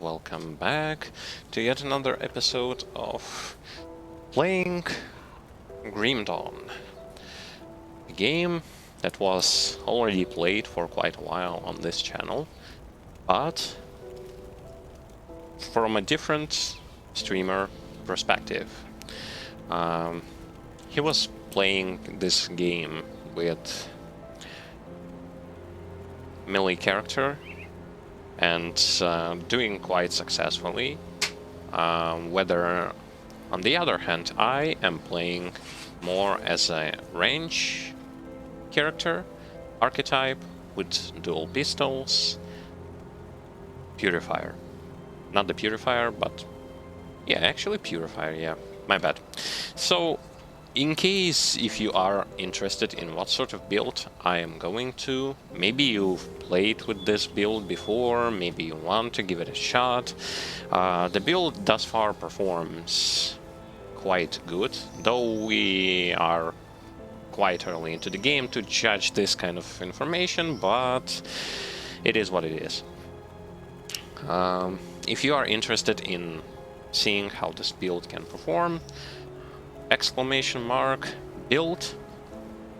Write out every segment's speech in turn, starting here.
Welcome back to yet another episode of playing Grim Dawn, a game that was already played for quite a while on this channel, but from a different streamer perspective. He was playing this game with melee character and doing quite successfully. Whether, on the other hand, I am playing more as a range character, archetype with dual pistols, Purifier. Not the Purifier, but yeah, actually Purifier, yeah, my bad. So, in case if you are interested in what sort of build I am going to, maybe you've played with this build before, maybe you want to give it a shot. The build thus far performs quite good, though we are quite early into the game to judge this kind of information, but it is what it is. If you are interested in seeing how this build can perform, !build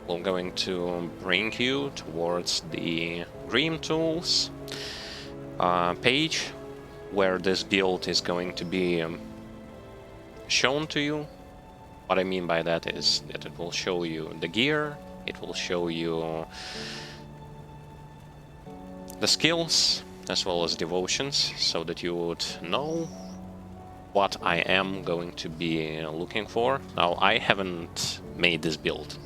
will going to bring you towards the Dream Tools page, where this build is going to be shown to you. What I mean by that is that it will show you the gear, it will show you the skills as well as devotions, so that you would know what I am going to be looking for. Now, I haven't made this build.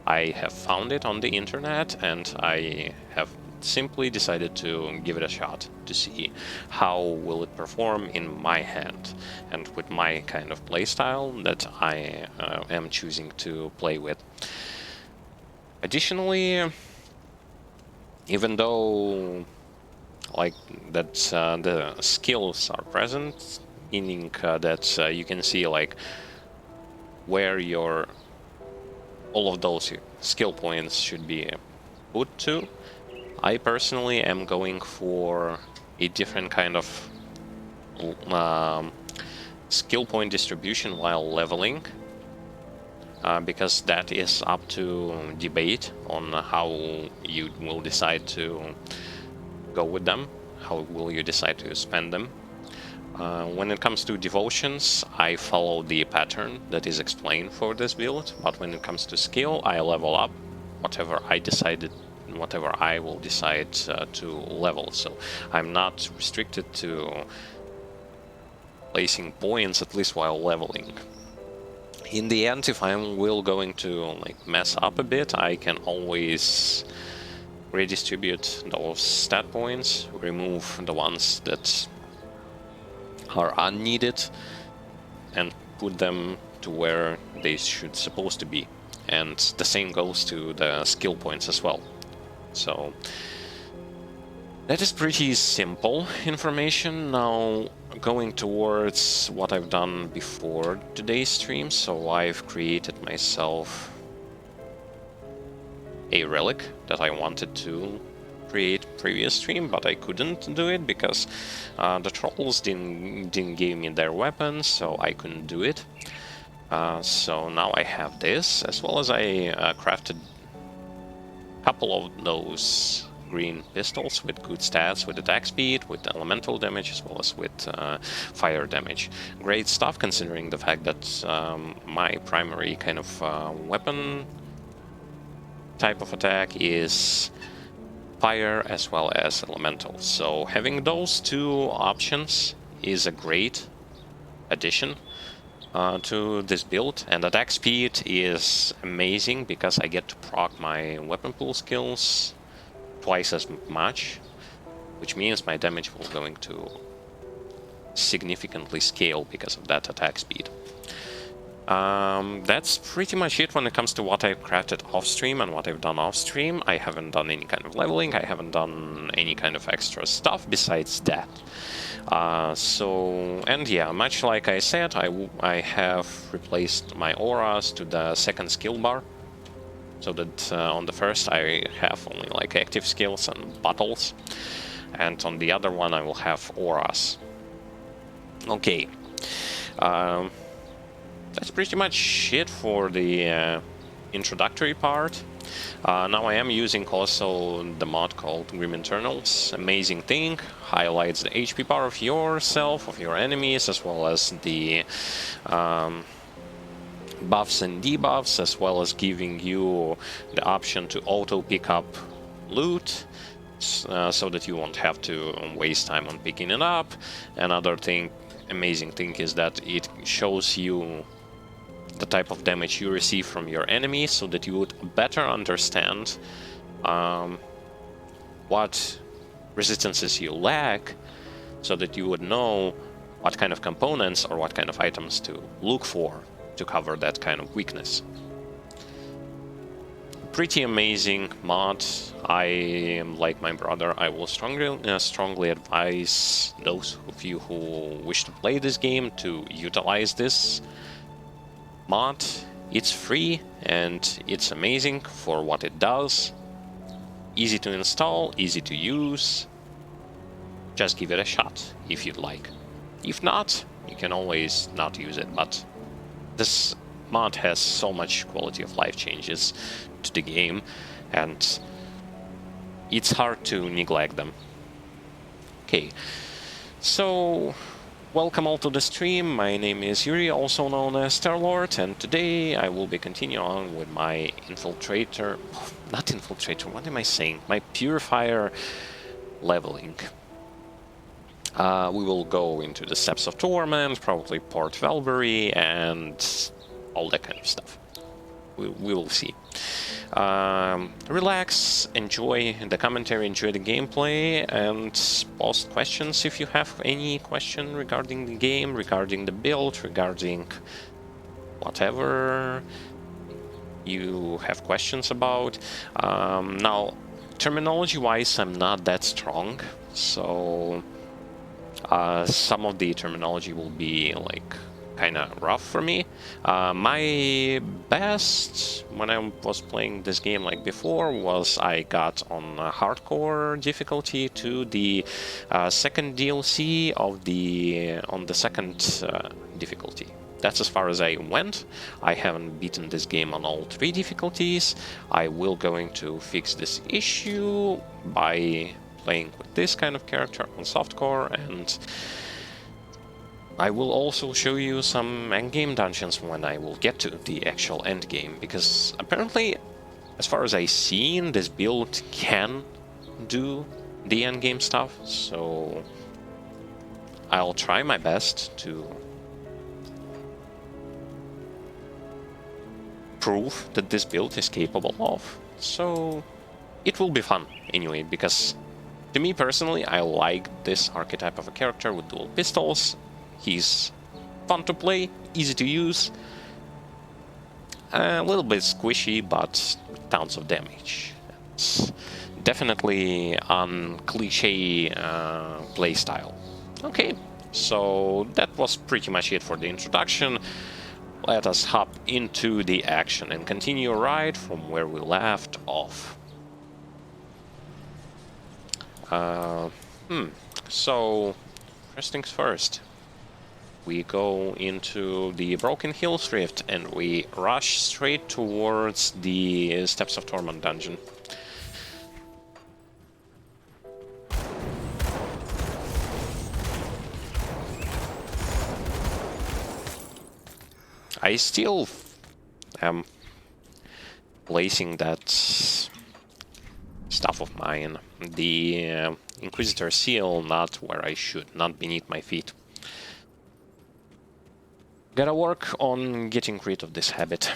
I have found it on the internet and I have simply decided to give it a shot to see how will it perform in my hand and with my kind of playstyle that I am choosing to play with. Additionally, even though like that the skills are present, meaning that you can see like where your all of those skill points should be put to. I personally am going for a different kind of skill point distribution while leveling, because that is up to debate on how you will decide to go with them, how will you decide to spend them. When it comes to devotions, I follow the pattern that is explained for this build, but when it comes to skill, I level up whatever I will decide to level. So I'm not restricted to placing points, at least while leveling. In the end, if I'm going to like mess up a bit, I can always redistribute those stat points, remove the ones that are unneeded, and put them to where they should supposed to be. And the same goes to the skill points as well. So that is pretty simple information. Now going towards what I've done before today's stream. So I've created myself a relic that I wanted to create previous stream, but I couldn't do it because the trolls didn't give me their weapons, so I couldn't do it. So now I have this, as well as I crafted a couple of those green pistols with good stats, with attack speed, with elemental damage, as well as with fire damage. Great stuff, considering the fact that my primary kind of weapon type of attack is fire as well as elemental. So having those two options is a great addition to this build, and attack speed is amazing because I get to proc my weapon pool skills twice as much, which means my damage will going to significantly scale because of that attack speed. That's pretty much it when it comes to what I've crafted off stream and what I've done off stream. I haven't done any kind of leveling, I haven't done any kind of extra stuff besides that. And yeah, much like I said, I have replaced my auras to the second skill bar, so that on the first I have only like active skills and battles, and on the other one I will have auras. Okay. Um, that's pretty much it for the introductory part. Now I am using also the mod called Grim Internals. Amazing thing. Highlights the HP bar of yourself, of your enemies, as well as the buffs and debuffs, as well as giving you the option to auto pick up loot, so that you won't have to waste time on picking it up. Another thing, amazing thing, is that it shows you the type of damage you receive from your enemy, so that you would better understand what resistances you lack, so that you would know what kind of components or what kind of items to look for to cover that kind of weakness. Pretty amazing mod. I am like my brother. I will strongly advise those of you who wish to play this game to utilize this mod. It's free and it's amazing for what it does. Easy to install, easy to use. Just give it a shot if you'd like. If not, you can always not use it, but this mod has so much quality of life changes to the game, and it's hard to neglect them. Okay, so welcome all to the stream. My name is Iurii, also known as Terlord, and today I will be continuing on with my infiltrator... not infiltrator, what am I saying? My purifier leveling. We will go into the Steps of Torment, probably Port Valbury, and all that kind of stuff. We will see. Relax, enjoy the commentary, enjoy the gameplay, and post questions if you have any question regarding the game, regarding the build, regarding whatever you have questions about. Now, terminology-wise, I'm not that strong, so some of the terminology will be like kind of rough for me. My best when I was playing this game like before was I got on hardcore difficulty to the second DLC of on the second difficulty. That's as far as I went. I haven't beaten this game on all 3 difficulties. I will going to fix this issue by playing with this kind of character on softcore, and I will also show you some endgame dungeons when I will get to the actual endgame, because apparently, as far as I've seen, this build can do the endgame stuff, so I'll try my best to prove that this build is capable of. So it will be fun anyway, because to me personally, I like this archetype of a character with dual pistols. He's fun to play, easy to use, a little bit squishy, but tons of damage. It's definitely on cliche playstyle. Okay, so that was pretty much it for the introduction. Let us hop into the action and continue right from where we left off. So, first things first. We go into the Broken Hills Rift and we rush straight towards the Steps of Torment dungeon. I still am placing that stuff of mine, the Inquisitor seal, not where I should, not beneath my feet. Gotta work on getting rid of this habit.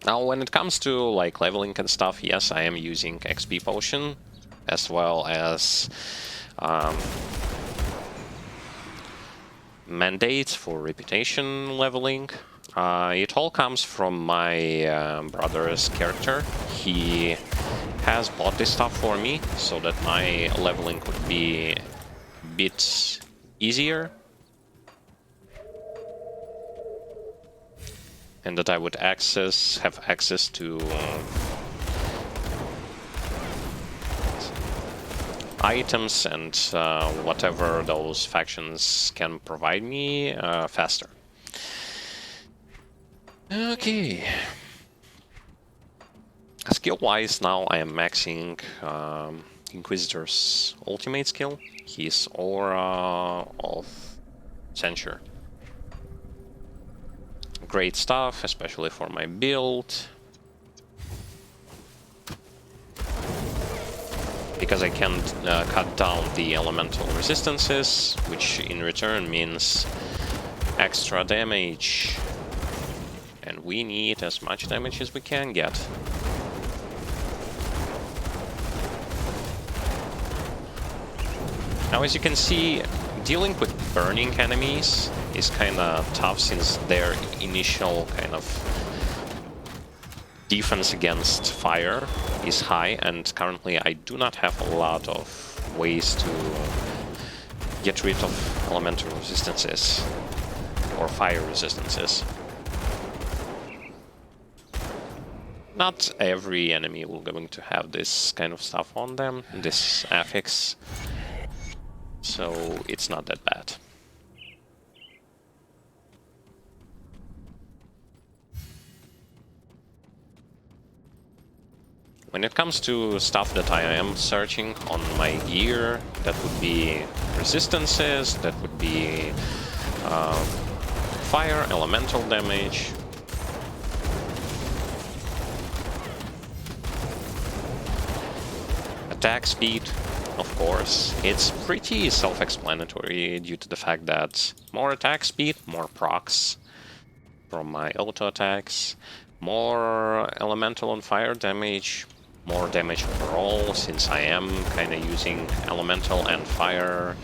Now, when it comes to like leveling and stuff, yes, I am using XP potion as well as mandates for reputation leveling. It all comes from my brother's character. He has bought this stuff for me so that my leveling would be a bit easier. and that I would have access to items and whatever those factions can provide me faster. Okay. Skill-wise, now I am maxing Inquisitor's ultimate skill, his Aura of Censure. Great stuff, especially for my build. Because I can cut down the elemental resistances, which in return means extra damage. And we need as much damage as we can get. Now, as you can see, dealing with burning enemies is kinda tough since their initial kind of defense against fire is high, and currently I do not have a lot of ways to get rid of elemental resistances or fire resistances. Not every enemy will going to have this kind of stuff on them, this affix, so it's not that bad. When it comes to stuff that I am searching on my gear, that would be resistances, that would be fire, elemental damage. Attack speed, of course. It's pretty self-explanatory due to the fact that more attack speed, more procs from my auto attacks, more elemental and fire damage, more damage overall, since I am kind of using elemental and fire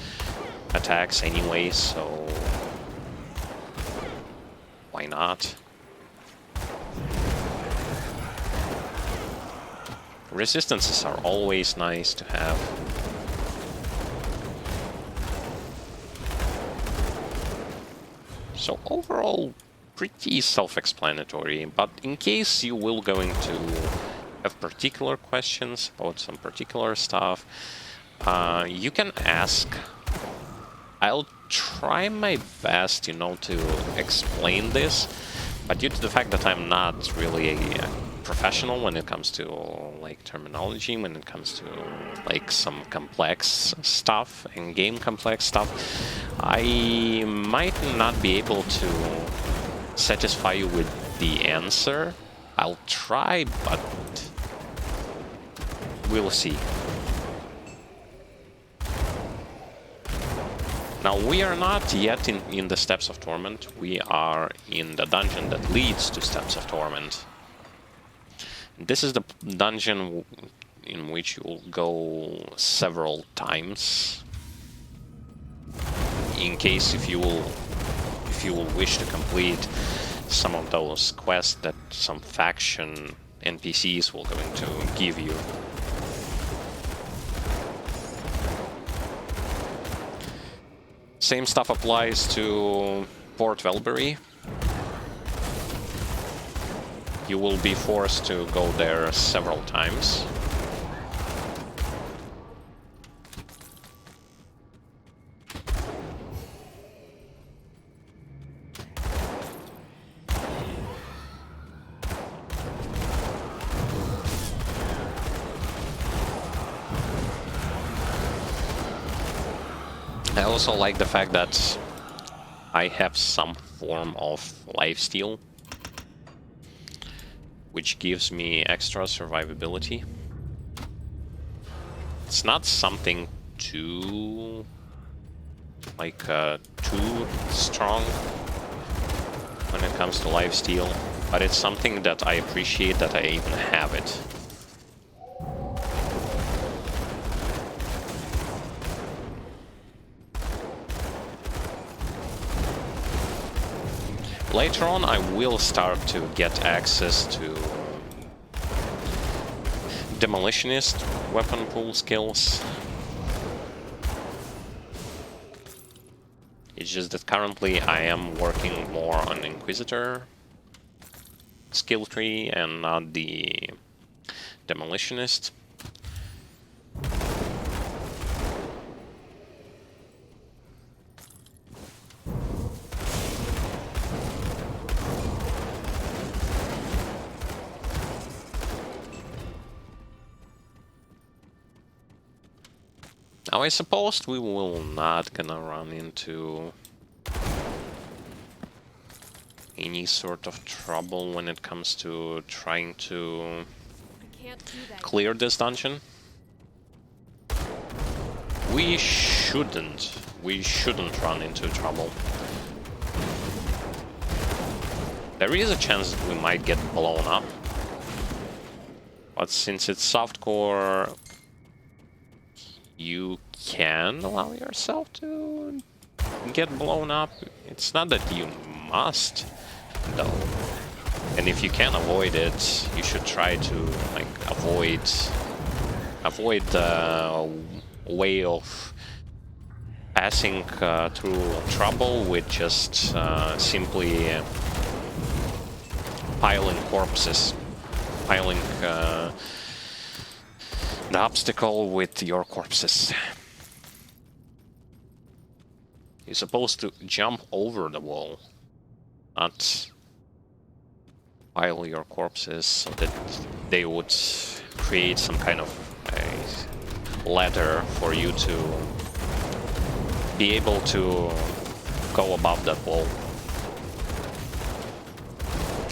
attacks anyway, so why not? Resistances are always nice to have. So overall, pretty self-explanatory, but in case you will going to have particular questions about some particular stuff, you can ask. I'll try my best, you know, to explain this, but due to the fact that I'm not really a professional when it comes to like terminology, when it comes to like some complex stuff and game complex stuff, I might not be able to satisfy you with the answer. I'll try, but we'll see. Now, we are not yet in the Steps of Torment. We are in the dungeon that leads to Steps of Torment. This is the dungeon in which you'll go several times. In case if you will wish to complete some of those quests that some faction NPCs will going to give you. Same stuff applies to Port Velbury. You will be forced to go there several times. I also like the fact that I have some form of lifesteal, which gives me extra survivability. It's not something too too strong when it comes to lifesteal, but it's something that I appreciate that I even have it. Later on, I will start to get access to Demolitionist weapon pool skills. It's just that currently I am working more on Inquisitor, skill tree and not the demolitionist. Now I suppose we will not gonna run into any sort of trouble when it comes to trying to clear this dungeon. We shouldn't run into trouble. There is a chance that we might get blown up, but since it's softcore, you can allow yourself to get blown up. It's not that you must, though. And if you can avoid it, you should try to like avoid the way of passing through trouble with just simply piling corpses, piling the obstacle with your corpses. You're supposed to jump over the wall, not pile your corpses so that they would create some kind of a ladder for you to be able to go above that wall.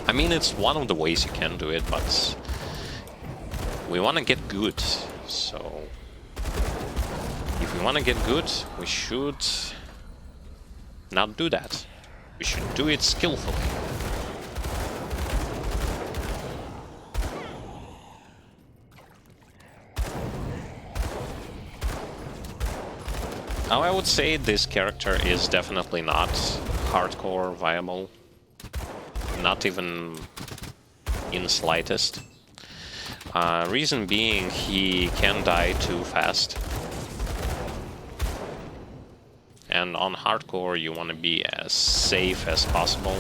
I mean, it's one of the ways you can do it, but we want to get good, so if we want to get good, we should not do that. We should do it skillfully. Now I would say this character is definitely not hardcore viable. Not even in slightest. Reason being, he can die too fast. And on hardcore, you want to be as safe as possible.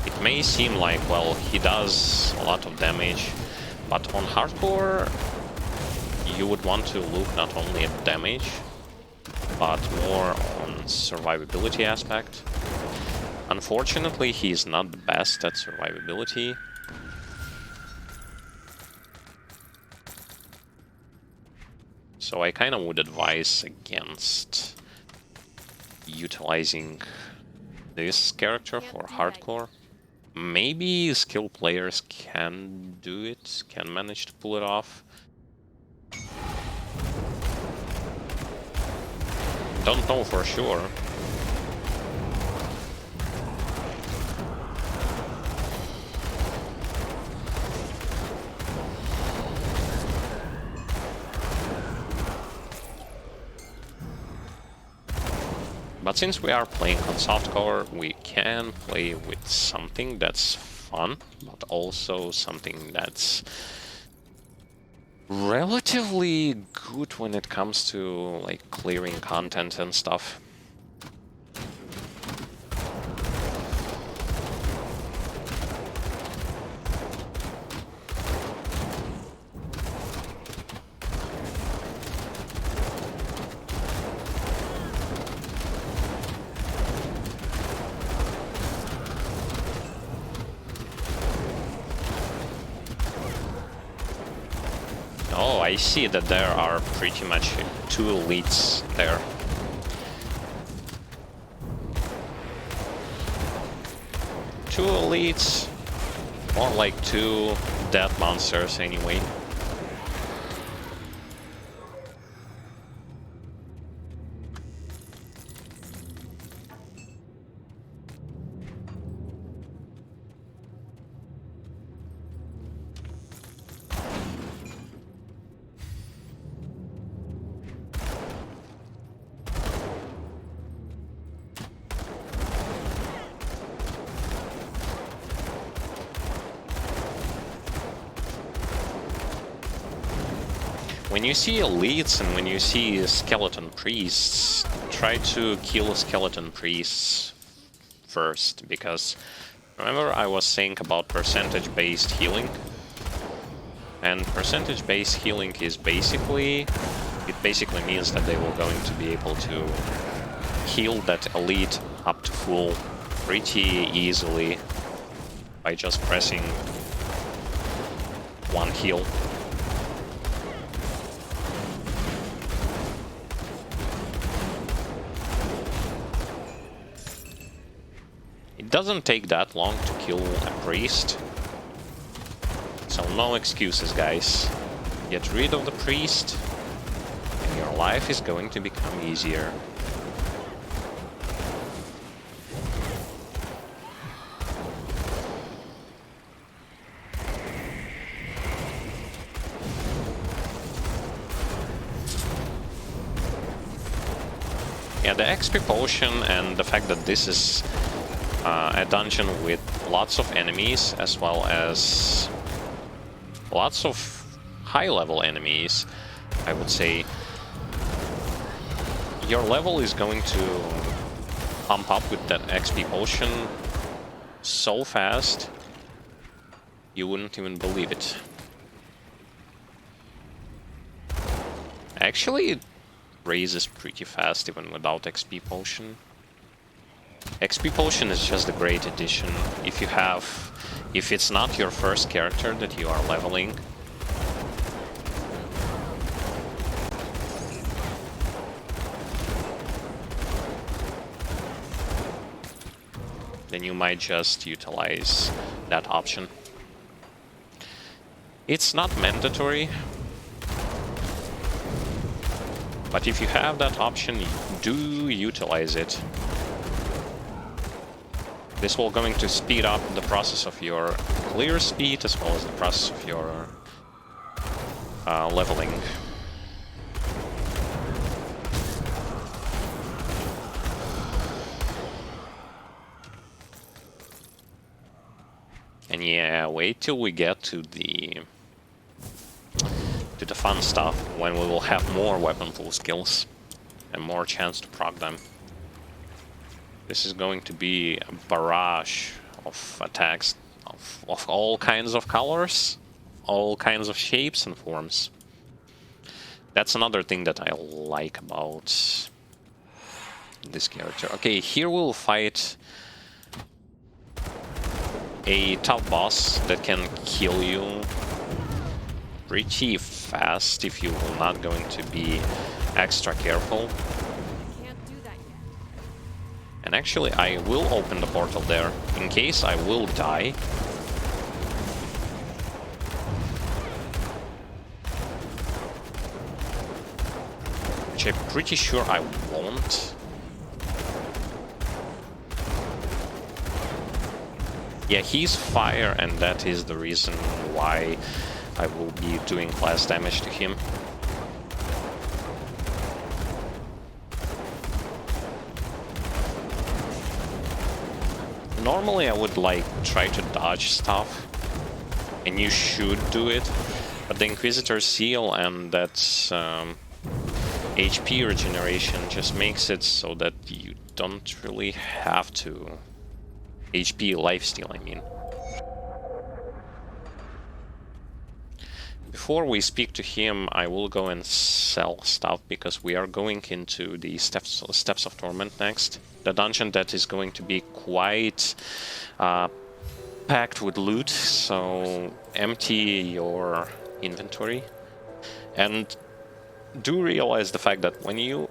It may seem like, well, he does a lot of damage, but on hardcore, you would want to look not only at damage, but more on survivability aspect. Unfortunately, he's not the best at survivability. So I kind of would advise against utilizing this character for hardcore. Maybe skilled players can do it, can manage to pull it off. Don't know for sure. But since we are playing on softcore, we can play with something that's fun, but also something that's relatively good when it comes to like clearing content and stuff. Oh, I see that there are pretty much two elites there. Two elites, more like two dead monsters anyway. When you see elites and when you see skeleton priests, try to kill skeleton priests first, because Remember I was saying about percentage-based healing? And percentage-based healing is basically... It basically means that they were going to be able to heal that elite up to full pretty easily by just pressing one heal. It doesn't take that long to kill a priest, so no excuses, guys. Get rid of the priest, and your life is going to become easier. Yeah, the XP potion and the fact that this is a dungeon with lots of enemies, as well as lots of high-level enemies, I would say your level is going to pump up with that XP potion so fast you wouldn't even believe it. Actually, it raises pretty fast even without XP potion. XP potion is just a great addition if it's not your first character that you are leveling. Then you might just utilize that option. It's not mandatory, but if you have that option, do utilize it. This will going to speed up the process of your clear speed as well as the process of your leveling. And yeah, wait till we get to the fun stuff, when we will have more weapon pool skills and more chance to proc them. This is going to be a barrage of attacks of all kinds of colors, all kinds of shapes and forms. That's another thing that I like about this character. Okay, here we'll fight a tough boss that can kill you pretty fast if you're not going to be extra careful. And actually, I will open the portal there, in case I will die. Which I'm pretty sure I won't. Yeah, he's fire, and that is the reason why I will be doing less damage to him. Normally I would try to dodge stuff, and you should do it, but the Inquisitor's Seal and that HP regeneration just makes it so that you don't really have to. HP lifesteal, I mean. Before we speak to him, I will go and sell stuff, because we are going into the Steps of Torment next. The dungeon that is going to be quite packed with loot, so empty your inventory. And do realize the fact that when you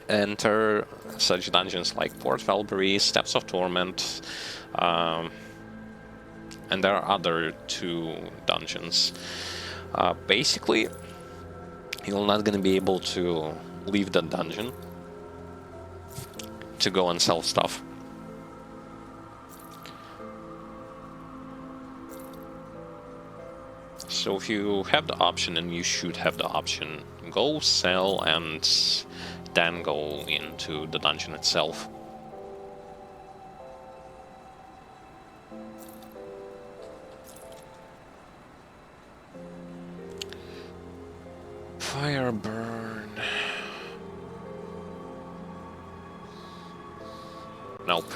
enter such dungeons like Port Valkyrie, Steps of Torment, and there are other two dungeons. Basically, you're not going to be able to leave the dungeon to go and sell stuff. So if you have the option, and you should have the option, go sell and then go into the dungeon itself. Fire burn. Nope.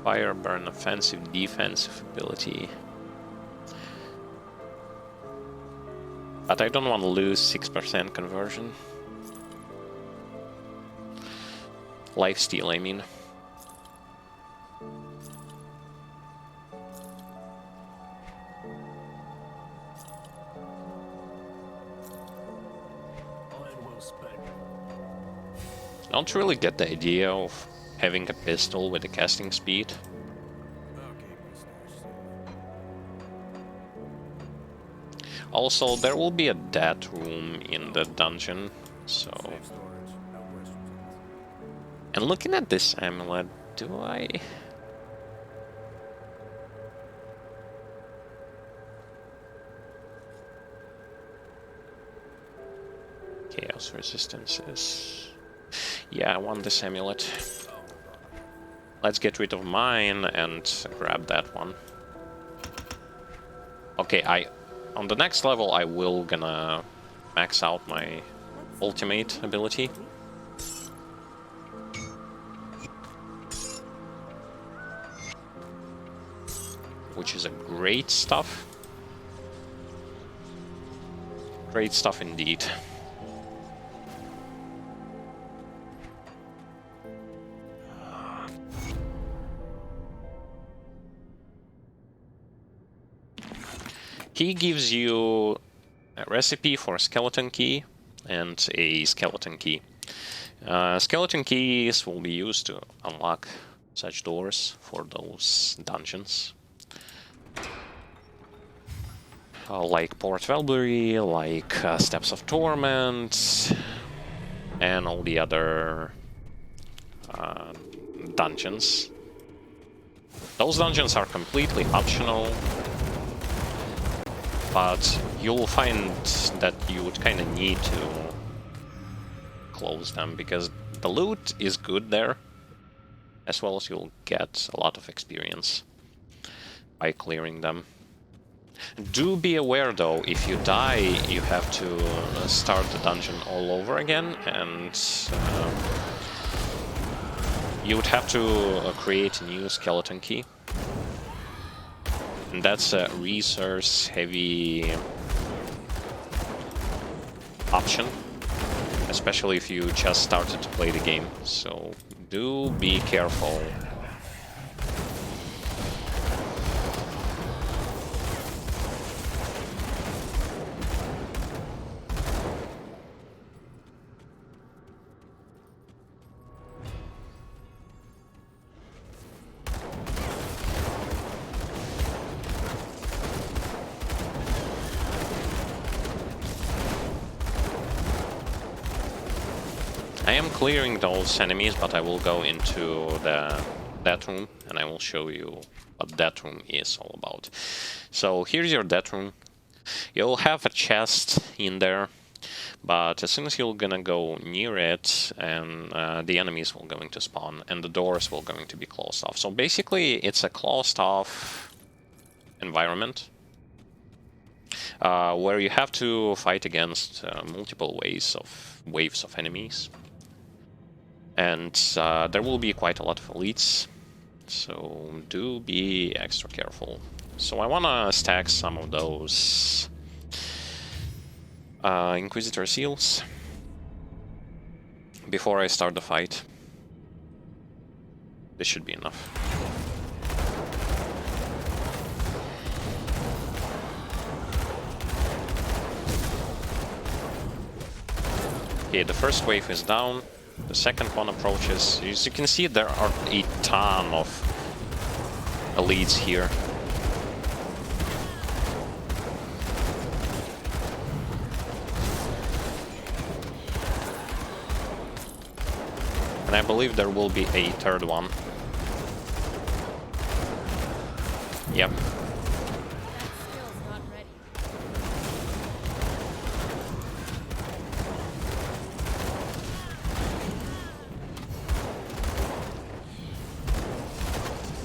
Fire burn, offensive, defensive ability. But I don't want to lose 6% conversion. Lifesteal, I mean. Don't really get the idea of having a pistol with a casting speed. Also, there will be a dead room in the dungeon, so... And looking at this amulet, do I... Chaos resistances... Yeah, I want this amulet. Let's get rid of mine and grab that one. Okay, on the next level I will gonna max out my ultimate ability. Which is a great stuff. Great stuff indeed. He gives you a recipe for a skeleton key and a skeleton key. Skeleton keys will be used to unlock such doors for those dungeons. Like Port Velbury, like Steps of Torment, and all the other dungeons. Those dungeons are completely optional. But you'll find that you would kind of need to close them, because the loot is good there, as well as you'll get a lot of experience by clearing them. Do be aware though, if you die, you have to start the dungeon all over again, and you would have to create a new skeleton key. And that's a resource-heavy option, especially if you just started to play the game, so do be careful. I am clearing those enemies, but I will go into that room and I will show you what that room is all about. So here's your death room. You'll have a chest in there, but as soon as you're gonna go near it, and the enemies will going to spawn and the doors will going to be closed off. So basically it's a closed off environment where you have to fight against multiple waves of enemies. And there will be quite a lot of elites, so do be extra careful. So I want to stack some of those Inquisitor seals before I start the fight. This should be enough. Okay, the first wave is down. The second one approaches. As you can see, there are a ton of elites here. And I believe there will be a third one. Yep.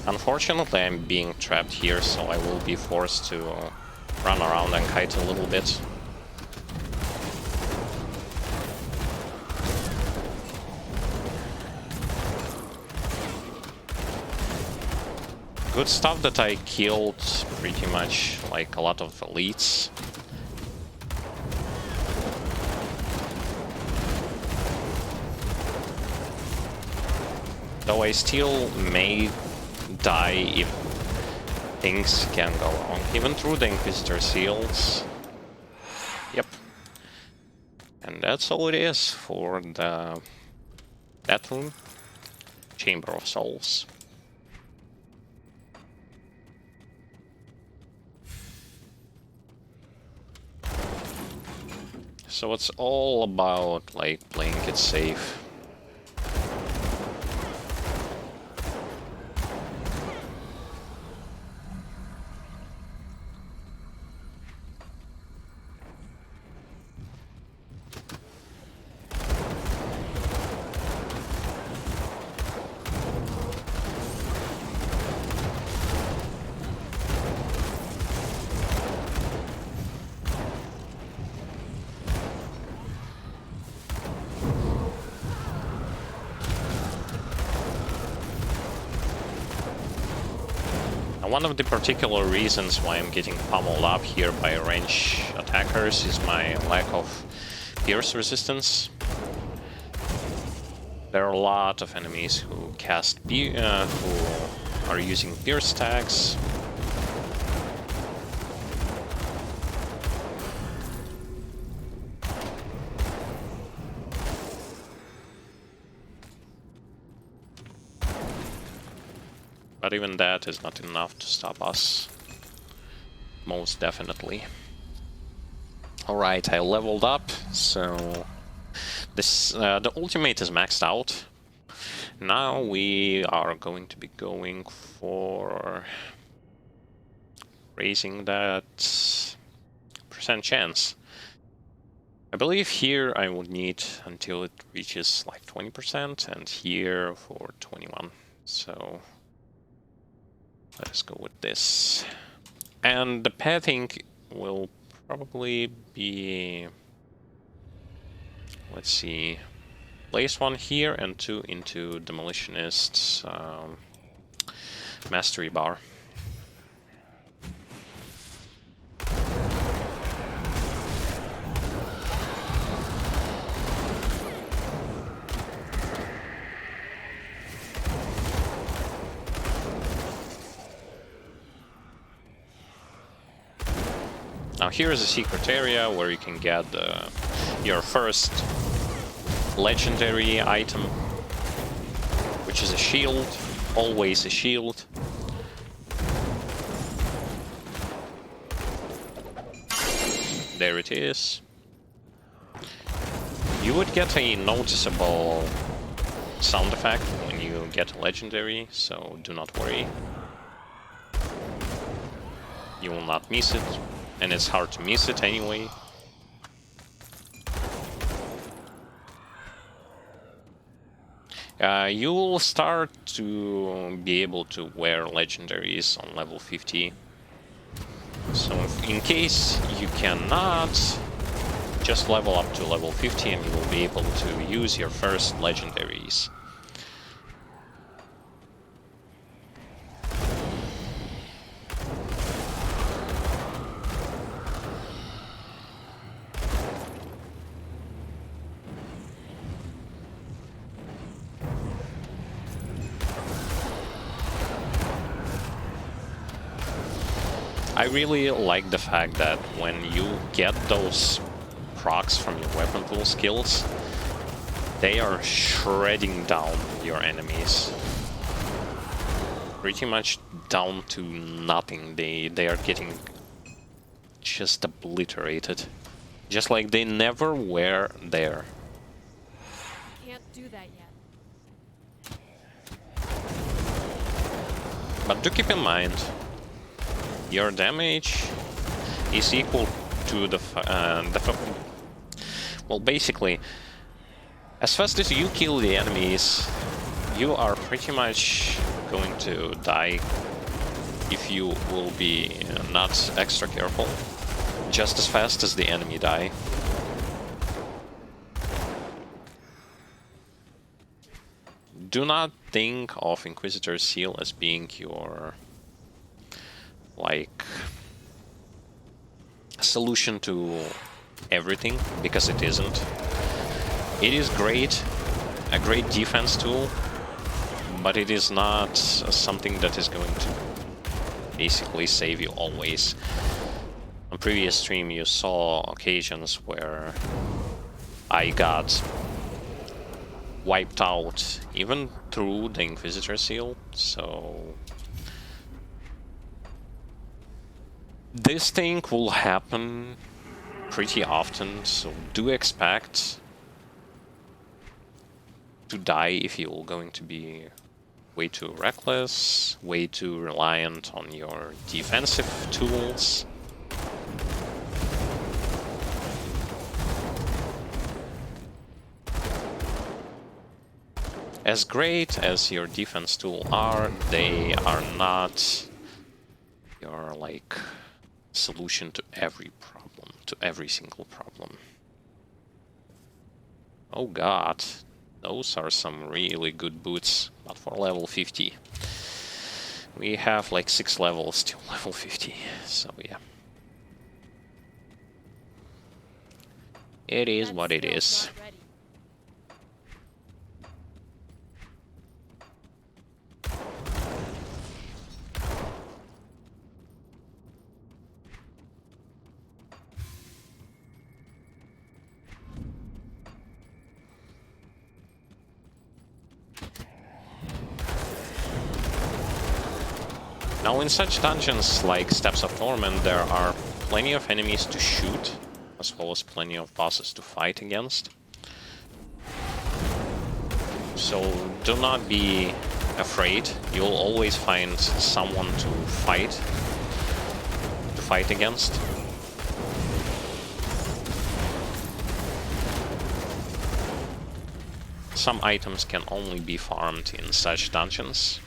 Unfortunately, I'm being trapped here, so I will be forced to run around and kite a little bit. Good stuff that I killed pretty much like a lot of elites. Though I still may die if things can go wrong, even through the Inquisitor seals. Yep. And that's all it is for the that room. Chamber of Souls. So it's all about like playing it safe. One of the particular reasons why I'm getting pummeled up here by range attackers is my lack of pierce resistance. There are a lot of enemies who who are using pierce tags. But even that is not enough to stop us. Most definitely. Alright, I leveled up, so this the ultimate is maxed out. Now we are going to be going for raising that percent chance. I believe here I would need until it reaches like 20%, and here for 21. So let's go with this. And the pathing will probably be... Let's see. Place one here and two into Demolitionist's mastery bar. Now here is a secret area where you can get your first legendary item, which is a shield, always a shield. There it is. You would get a noticeable sound effect when you get a legendary, so do not worry. You will not miss it. And it's hard to miss it anyway. You will start to be able to wear legendaries on level 50. So in case you cannot, just level up to level 50 and you will be able to use your first legendaries. I really like the fact that when you get those procs from your weapon pool skills, they are shredding down your enemies. Pretty much down to nothing. They are getting just obliterated. Just like they never were there. Can't do that yet. But do keep in mind, your damage is equal to well, basically, as fast as you kill the enemies, you are pretty much going to die if you will be not extra careful, just as fast as the enemy die. Do not think of Inquisitor's Seal as being your solution to everything, because it isn't. It is great, a great defense tool, but it is not something that is going to basically save you always. On previous stream you saw occasions where I got wiped out even through the Inquisitor seal, so this thing will happen pretty often, so do expect to die if you're going to be way too reckless, way too reliant on your defensive tools. As great as your defense tools are, they are not your, like, solution to every problem, to every single problem. Oh god, those are some really good boots, but for level 50. We have like 6 levels till level 50, so yeah. It is what it is. Now in such dungeons like Steps of Torment, there are plenty of enemies to shoot, as well as plenty of bosses to fight against. So do not be afraid, you'll always find someone to fight against. Some items can only be farmed in such dungeons.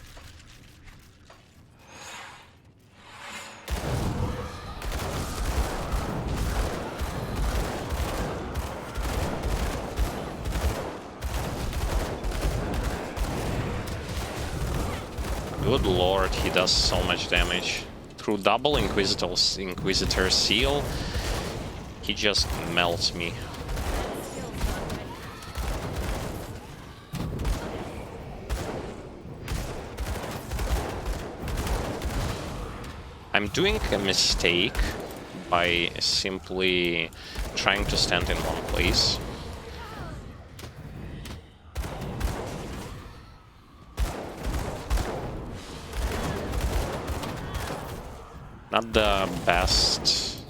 Good lord, he does so much damage. Through double Inquisitor seal, he just melts me. I'm doing a mistake by simply trying to stand in one place. Not the best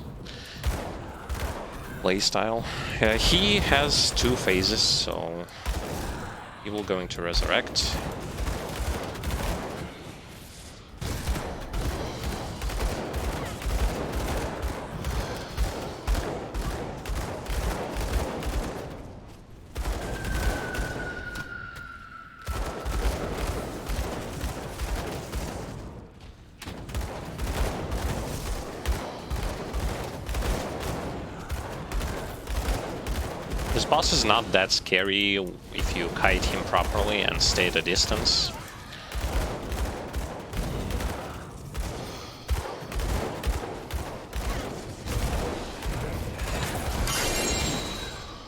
playstyle. He has 2 phases, so he will going to resurrect. This boss is not that scary if you kite him properly and stay at a distance.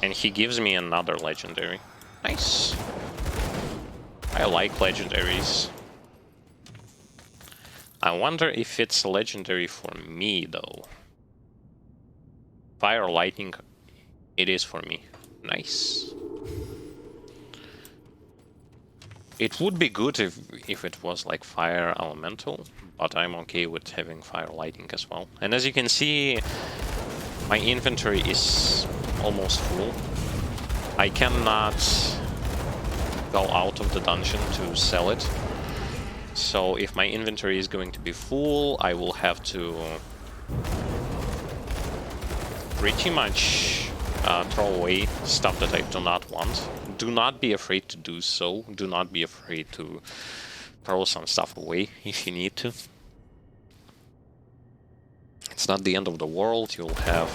And he gives me another legendary. Nice. I like legendaries. I wonder if it's legendary for me though. Fire lightning, it is for me. Nice. It would be good if it was like fire elemental, but I'm okay with having fire lightning as well. And as you can see, my inventory is almost full. I cannot go out of the dungeon to sell it. So if my inventory is going to be full, I will have to pretty much throw away stuff that I do not want. Do not be afraid to do so. Do not be afraid to throw some stuff away if you need to. It's not the end of the world. You'll have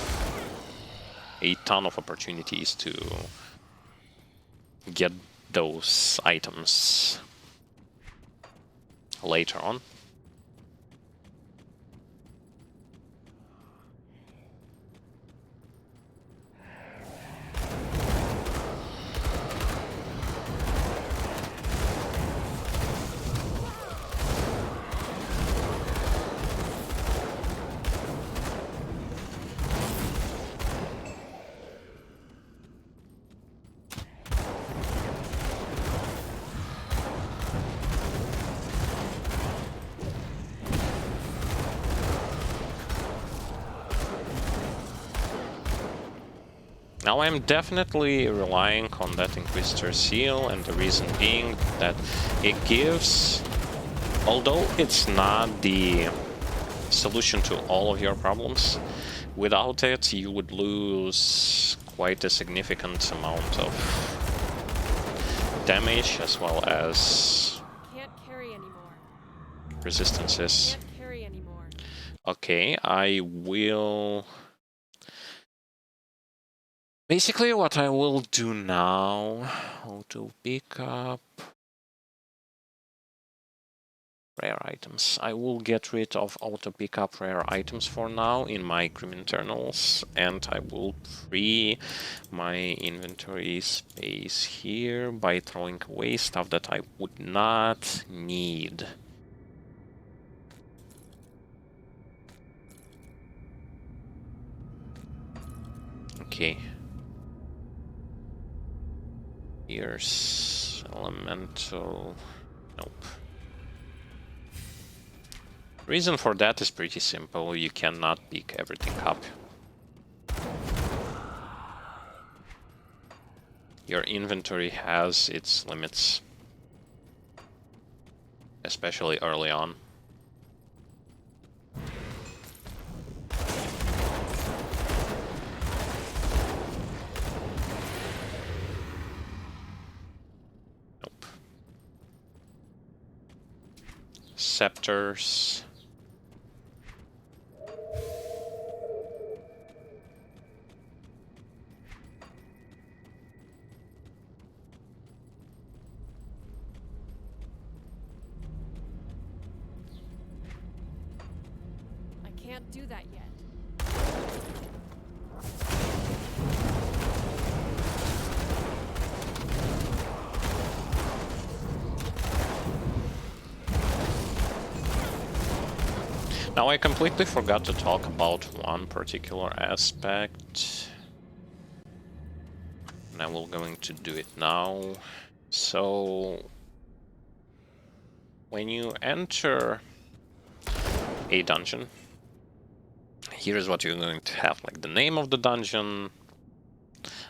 a ton of opportunities to get those items later on. Now I'm definitely relying on that Inquisitor seal, and the reason being that it gives, although it's not the solution to all of your problems, without it you would lose quite a significant amount of damage as well as Can't carry anymore. resistances. Can't carry anymore. Okay, I will... Basically what I will do now, auto pick up rare items. I will get rid of auto pick up rare items for now in my Grim Internals, and I will free my inventory space here by throwing away stuff that I would not need. Okay. Here's elemental. Nope. Reason for that is pretty simple. You cannot pick everything up. Your inventory has its limits, especially early on. Nope. Scepters. I can't do that yet. Now I completely forgot to talk about one particular aspect, and I will going to do it now. So when you enter a dungeon, here's what you're going to have, like the name of the dungeon,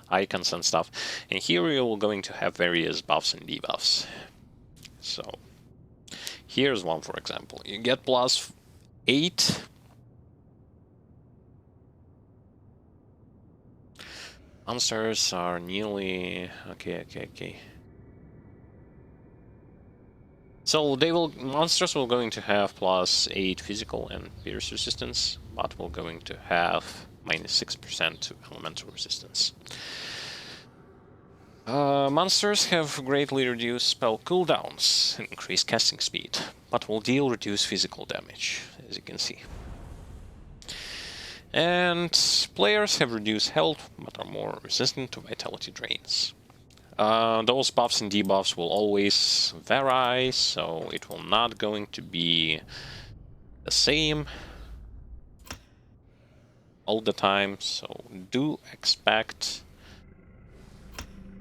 icons and stuff, and here you're going to have various buffs and debuffs. So here's one, for example. You get +8 monsters are nearly okay. So monsters will going to have +8 physical and pierce resistance, but will going to have -6% to elemental resistance. Monsters have greatly reduced spell cooldowns and increased casting speed, but will deal reduced physical damage, as you can see. And players have reduced health, but are more resistant to vitality drains. Those buffs and debuffs will always vary, so it will not going to be the same all the time, so do expect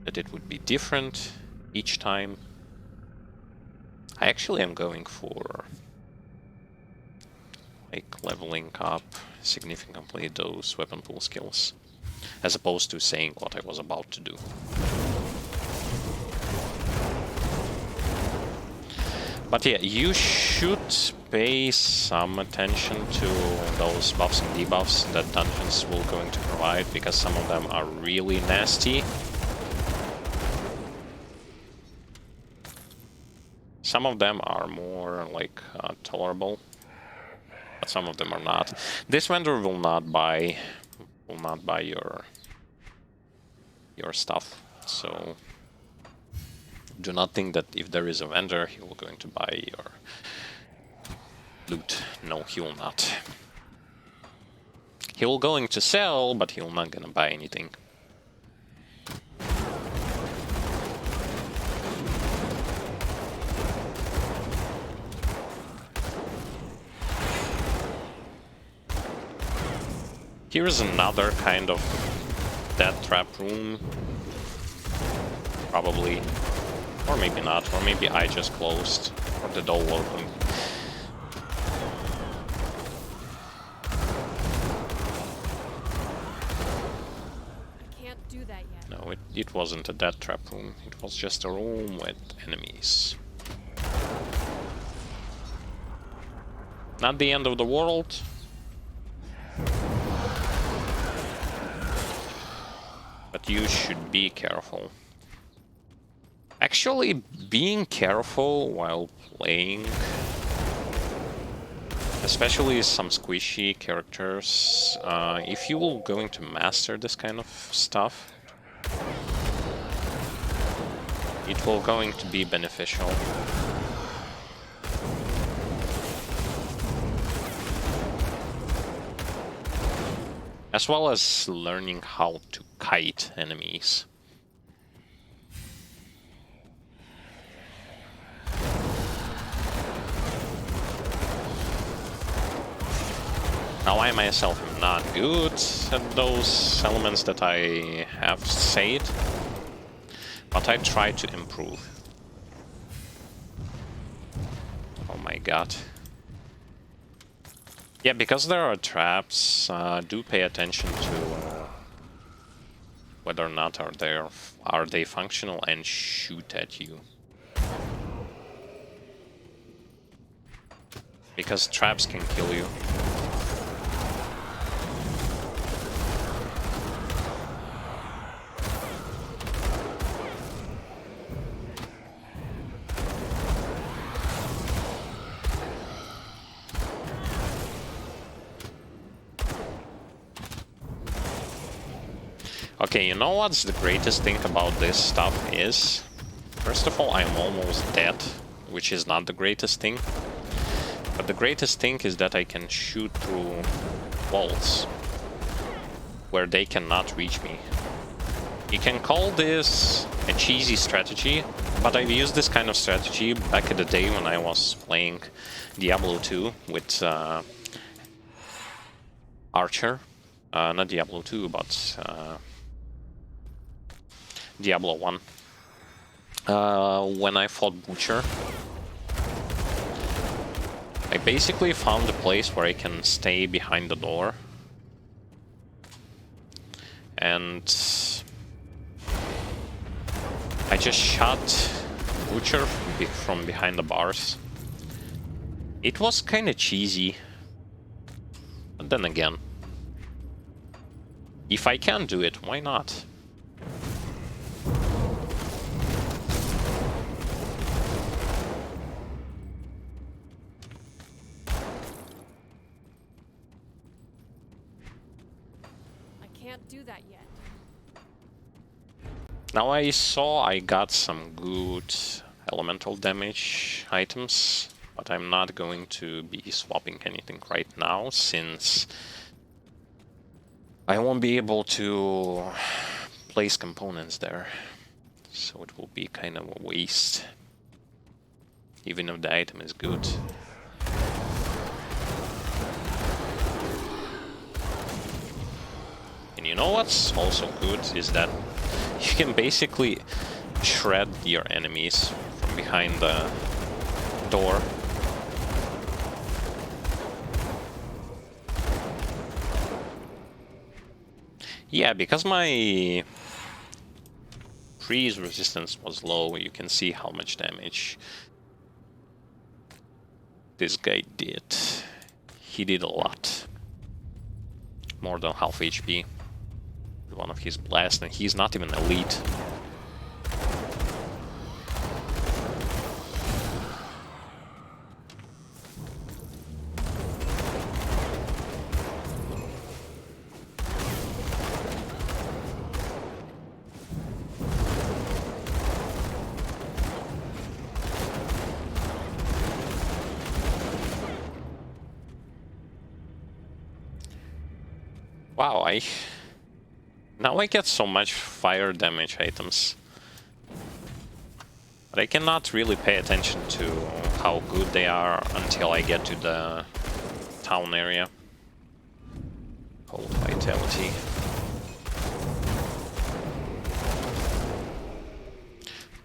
that it would be different each time. I actually am going for like leveling up significantly those weapon pool skills, as opposed to saying what I was about to do. But yeah, you should pay some attention to those buffs and debuffs that dungeons will going to provide, because some of them are really nasty. Some of them are more like tolerable, but some of them are not. This vendor will not buy your stuff, so do not think that if there is a vendor, he will going to buy your loot. No, he will not. He will going to sell, but he will not gonna buy anything. Here's another kind of death trap room. Probably. Or maybe not, or maybe I just closed, or the door opened. I can't No, it wasn't a death trap room. It was just a room with enemies. Not the end of the world. But you should be careful. Actually, being careful while playing, especially some squishy characters, if you will going to master this kind of stuff, it will going to be beneficial. As well as learning how to kite enemies. Now I myself am not good at those elements that I have said, but I try to improve. Oh my god. Yeah, because there are traps, do pay attention to whether or not are they functional and shoot at you. Because traps can kill you. Okay, you know what's the greatest thing about this stuff is? First of all, I'm almost dead, which is not the greatest thing. But the greatest thing is that I can shoot through walls where they cannot reach me. You can call this a cheesy strategy, but I've used this kind of strategy back in the day when I was playing Diablo 2 with Archer. Not Diablo 2, but Diablo 1. When I fought Butcher, I basically found a place where I can stay behind the door. And I just shot Butcher from behind the bars. It was kind of cheesy. But then again, if I can do it, why not? Can't do that yet. Now I saw I got some good elemental damage items, but I'm not going to be swapping anything right now since I won't be able to place components there. So it will be kind of a waste, even if the item is good. And you know what's also good is that you can basically shred your enemies from behind the door. Yeah, because my freeze resistance was low, you can see how much damage this guy did. He did a lot. More than half HP. One of his blasts, and he's not even elite. Wow, now I get so much fire damage items. But I cannot really pay attention to how good they are until I get to the town area. Cold Vitality.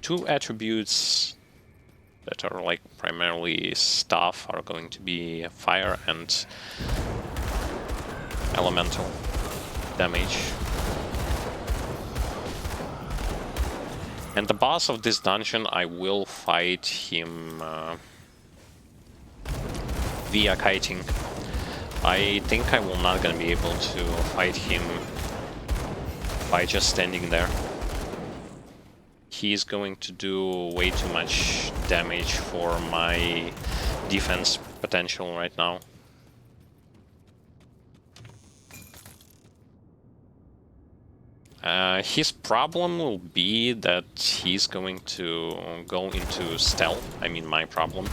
Two attributes that are like primarily stuff are going to be fire and elemental damage. And the boss of this dungeon, I will fight him via kiting. I think I will not gonna be able to fight him by just standing there. He's going to do way too much damage for my defense potential right now. His problem will be that he's going to go into stealth. I mean, my problem.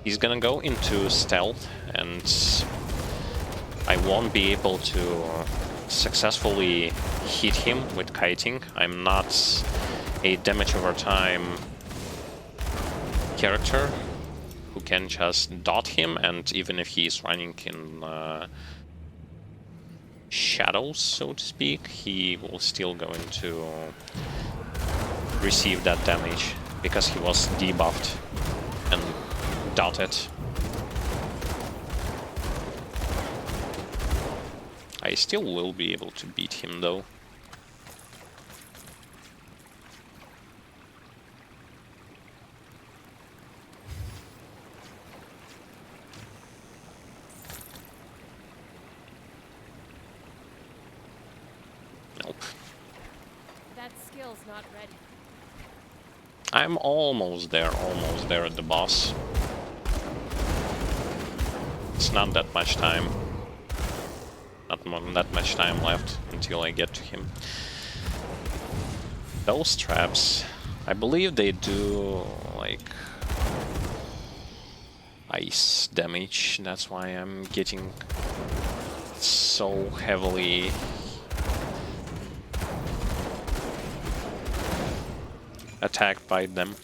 He's gonna go into stealth, and I won't be able to successfully hit him with kiting. I'm not a damage over time character who can just dot him, and even if he's running in shadows, so to speak, he will still going to receive that damage because he was debuffed and dotted. I still will be able to beat him though. Nope. That skill's not ready. I'm almost there at the boss. It's not that much time. Not that much time left until I get to him. Those traps, I believe they do like ice damage. That's why I'm getting so heavily attacked by them.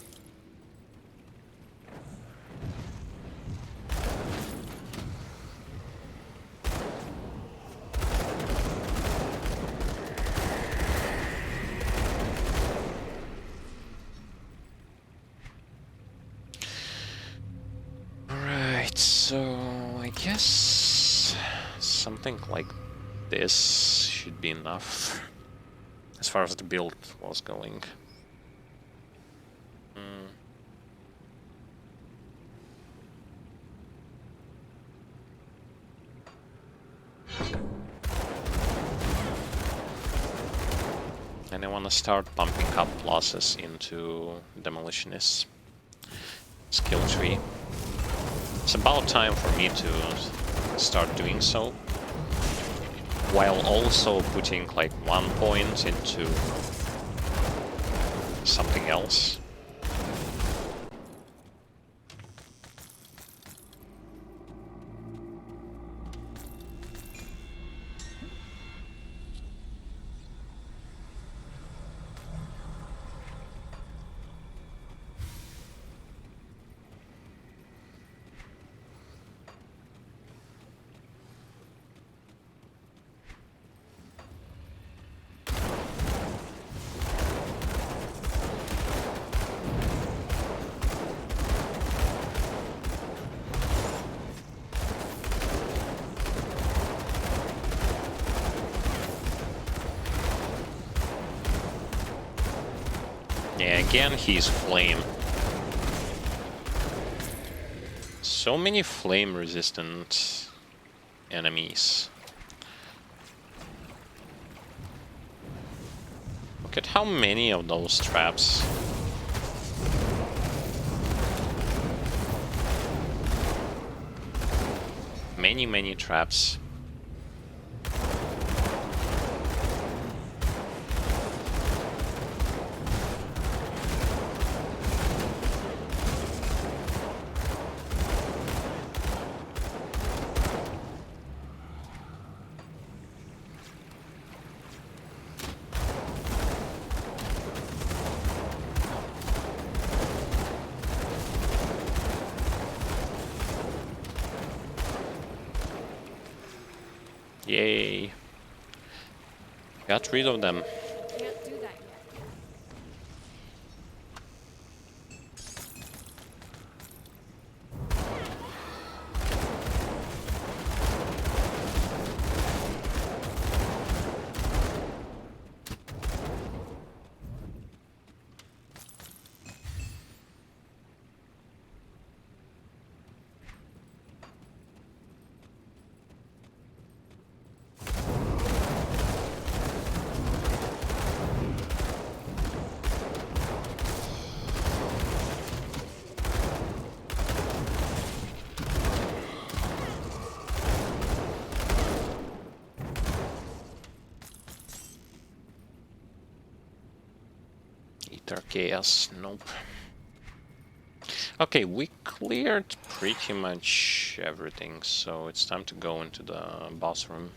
Alright, so I guess something like this should be enough as far as the build was going. And I want to start pumping up losses into Demolitionists skill tree. It's about time for me to start doing so, while also putting like 1 point into something else. Yeah, again, he's flame. So many flame-resistant enemies. Look at how many of those traps. Many traps. Yay. Got rid of them. Can't do that yet. Ether Chaos, nope. Okay, we cleared pretty much everything, so it's time to go into the boss room.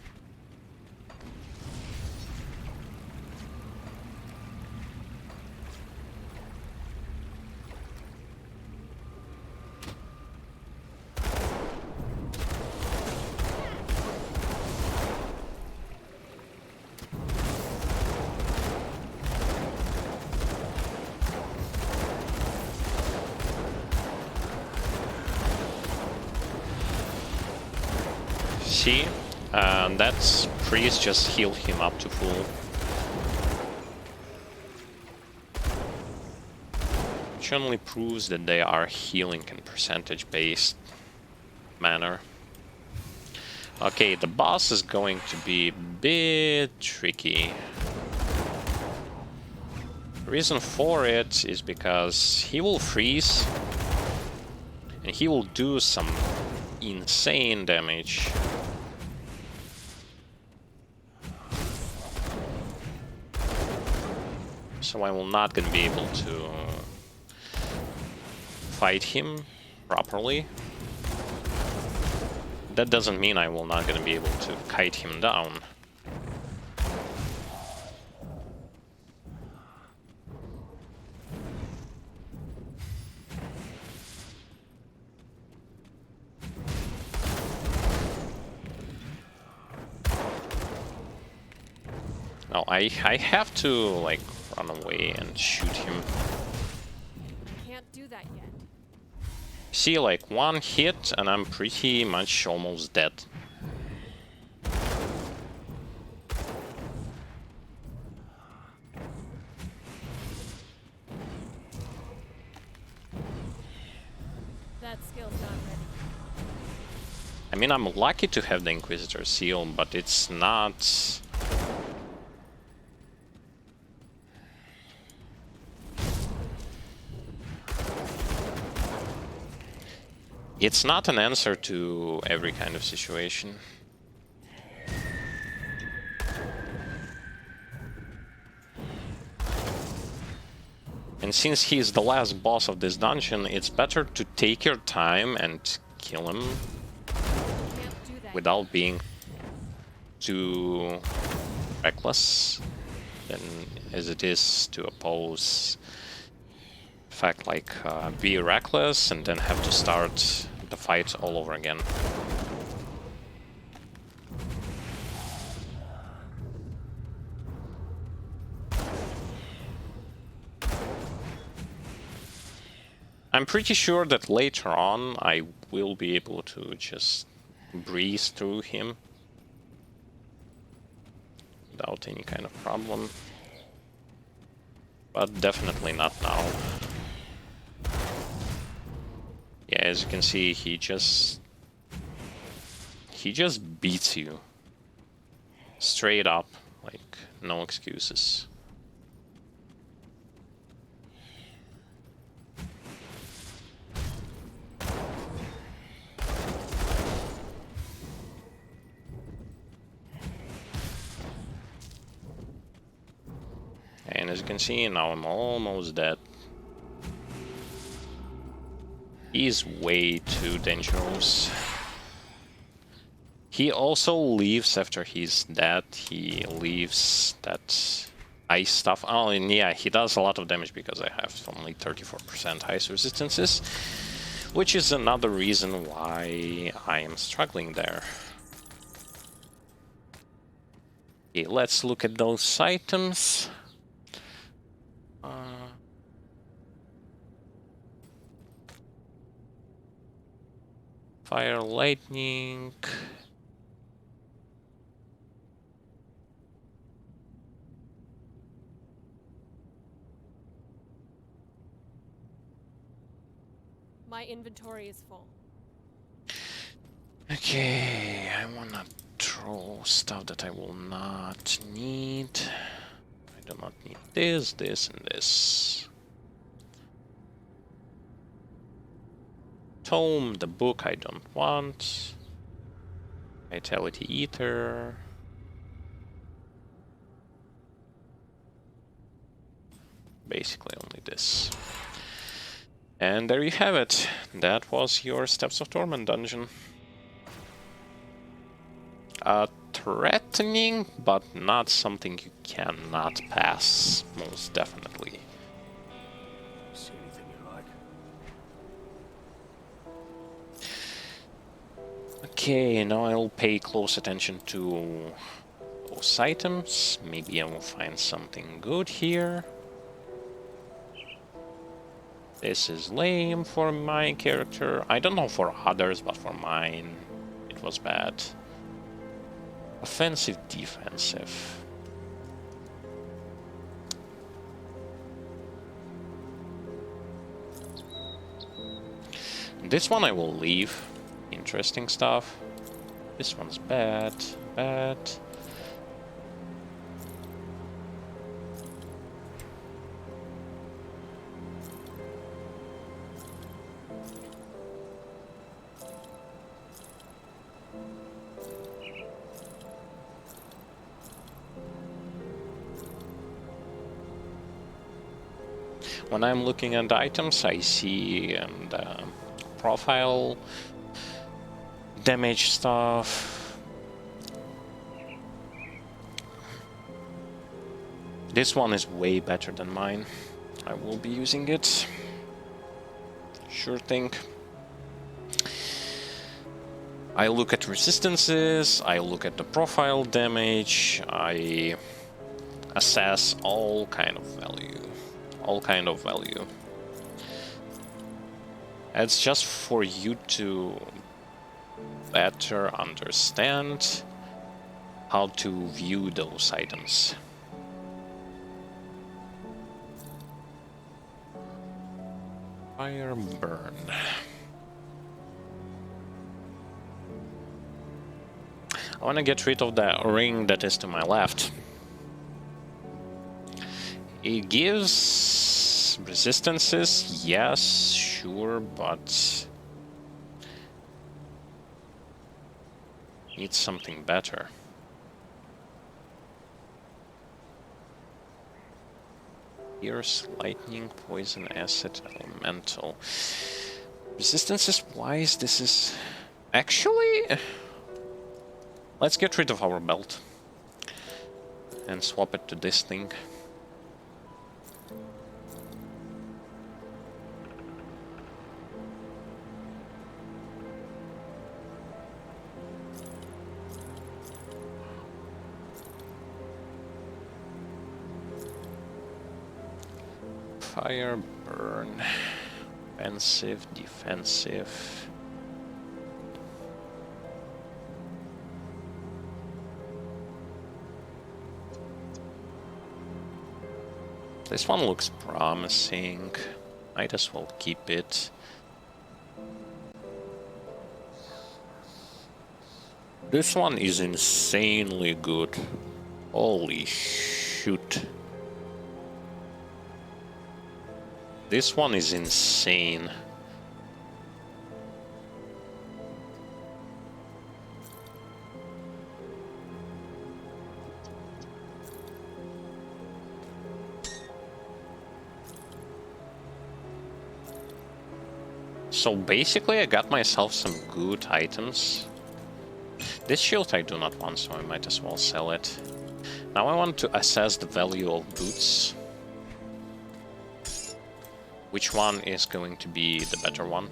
See? That priest just healed him up to full. Which only proves that they are healing in percentage-based manner. Okay, the boss is going to be a bit tricky. The reason for it is because he will freeze, and he will do some insane damage. So I will not gonna be able to fight him properly. That doesn't mean I will not gonna be able to kite him down. No, I have to like run away and shoot him. Can't do that yet. See, like one hit and I'm pretty much almost dead. That skill's not ready. I mean, I'm lucky to have the Inquisitor seal, but it's not... It's not an answer to every kind of situation. And since he's the last boss of this dungeon, it's better to take your time and kill him without being too reckless than as it is to oppose fact, like be reckless and then have to start the fight all over again. I'm pretty sure that later on I will be able to just breeze through him without any kind of problem, but definitely not now. Yeah, as you can see, he just beats you straight up, like no excuses. And as you can see, now I'm almost dead. He's way too dangerous. He also leaves after he's dead. He leaves that ice stuff. Oh, and yeah, he does a lot of damage because I have only 34% ice resistances, which is another reason why I am struggling there. Okay, let's look at those items. Fire, lightning. My inventory is full. Okay, I wanna throw stuff that I will not need. I do not need this, this, and this. Tome, the book I don't want. Vitality Ether. Basically only this. And there you have it. That was your Steps of Torment dungeon. Threatening, but not something you cannot pass, most definitely. See anything you like? Okay, now I'll pay close attention to those items. Maybe I will find something good here. This is lame for my character. I don't know for others, but for mine, it was bad. Offensive, defensive. This one I will leave. Interesting stuff. This one's bad, bad. When I'm looking at items, I see the profile damage stuff. This one is way better than mine. I will be using it. Sure thing. I look at resistances, I look at the profile damage, I assess all kind of value. All kind of value. It's just for you to better understand how to view those items. Fire burn. I want to get rid of the ring that is to my left. It gives resistances, yes, sure, but needs something better. Pierce, lightning, poison, acid, elemental. Resistances wise, this is actually. Let's get rid of our belt and swap it to this thing. Fire, burn, offensive, defensive. This one looks promising. Might as well keep it. This one is insanely good. Holy shoot. This one is insane. So basically I got myself some good items. This shield I do not want, so I might as well sell it. Now I want to assess the value of boots. Which one is going to be the better one?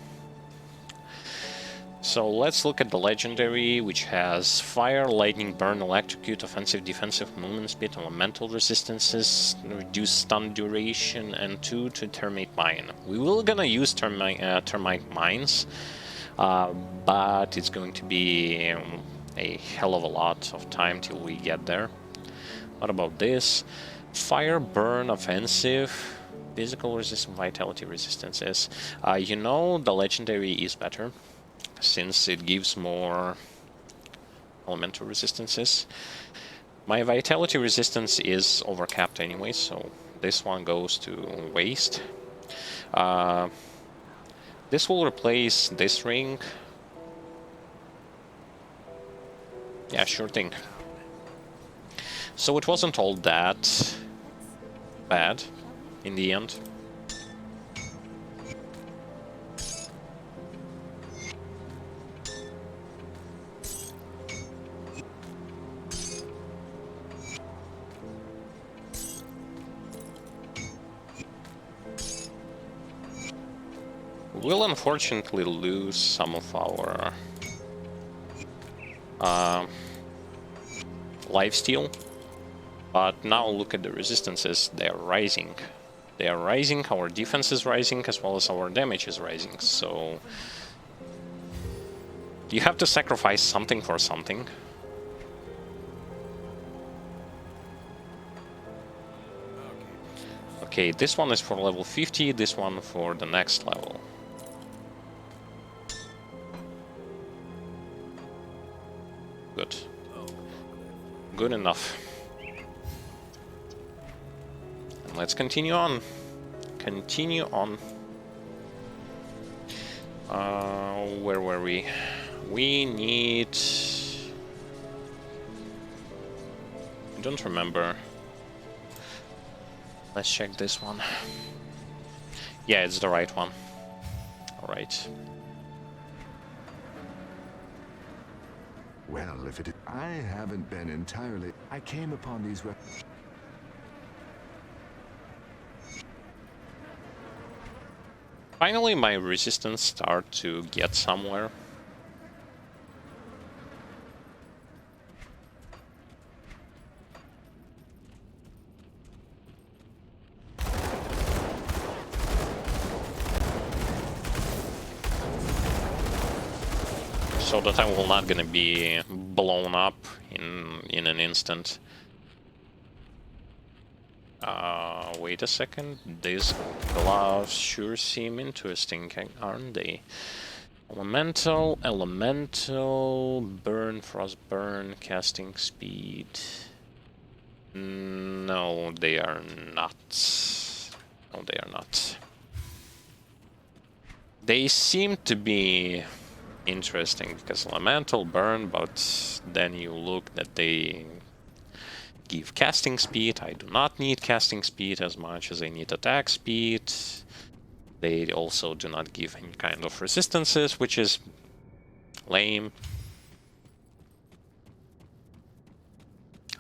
So let's look at the legendary, which has fire, lightning, burn, electrocute, offensive, defensive, movement speed, elemental resistances, reduced stun duration, and 2 to termite mine. We will gonna use termite mines, but it's going to be a hell of a lot of time till we get there. What about this? Fire, burn, offensive. Physical resistance, vitality resistances. You know, the legendary is better, since it gives more elemental resistances. My vitality resistance is overcapped anyway, so this one goes to waste. This will replace this ring. Yeah, sure thing. So it wasn't all that bad. in the end. We'll unfortunately lose some of our lifesteal, but now look at the resistances, they are rising. They are rising, our defense is rising, as well as our damage is rising, so... You have to sacrifice something for something. Okay, this one is for level 50, this one for the next level. Good. Good enough. And let's continue on. Continue on. Where were we? We need... I don't remember. Let's check this one. Yeah, it's the right one. Alright. Well, if it is... I haven't been entirely... I came upon these... Finally, my resistance start to get somewhere. So that I will not gonna be blown up in an instant. Wait a second. These gloves sure seem interesting, aren't they? Elemental, burn, frost burn, casting speed. No, they are not. No, they are not. They seem to be interesting because elemental burn, but then you look that they give casting speed. I do not need casting speed as much as I need attack speed. They also do not give any kind of resistances, which is lame.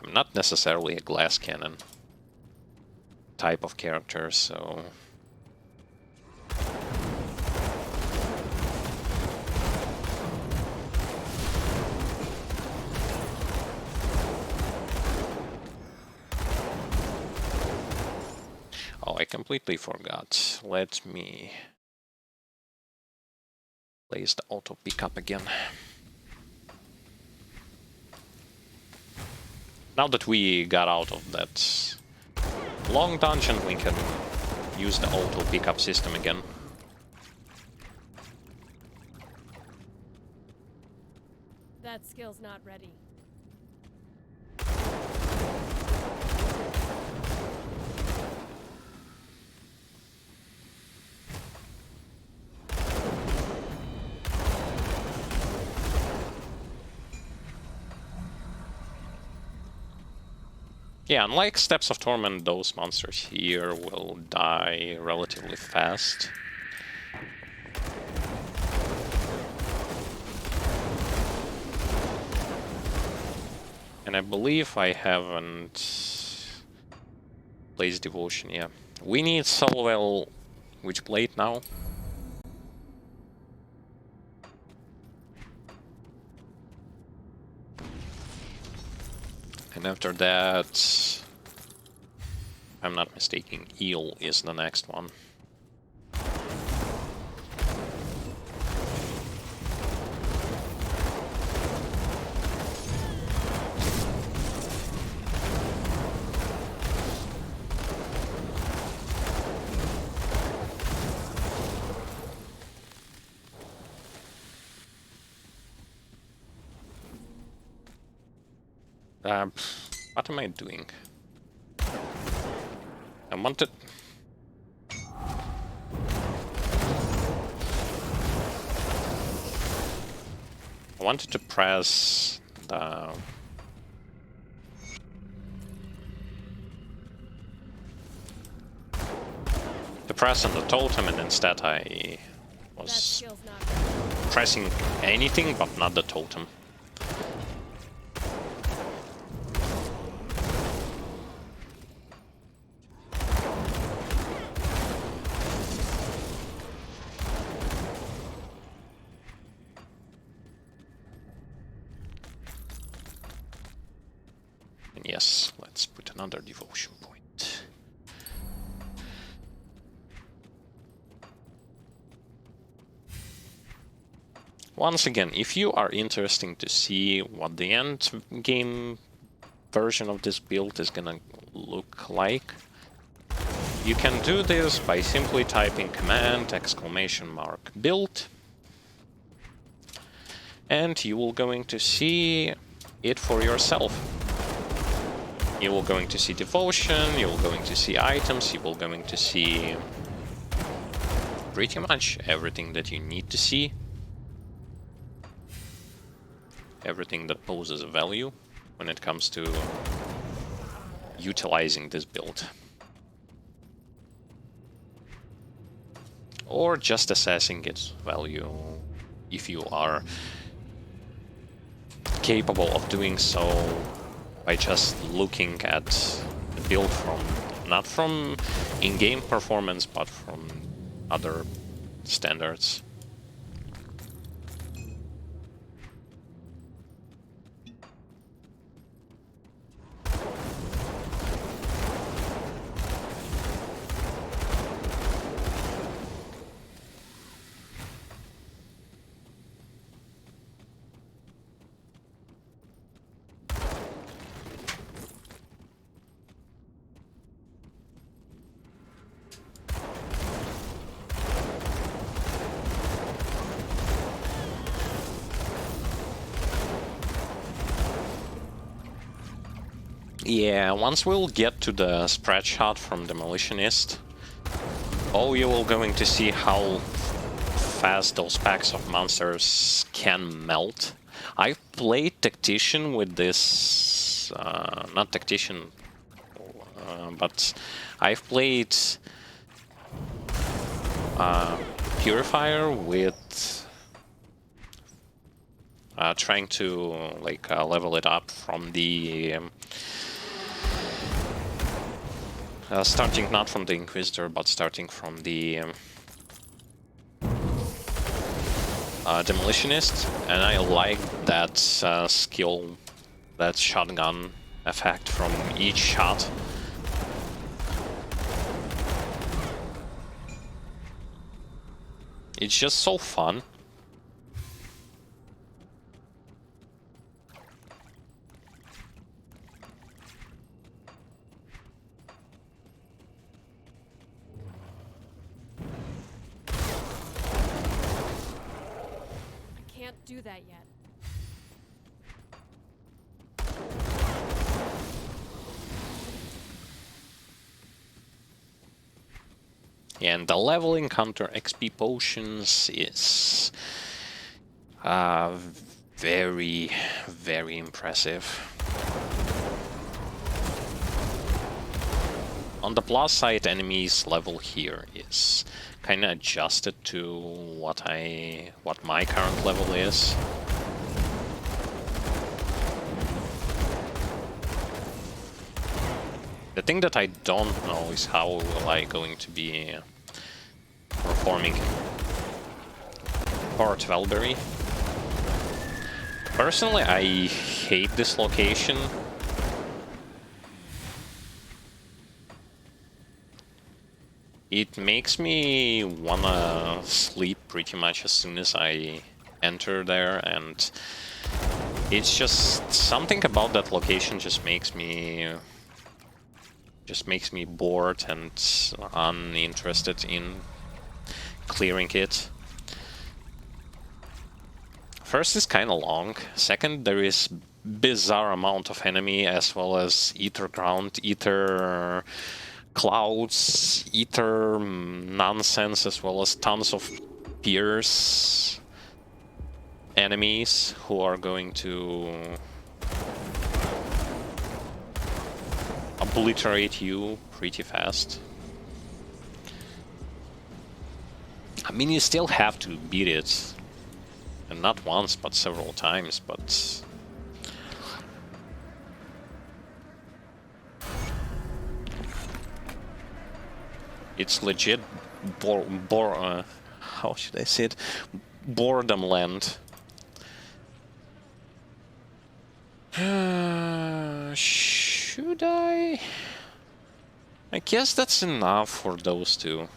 I'm not necessarily a glass cannon type of character, so... Oh, I completely forgot. Let me place the auto pickup again. Now that we got out of that long dungeon, we can use the auto pickup system again. That skill's not ready. Yeah, unlike Steps of Torment, those monsters here will die relatively fast. And I believe I haven't placed Devotion, yeah. We need Solwell Witchblade now. And after that, if I'm not mistaken, Eel is the next one. What am I doing? I wanted... I wanted to press the... press on the totem, and instead I That was skill's not ready. pressing anything but not the totem. And yes, let's put another devotion point. Once again, if you are interested to see what the end game version of this build is gonna look like, you can do this by simply typing command !build, and you will going to see it for yourself. You will going to see devotion, you will going to see items, you will going to see pretty much everything that you need to see. Everything that poses a value when it comes to utilizing this build. Or just assessing its value if you are capable of doing so by just looking at the build from, not from in-game performance, but from other standards. Yeah, once we'll get to the spread shot from Demolitionist, you will going to see how fast those packs of monsters can melt. I've played Tactician with this, not Tactician, but I've played Purifier with trying to like level it up from the starting not from the Inquisitor, but starting from the Demolitionist, and I like that skill, that shotgun effect from each shot. It's just so fun. Do that yet. And the leveling counter XP potions is very, very impressive. On the plus side, enemies level here is kind of adjusted to what my current level is. The thing that I don't know is how will I going to be performing Port Valbury. Personally, I hate this location. It makes me wanna sleep pretty much as soon as I enter there, and it's just something about that location just makes me bored and uninterested in clearing it. First, it's kind of long. Second, there is bizarre amount of enemy, as well as ether ground, ether clouds, ether nonsense, as well as tons of peers enemies who are going to obliterate you pretty fast. I mean, you still have to beat it. And not once, but several times, but... It's legit how should I say it? Boredom land. Should I? I guess that's enough for those two.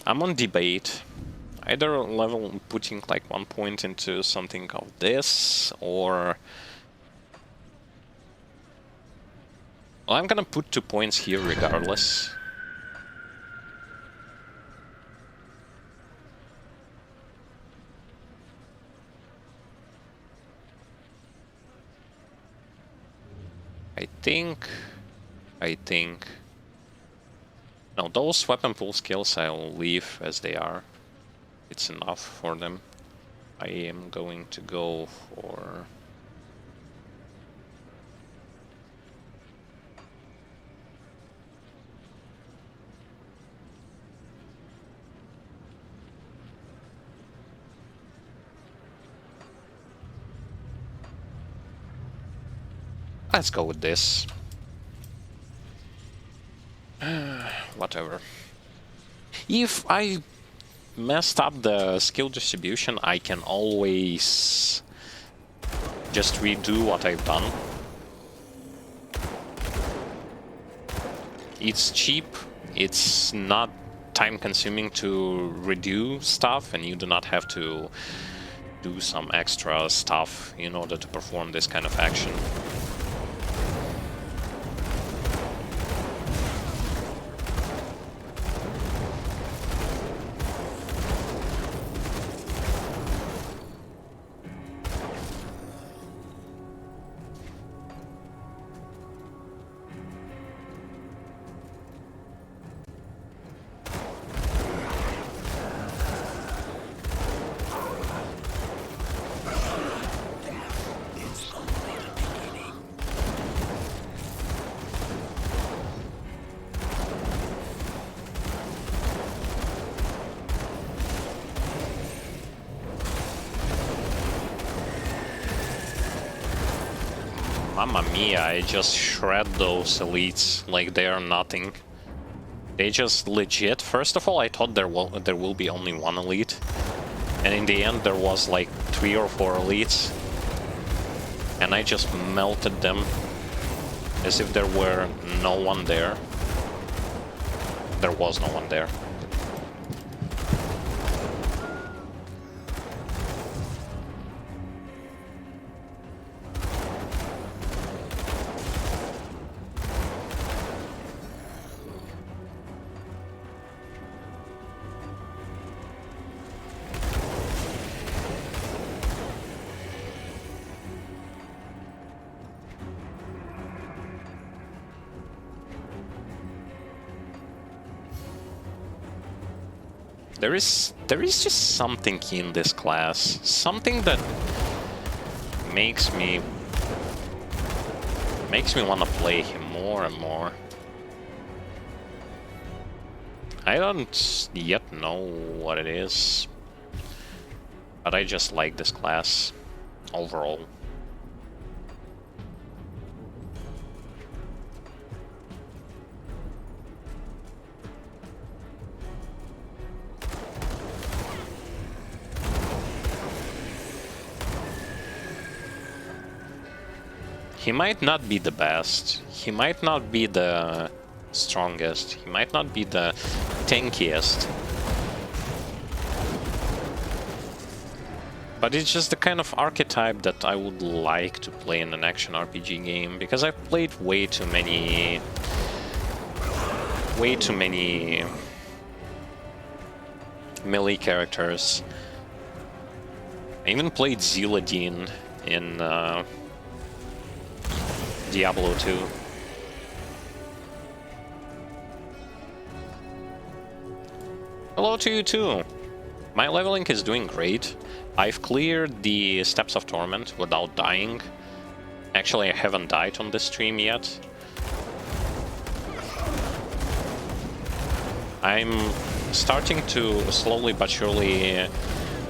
I'm on debate. Either level putting like 1 point into something of this, or... Well, I'm gonna put 2 points here regardless. I think... No, those weapon pool skills I'll leave as they are. It's enough for them. I am going to go for... Let's go with this. Whatever. If I messed up the skill distribution, I can always just redo what I've done. It's cheap, it's not time-consuming to redo stuff, and you do not have to do some extra stuff in order to perform this kind of action. Mamma mia, I just shred those elites like they are nothing. They just legit... First of all, I thought there will be only one elite. And in the end there was like 3 or 4 elites. And I just melted them as if there were no one there. There was no one there. There is just something in this class, something that makes me want to play him more and more. I don't yet know what it is, but I just like this class overall. He might not be the best, he might not be the strongest, he might not be the tankiest. But it's just the kind of archetype that I would like to play in an action RPG game, because I've played way too many melee characters. I even played Ziladin in Diablo 2. Hello to you too. My leveling is doing great. I've cleared the Steps of Torment without dying. Actually, I haven't died on this stream yet. I'm starting to slowly but surely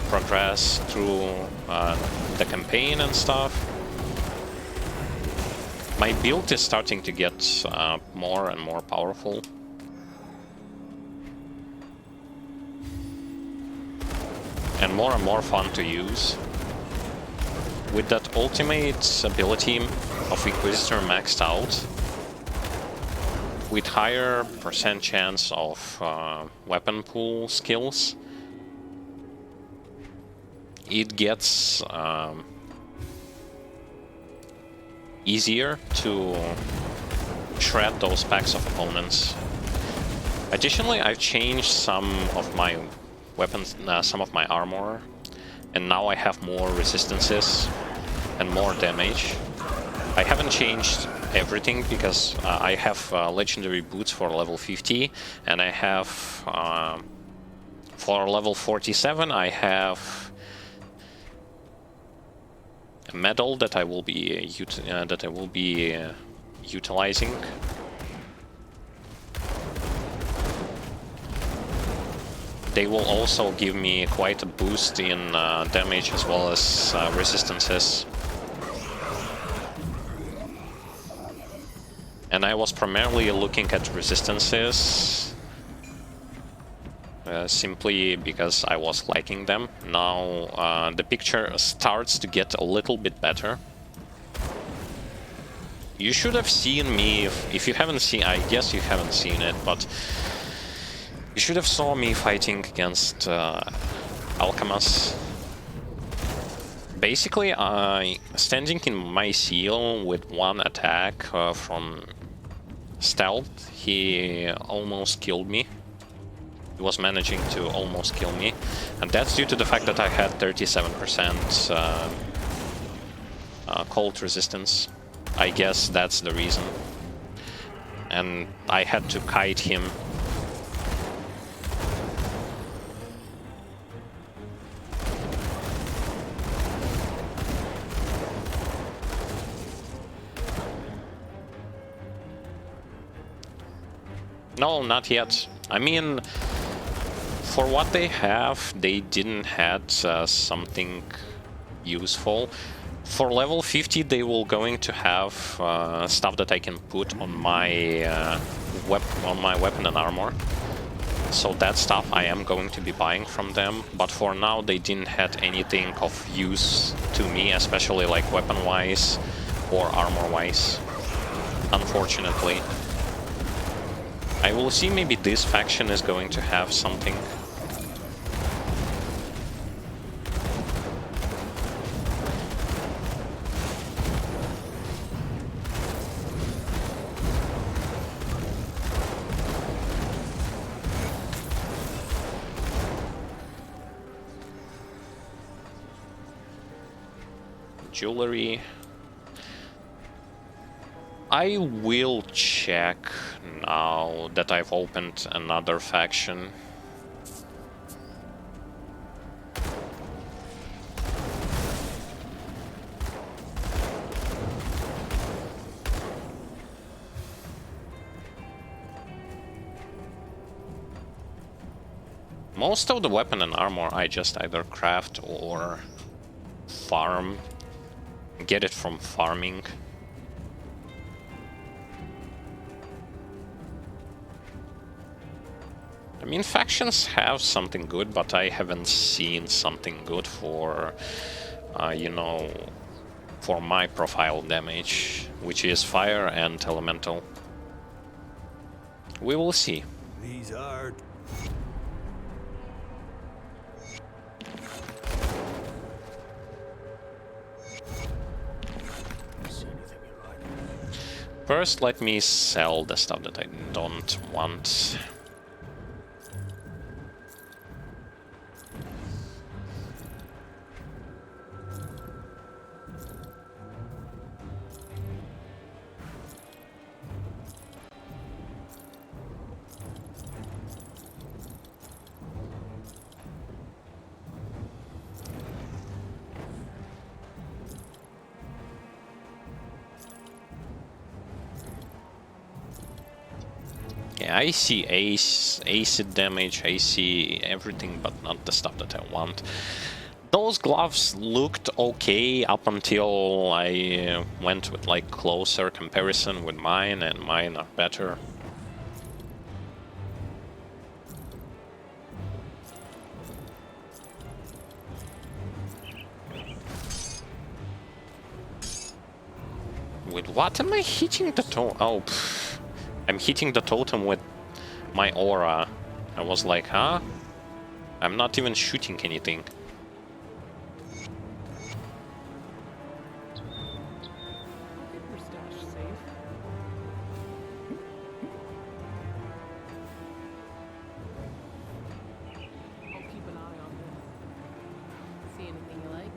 progress through the campaign and stuff. My build is starting to get more and more powerful. And more fun to use. With that ultimate ability of Inquisitor maxed out, with higher percent chance of weapon pool skills, it gets easier to shred those packs of opponents. Additionally, I've changed some of my weapons, some of my armor, and now I have more resistances and more damage. I haven't changed everything because I have legendary boots for level 50, and I have for level 47 I have a medal that I will be utilizing. They will also give me quite a boost in damage as well as resistances. And I was primarily looking at resistances simply because I was liking them. Now the picture starts to get a little bit better. You should have seen me, if you haven't seen, I guess you haven't seen it, but you should have saw me fighting against Alchemist. Basically, standing in my seal with one attack from stealth, he almost killed me. He was managing to almost kill me, and that's due to the fact that I had 37% cold resistance. I guess that's the reason. And I had to kite him. No, not yet. I mean, for what they have, they didn't had something useful. For level 50, they will going to have stuff that I can put on my weapon and armor. So that stuff I am going to be buying from them. But for now, they didn't have anything of use to me, especially like weapon-wise or armor-wise. Unfortunately. I will see, maybe this faction is going to have something. Jewelry. I will check now that I've opened another faction. Most of the weapon and armor I just either craft or farm. Get it from farming. I mean, factions have something good, but I haven't seen something good for, you know, for my profile damage, which is fire and elemental. We will see. These are... See anything you like? First, let me sell the stuff that I don't want. Yeah, I see acid damage, I see everything, but not the stuff that I want. Those gloves looked okay up until I went with like closer comparison with mine, and mine are better. With what am I hitting the totem? Oh, pff. I'm hitting the totem with my aura. I was like, huh? I'm not even shooting anything. Keep your stash safe. I'll keep an eye on them. See anything you like?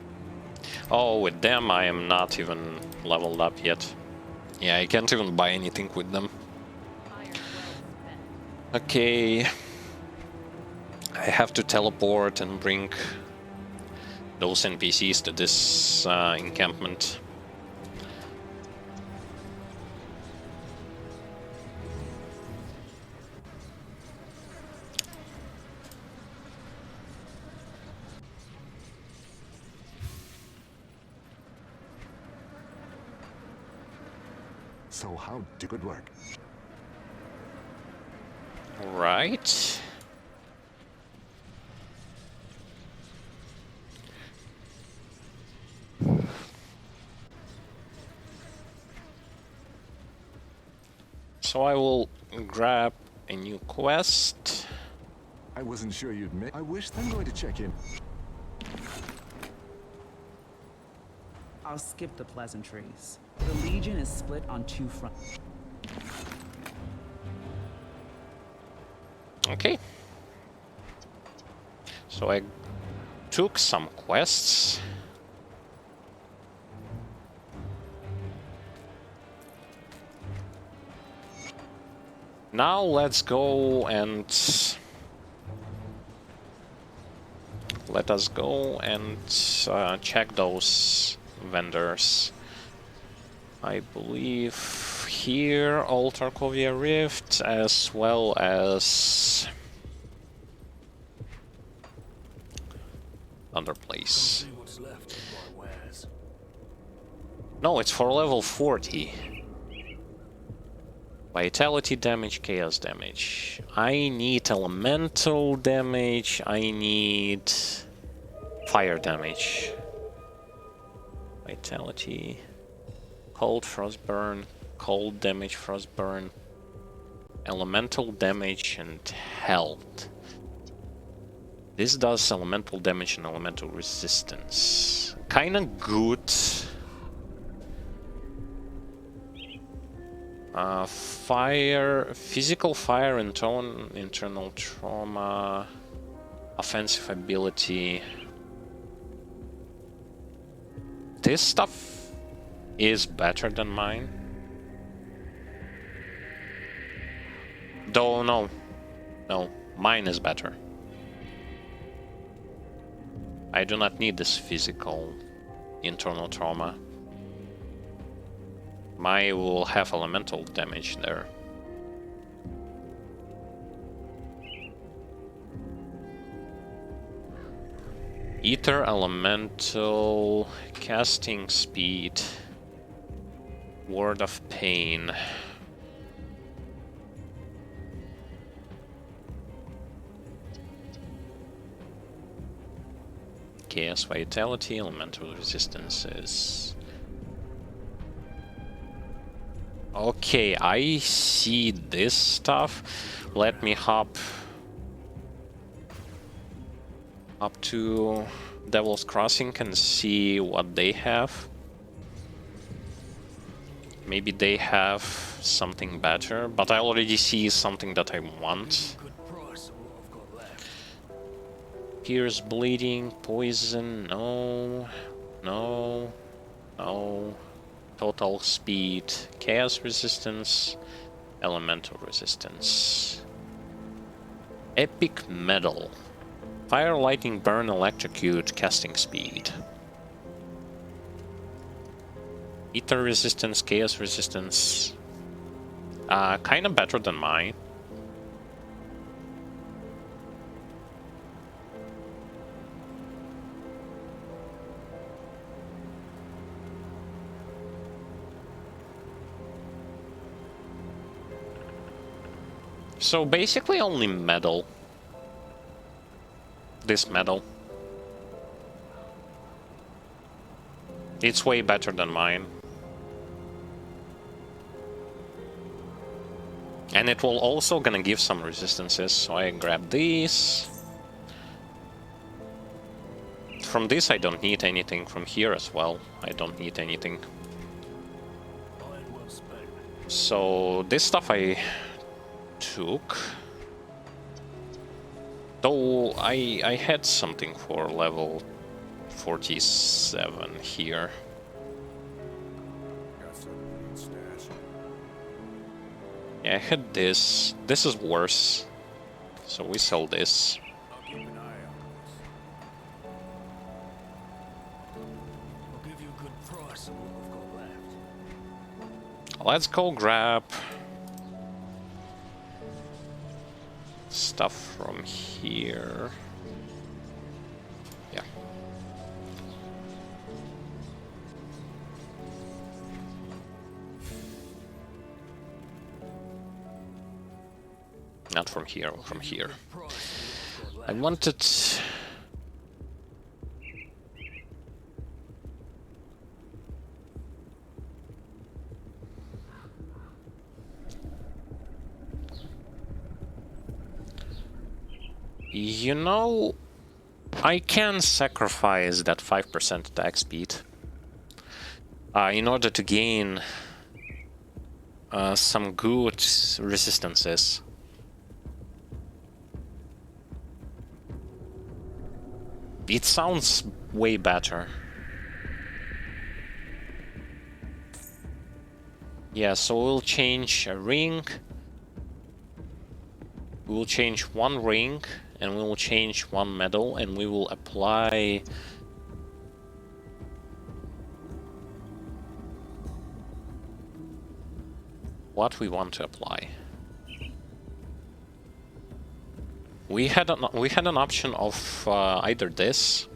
Oh, with them I am not even leveled up yet. Yeah, I can't even buy anything with them. Fire well spent. Okay. I have to teleport and bring those NPCs to this encampment. So how do good work? Right. So I will grab a new quest. I wasn't sure you'd I wish I'm going to check in. I'll skip the pleasantries. The Legion is split on two fronts. Okay. So I took some quests. Now let's go and let us go and check those vendors. I believe here Old Tarkovia Rift, as well as another place. See what's left of my wares. No, it's for level 40. Vitality damage, chaos damage. I need elemental damage, I need fire damage. Vitality, cold frostburn, cold damage frostburn, elemental damage and health. This does elemental damage and elemental resistance. Kinda good. Fire, physical fire and internal trauma, offensive ability. This stuff is better than mine. Though, no, mine is better. I do not need this physical internal trauma. Mine will have elemental damage there. Ether elemental, casting speed, word of pain. Chaos vitality, elemental resistances. Okay, I see this stuff. Let me hop up to Devil's Crossing and see what they have. Maybe they have something better, but I already see something that I want. Good price of what I've got left. Pierce bleeding, poison, no, no, no. Total speed, chaos resistance, elemental resistance. Epic medal. Fire, lightning, burn, electrocute, casting speed. Ether resistance, chaos resistance. Kinda better than mine. So basically only metal. This metal. It's way better than mine. And it will also gonna give some resistances, so I grab these. From this I don't need anything, from here as well I don't need anything. Iron well spent. So this stuff I took. Though I had something for level 47 here. Got something in stash. Yeah, I had this. This is worse. So we sell this. I'll keep an eye on this. I'll give you a good price on what we've got left. Let's go grab stuff from here. Yeah. Not from here, from here. Price on what we've got I left. wanted... You know, I can sacrifice that 5% attack speed in order to gain some good resistances. It sounds way better. Yeah, so we'll change a ring. We will change one ring, and we will change one medal, and we will apply what we want to apply. We had an option of either this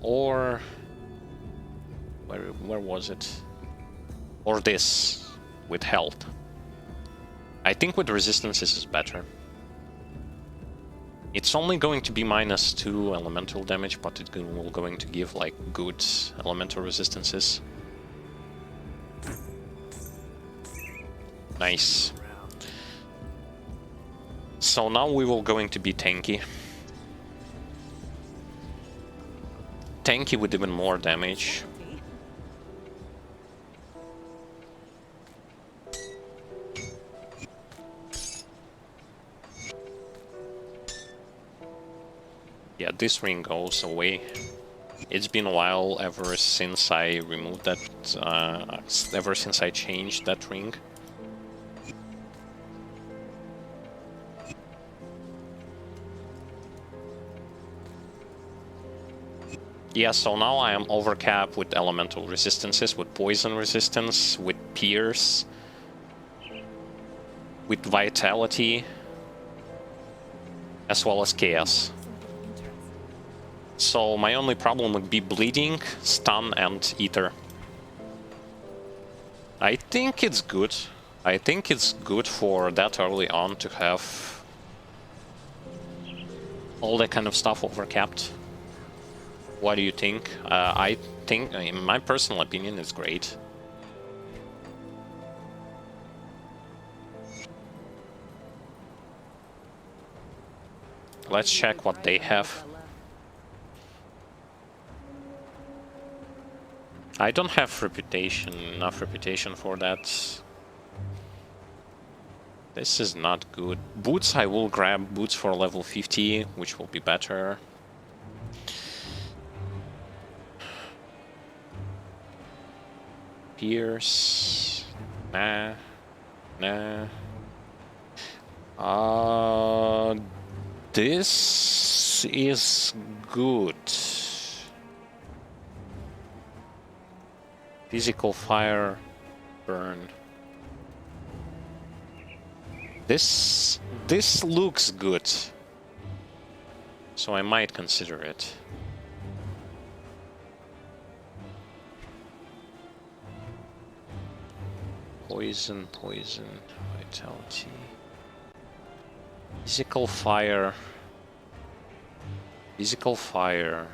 or where was it? Or this with health. I think with resistance this is better. It's only going to be -2 elemental damage, but it will going to give like good elemental resistances. Nice. So now we will going to be tanky. Tanky with even more damage. Yeah, this ring goes away. It's been a while ever since I removed that, ever since I changed that ring. Yeah, so now I am overcapped with elemental resistances, with poison resistance, with pierce, with vitality, as well as chaos. So my only problem would be bleeding, stun, and ether. I think it's good. I think it's good for that early on to have all that kind of stuff overcapped. What do you think? I think, in my personal opinion, it's great. Let's check what they have. I don't have reputation, enough reputation for that. This is not good. Boots, I will grab boots for level 50, which will be better. Pierce. Nah. Nah. This is good. Physical fire, burn. This looks good, so I might consider it. Poison, poison, vitality. Physical fire. Physical fire.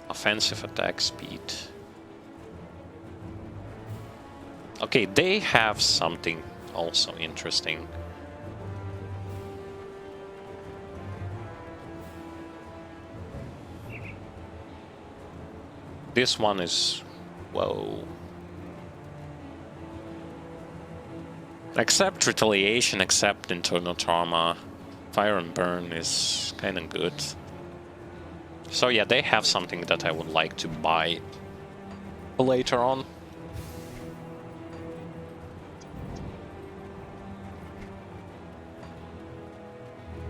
Offensive attack speed. Okay, they have something also interesting. This one is... whoa. Except retaliation, except internal trauma. Fire and burn is kinda good. So yeah, they have something that I would like to buy later on.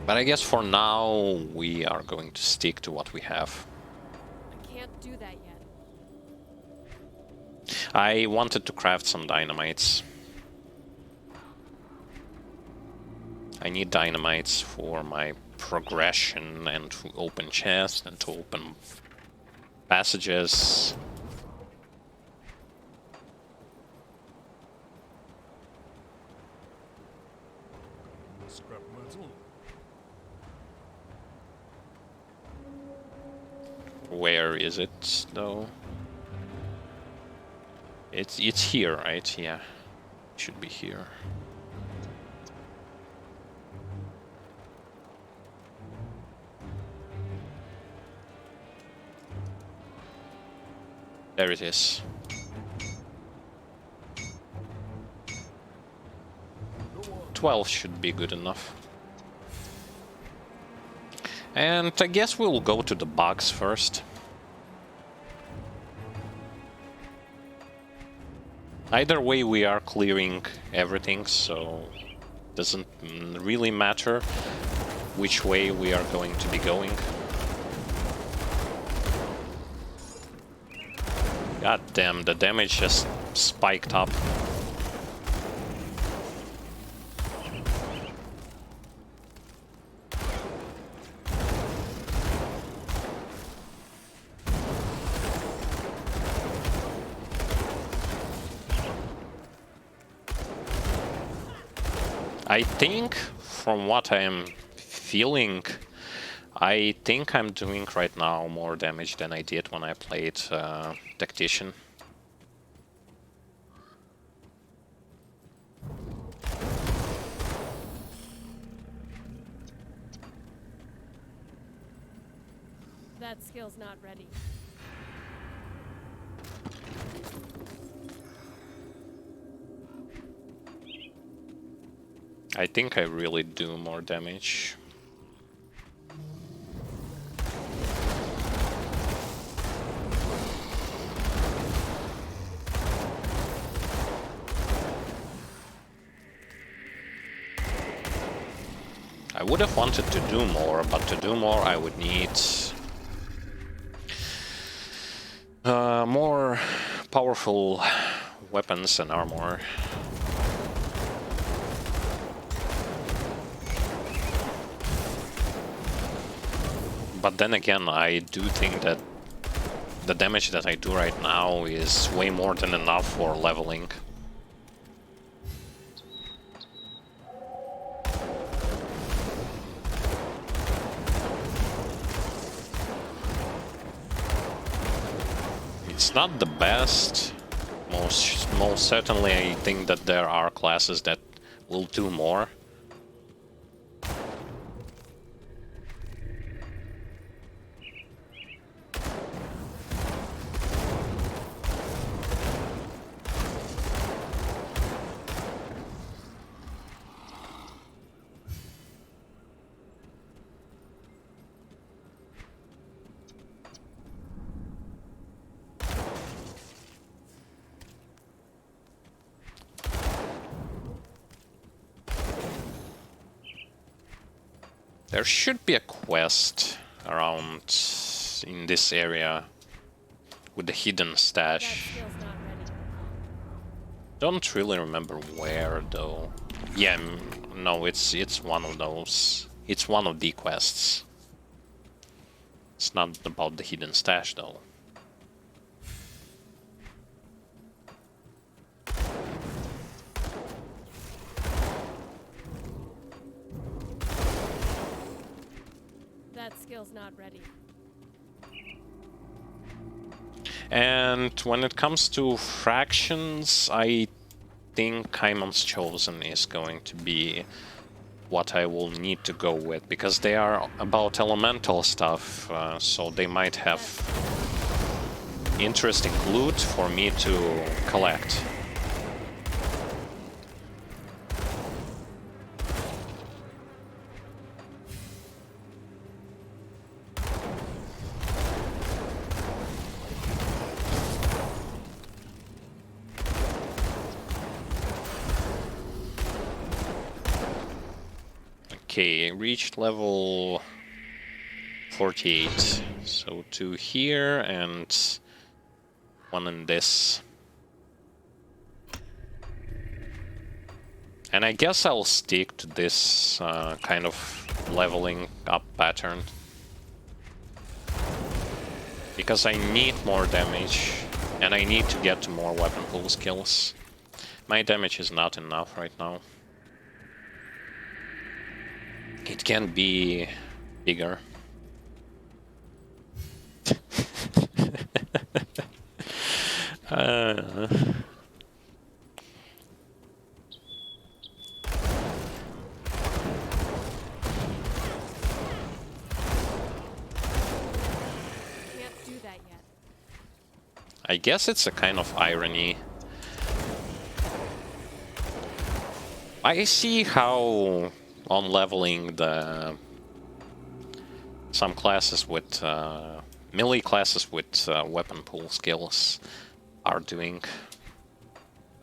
But I guess for now, we are going to stick to what we have. I can't do that yet. I wanted to craft some dynamites. I need dynamites for my progression and to open chests and to open passages. Scrap metal. Where is it, though? It's here, right? Yeah, should be here. There it is. Go on. 12 should be good enough. And I guess we'll go to the bugs first. Either way, we are clearing everything, so it doesn't really matter which way we are going to be going. God damn, the damage just spiked up. I think, from what I'm feeling, I think I'm doing right now more damage than I did when I played Tactician. That skill's not ready. I think I really do more damage. I would have wanted to do more, but to do more I would need more powerful weapons and armor. But then again, I do think that the damage that I do right now is way more than enough for leveling. It's not the best. Most certainly, I think that there are classes that will do more. There should be a quest around in this area with the hidden That stash. skill's not ready. Don't really remember where though. Yeah, no, it's one of those. It's one of the quests. It's not about the hidden stash, though. That skill's not ready. And when it comes to fractions, I think Kaimon's Chosen is going to be what I will need to go with, because they are about elemental stuff, so they might have interesting loot for me to collect. Okay, reached level 48. So 2 here and 1 in this. And I guess I'll stick to this kind of leveling up pattern. Because I need more damage and I need to get to more weapon pool skills. My damage is not enough right now. It can be bigger. Can't do that yet. I guess it's a kind of irony. I see how on leveling some classes with melee classes with weapon pool skills are doing.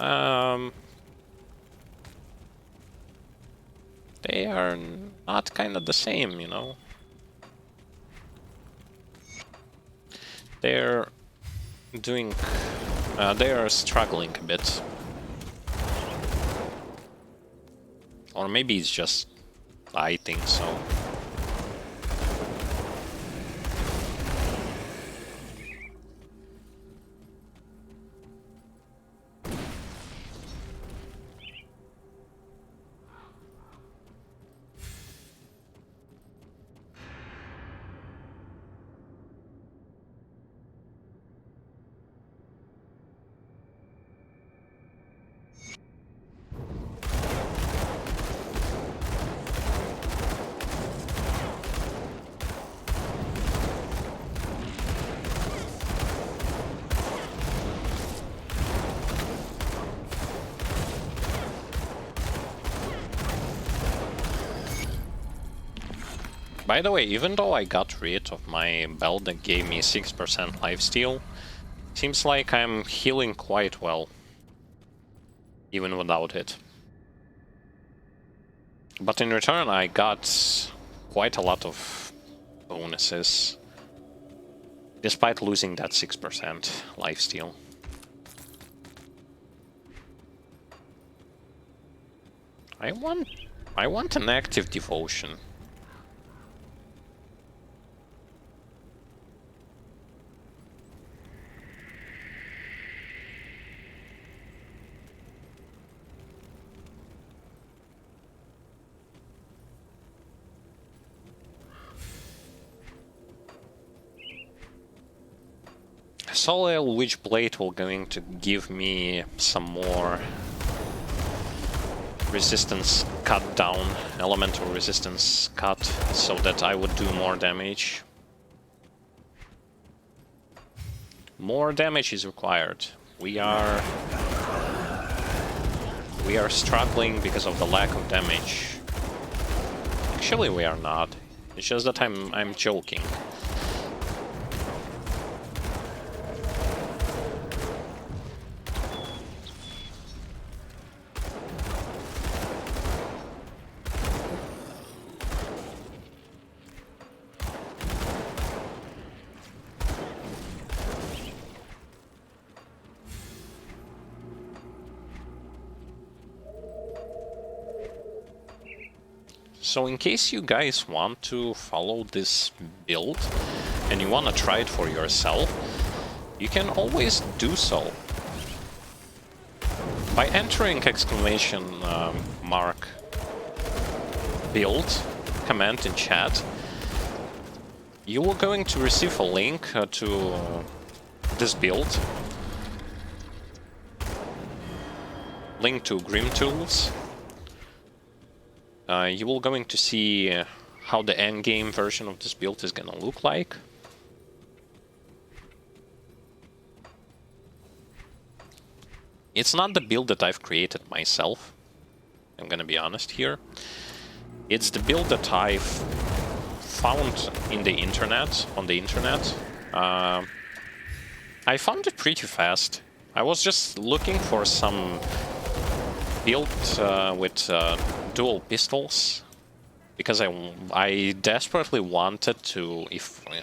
They are not kind of the same, you know. They're doing. They are struggling a bit. Or maybe it's just I think so. By the way, even though I got rid of my belt that gave me 6% lifesteal, seems like I'm healing quite well, even without it. But in return I got quite a lot of bonuses, despite losing that 6% lifesteal. I want an active devotion. Soleil Witch Blade will going to give me some more resistance cut down, elemental resistance cut, so that I would do more damage. More damage is required. We are struggling because of the lack of damage. Actually, we are not. It's just that I'm joking. So in case you guys want to follow this build, and you want to try it for yourself, you can always do so. By entering exclamation mark build command in chat, you are going to receive a link to this build. Link to Grim Tools. You will going to see how the endgame version of this build is gonna look like. It's not the build that I've created myself, I'm gonna be honest here. It's the build that I've found in the internet, on the internet. I found it pretty fast. I was just looking for some build with dual pistols, because I desperately wanted to,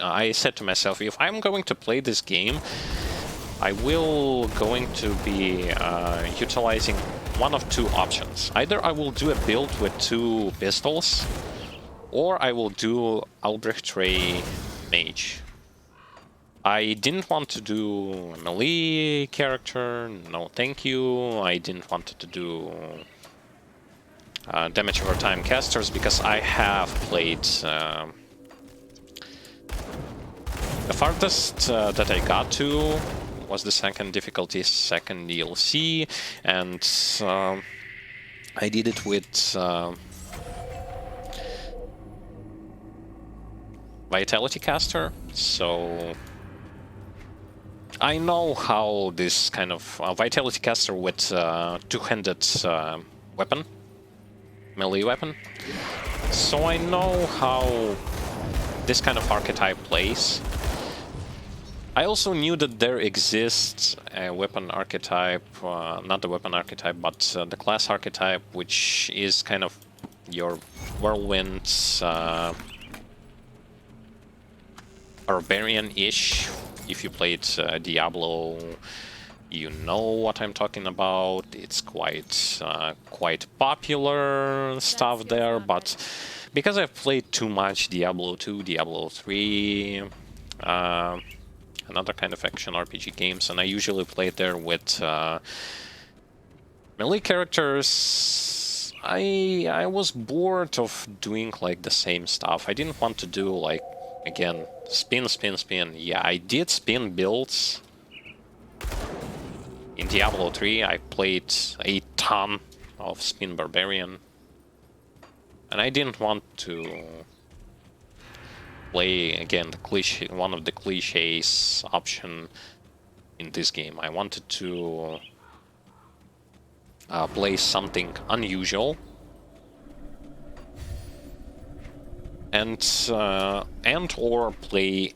I said to myself, if I'm going to play this game, I will going to be utilizing one of two options. Either I will do a build with two pistols, or I will do Albrecht Ray Mage. I didn't want to do a melee character, no thank you. I didn't want to do damage over time casters, because I have played the farthest that I got to was the second difficulty, second DLC, and I did it with Vitality Caster, so I know how this kind of Vitality Caster with two-handed weapon, melee weapon, so I know how this kind of archetype plays. I also knew that there exists a weapon archetype, not the weapon archetype, but the class archetype, which is kind of your whirlwind, barbarian-ish. If you played Diablo, you know what I'm talking about. It's quite popular stuff there, but because I've played too much Diablo 2, Diablo 3, another kind of action RPG games, and I usually play there with melee characters, I was bored of doing like the same stuff. I didn't want to do like, again, spin, spin, spin. Yeah, I did spin builds. In Diablo 3, I played a ton of Spin Barbarian. And I didn't want to play, again, the cliche, one of the cliches option in this game. I wanted to play something unusual. And or play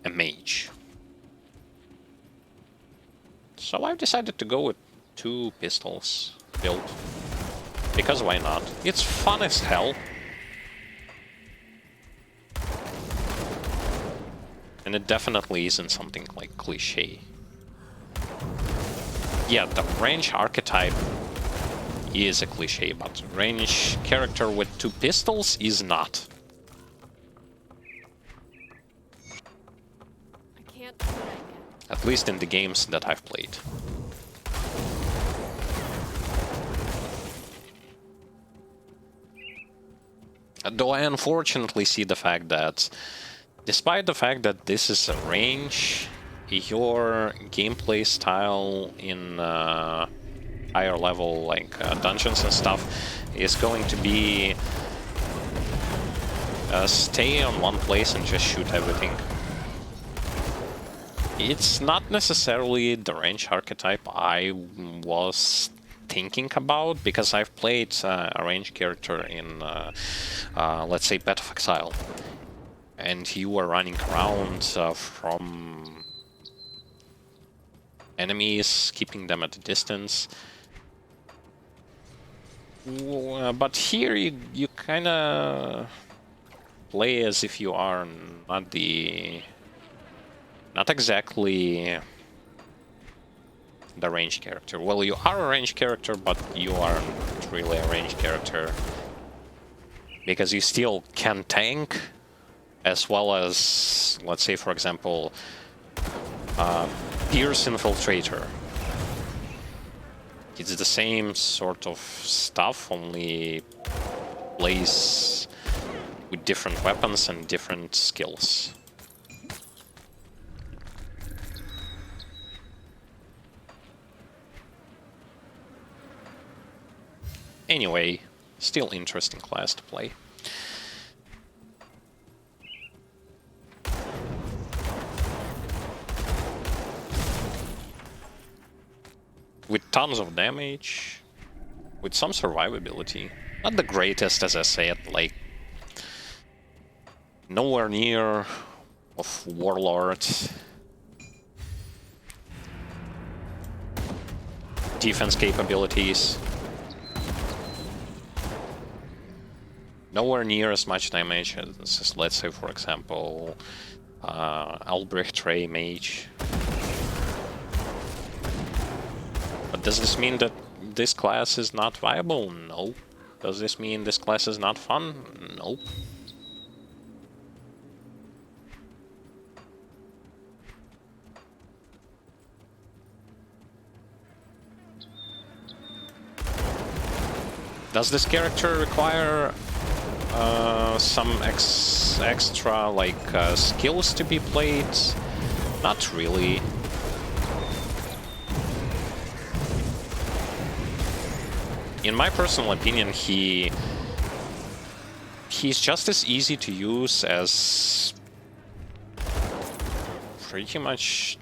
a mage. So I've decided to go with two pistols build, because why not? It's fun as hell. And it definitely isn't something like cliche. Yeah, the range archetype is a cliche, but range character with two pistols is not. At least in the games that I've played. Though I unfortunately see the fact that, despite the fact that this is a range, your gameplay style in higher level, like dungeons and stuff, is going to be stay on one place and just shoot everything. It's not necessarily the range archetype I was thinking about, because I've played a range character in, let's say, Path of Exile, and you were running around from enemies, keeping them at a distance. But here you kind of play as if you are not exactly the range character. Well, you are a range character, but you aren't really a range character, because you still can tank, as well as, let's say, for example, Pierce Infiltrator. It's the same sort of stuff, only plays with different weapons and different skills. Anyway, still interesting class to play. With tons of damage, with some survivability. Not the greatest, as I said, like nowhere near of Warlord. Defense capabilities. Nowhere near as much damage as, let's say, for example, Albrecht Ray Mage. But does this mean that this class is not viable? No. Does this mean this class is not fun? No. Does this character require some extra like skills to be played? Not really. In my personal opinion, he's just as easy to use as pretty much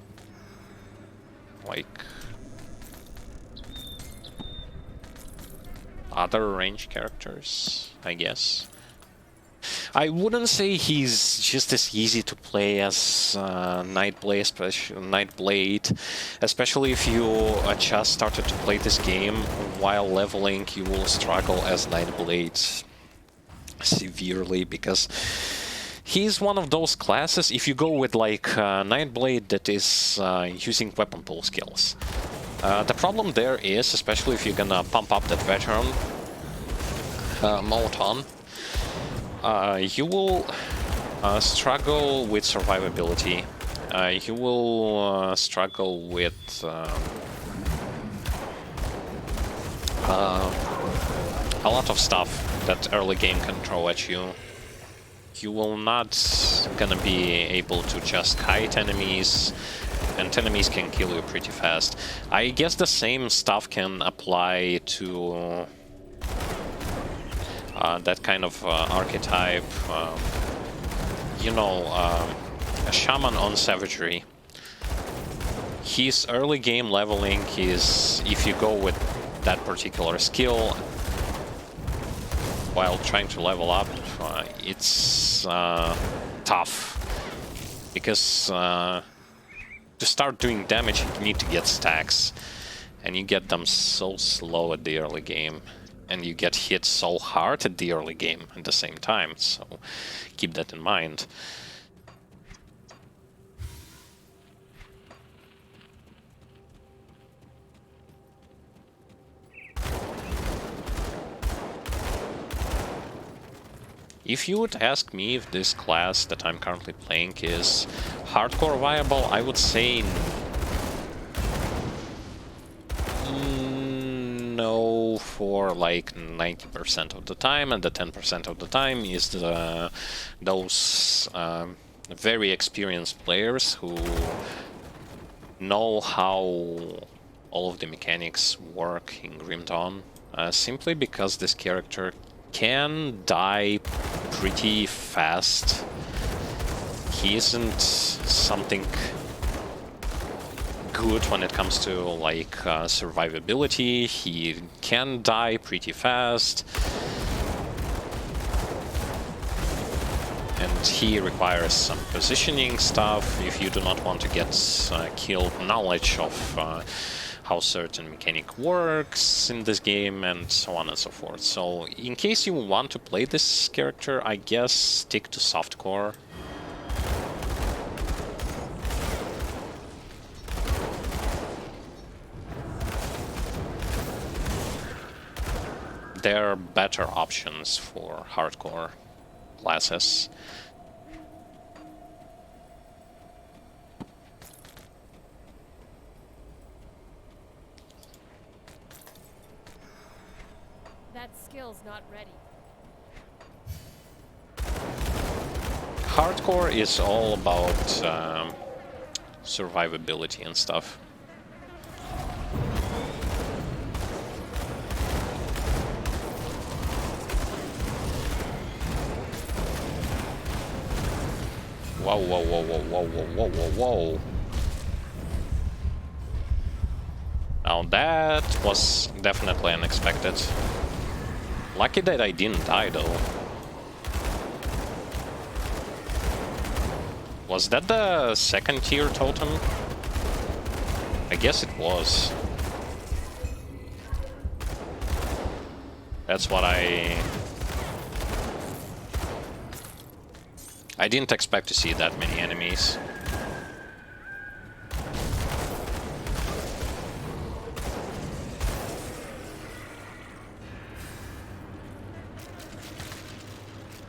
like other range characters, I guess. I wouldn't say he's just as easy to play as Nightblade, especially if you just started to play this game while leveling. You will struggle as Nightblade severely, because he's one of those classes, if you go with like Nightblade that is using weapon pool skills. The problem there is, especially if you're gonna pump up that veteran mode on, you will struggle with survivability. You will struggle with a lot of stuff that early game can throw at you. You will not gonna be able to just kite enemies, and enemies can kill you pretty fast. I guess the same stuff can apply to that kind of archetype, you know, a shaman on savagery. His early game leveling is, if you go with that particular skill while trying to level up, it's tough, because to start doing damage you need to get stacks, and you get them so slow at the early game. And you get hit so hard at the early game at the same time, so keep that in mind. If you would ask me if this class that I'm currently playing is hardcore viable, I would say no for like 90% of the time, and the 10% of the time is those very experienced players who know how all of the mechanics work in Grim Dawn, simply because this character can die pretty fast. He isn't something good when it comes to like survivability. He can die pretty fast, and he requires some positioning stuff if you do not want to get killed, knowledge of how certain mechanic works in this game, and so on and so forth. So in case you want to play this character, I guess stick to softcore. There are better options for hardcore classes. skill's not ready. Hardcore is all about survivability and stuff. Whoa, whoa, whoa, whoa, whoa, whoa, whoa, whoa, whoa. Now that was definitely unexpected. Lucky that I didn't die though. Was that the second tier totem? I guess it was. That's what I didn't expect to see that many enemies.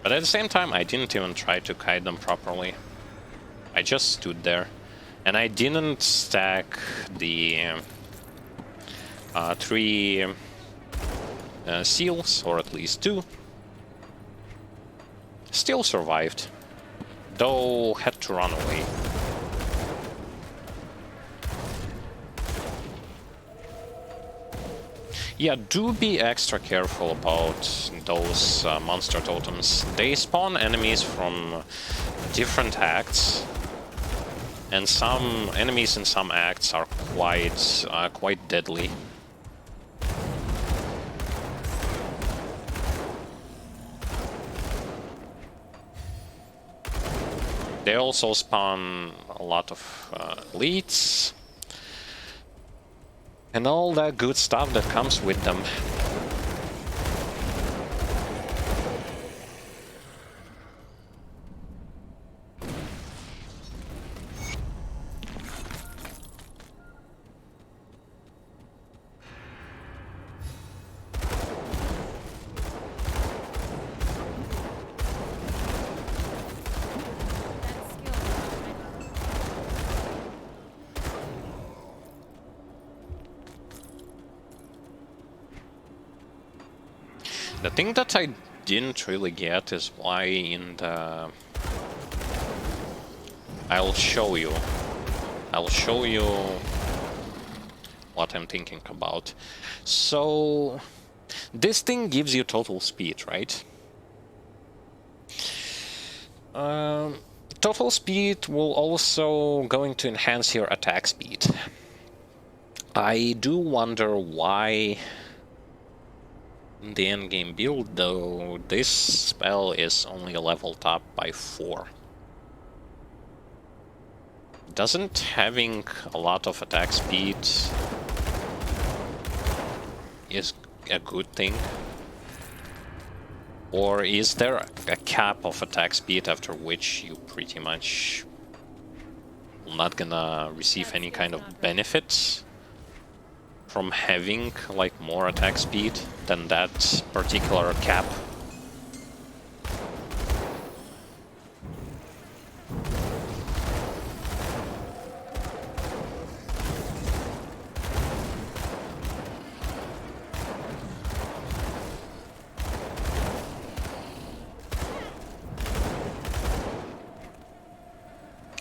But at the same time, I didn't even try to kite them properly. I just stood there. And I didn't stack the 3 seals, or at least 2. Still survived. Though had to run away. Yeah, do be extra careful about those monster totems. They spawn enemies from different acts, and some enemies in some acts are quite deadly. They also spawn a lot of elites and all that good stuff that comes with them. The thing that I didn't really get is why in the... I'll show you what I'm thinking about. So this thing gives you total speed, right? Total speed will also going to enhance your attack speed. I do wonder why in the endgame build, though, this spell is only leveled up by 4. Doesn't having a lot of attack speed is a good thing? Or is there a cap of attack speed after which you pretty much not gonna receive any kind of benefits from having like more attack speed than that particular cap?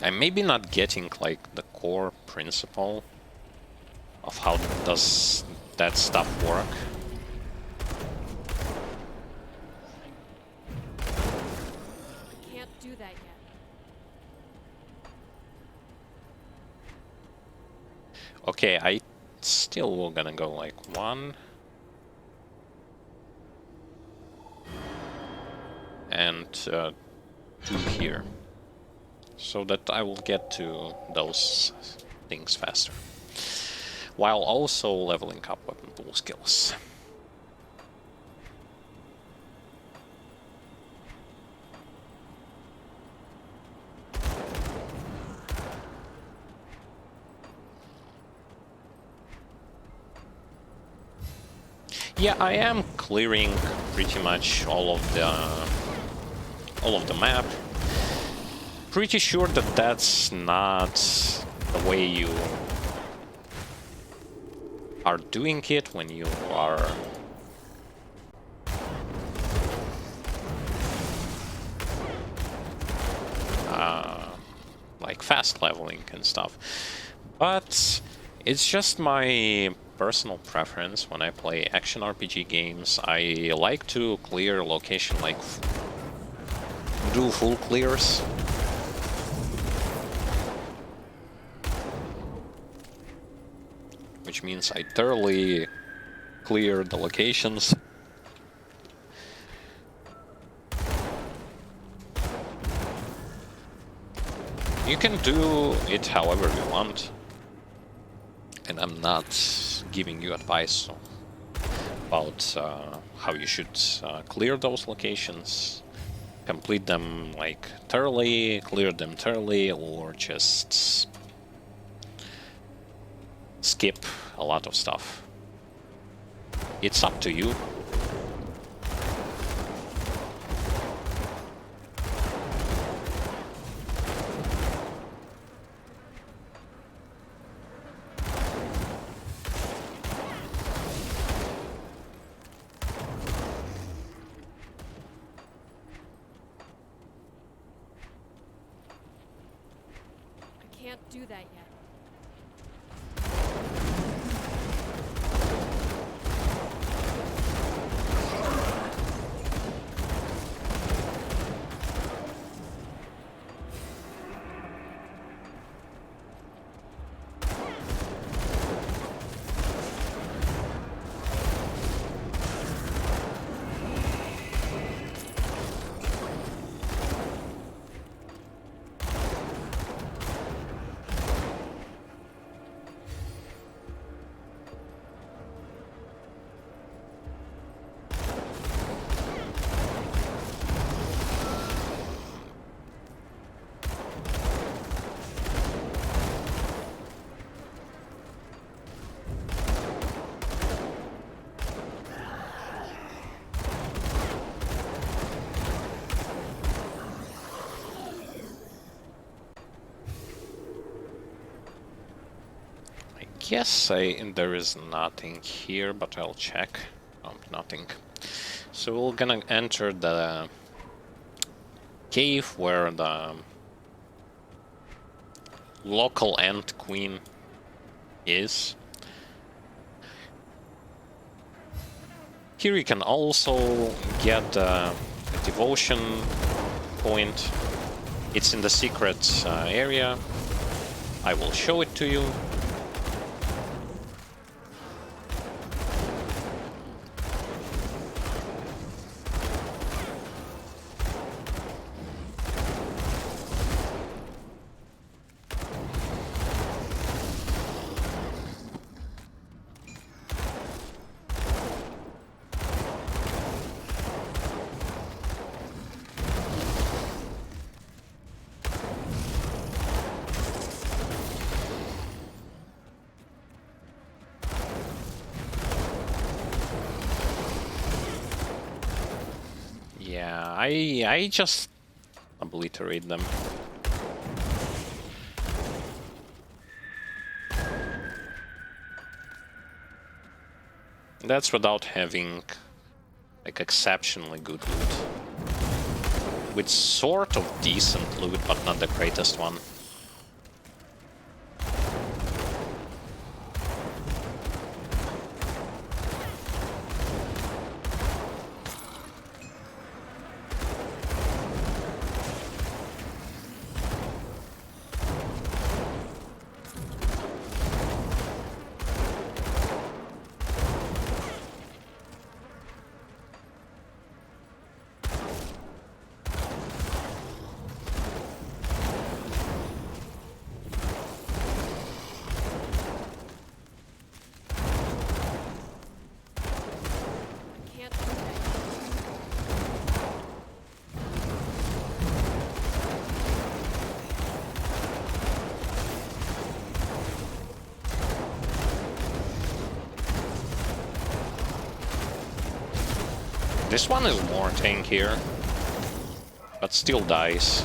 I'm maybe not getting like the core principle of how does that stuff work. Can't do that yet. Okay, I still will gonna go like 1 and 2 here, so that I will get to those things faster, while also leveling up weapon pool skills. Yeah, I am clearing pretty much all of the map. Pretty sure that that's not the way you are doing it when you are like fast leveling and stuff. But it's just my personal preference when I play action RPG games. I like to clear location, like do full clears. Which means I thoroughly clear the locations. You can do it however you want. And I'm not giving you advice about how you should clear those locations. Complete them like thoroughly, clear them thoroughly, or just skip a lot of stuff. It's up to you. I can't do that yet. Yes, there is nothing here, but I'll check. Oh, nothing. So we're gonna enter the cave where the local Ant Queen is. Here you can also get a devotion point. It's in the secret area. I will show it to you. Yeah, I just obliterate them. That's without having like exceptionally good loot. With sort of decent loot, but not the greatest one. Can't do that yet. This one is more tankier, but still dies.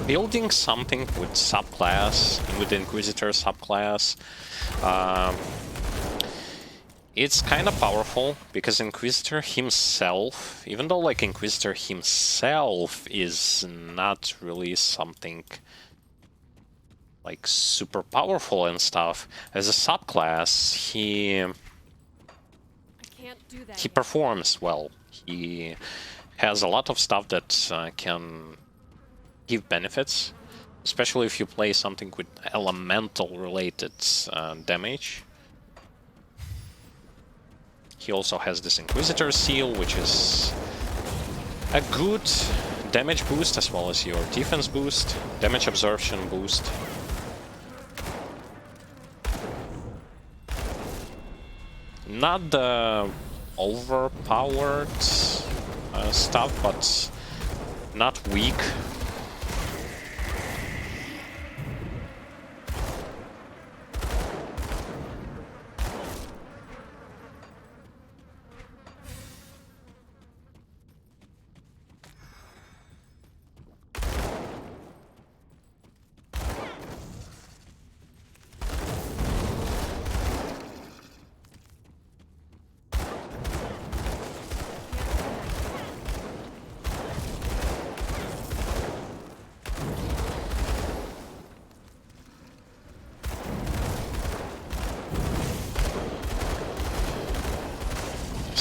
building something with subclass, with the Inquisitor subclass, it's kind of powerful, because Inquisitor himself, even though like Inquisitor himself is not really something like super powerful and stuff, as a subclass, he Can't do that he yet. performs well. He has a lot of stuff that can give benefits, especially if you play something with elemental related damage. He also has this Inquisitor seal, which is a good damage boost as well as your defense boost, damage absorption boost. Not the overpowered stuff, but not weak.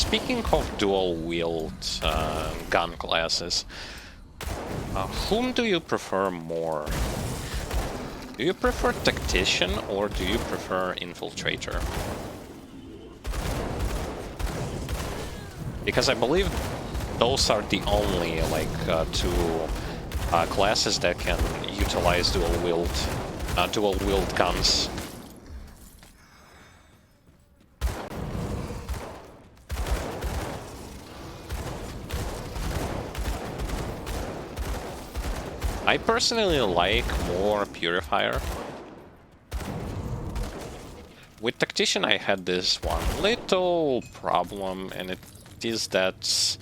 Speaking of dual wield gun classes, whom do you prefer more? Do you prefer Tactician or do you prefer Infiltrator? Because I believe those are the only like two classes that can utilize dual wield guns. I personally like more Purifier. With Tactician I had this one little problem, and it is that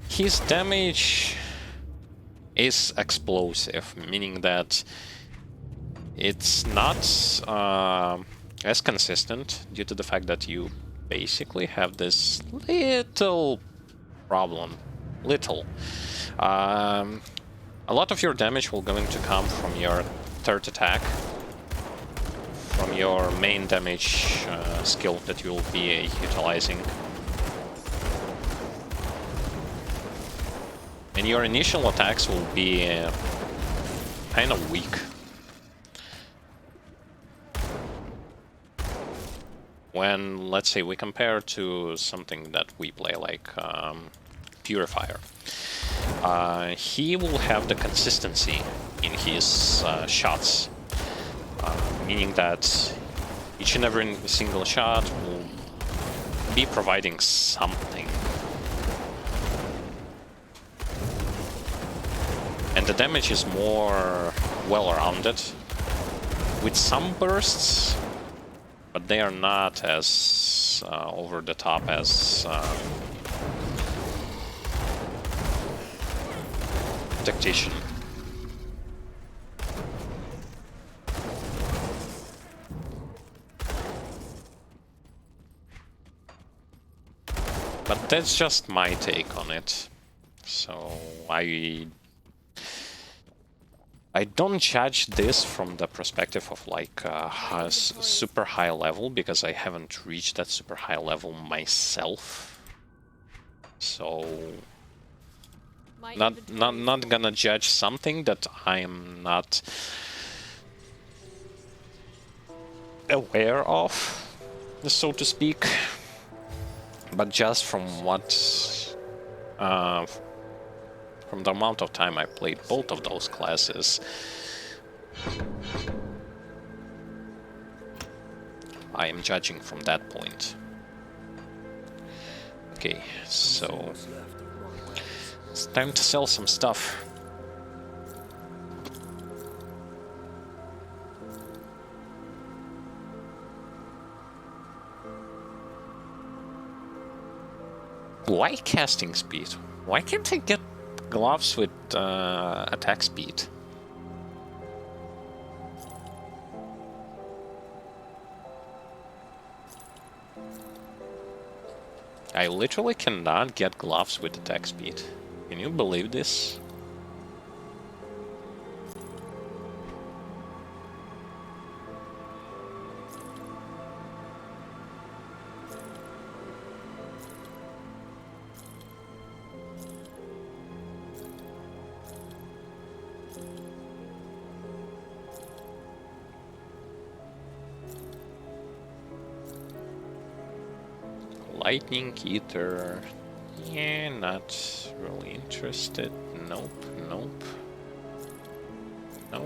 his damage is explosive, meaning that it's not as consistent due to the fact that you basically have this little problem. A lot of your damage will going to come from your third attack, from your main damage skill that you will be utilizing. And your initial attacks will be kind of weak. When, let's say, we compare to something that we play like Purifier. He will have the consistency in his shots, meaning that each and every single shot will be providing something. And the damage is more well-rounded, with some bursts, but they are not as over the top as Tactician. But that's just my take on it. So I don't judge this from the perspective of like super high level, because I haven't reached that super high level myself. So not gonna judge something that I am not aware of, so to speak. But just from what from the amount of time I played both of those classes, I am judging from that point. Okay, so it's time to sell some stuff. Why casting speed? Why can't I get gloves with attack speed? I literally cannot get gloves with attack speed. Can you believe this? Lightning Ether. Yeah, not really interested. Nope, nope. No,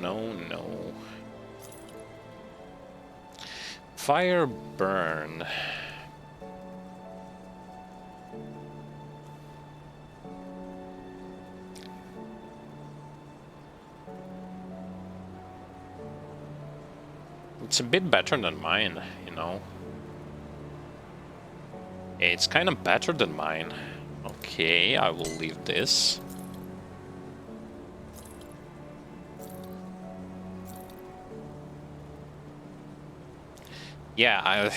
no, no. Fire Burn. It's a bit better than mine, you know. It's kind of better than mine. Okay, I will leave this. Yeah, I...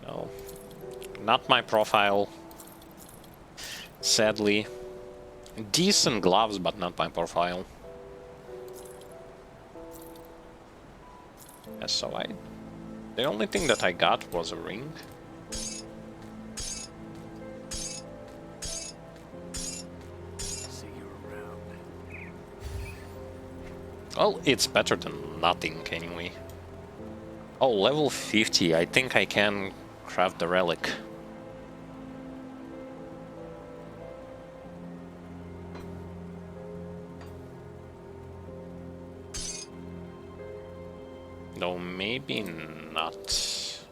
No. Not my profile. Sadly. Decent gloves, but not my profile. Yeah, so the only thing that I got was a ring. See you around. Well, it's better than nothing anyway. Oh, level 50. I think I can craft the relic. No, maybe not.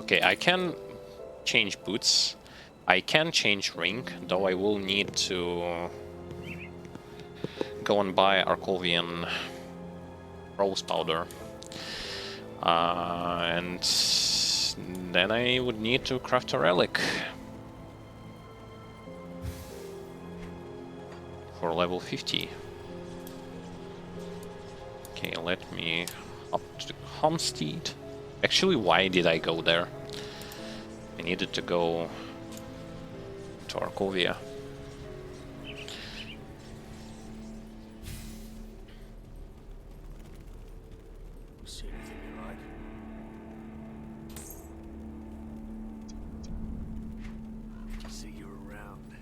Okay, I can change boots. I can change ring, though I will need to go and buy Arcovian rose powder. And then I would need to craft a relic. For level 50. Okay, let me up to the homestead. Actually, why did I go there? I needed to go to Arcovia. See anything you like? See you around.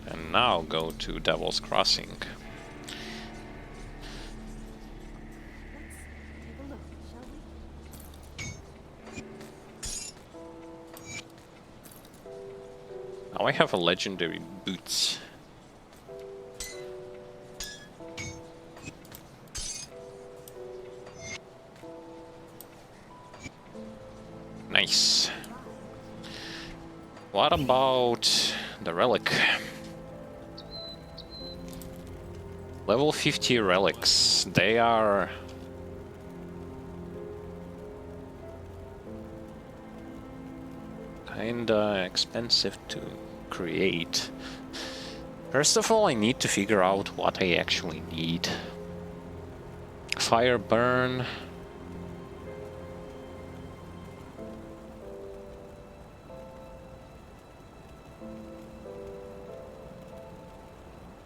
And now go to Devil's Crossing. Take a look, shall we? Now I have a legendary boots. Nice. What about the relic? Level 50 relics. They are kinda expensive to create. First of all, I need to figure out what I actually need. Fire burn.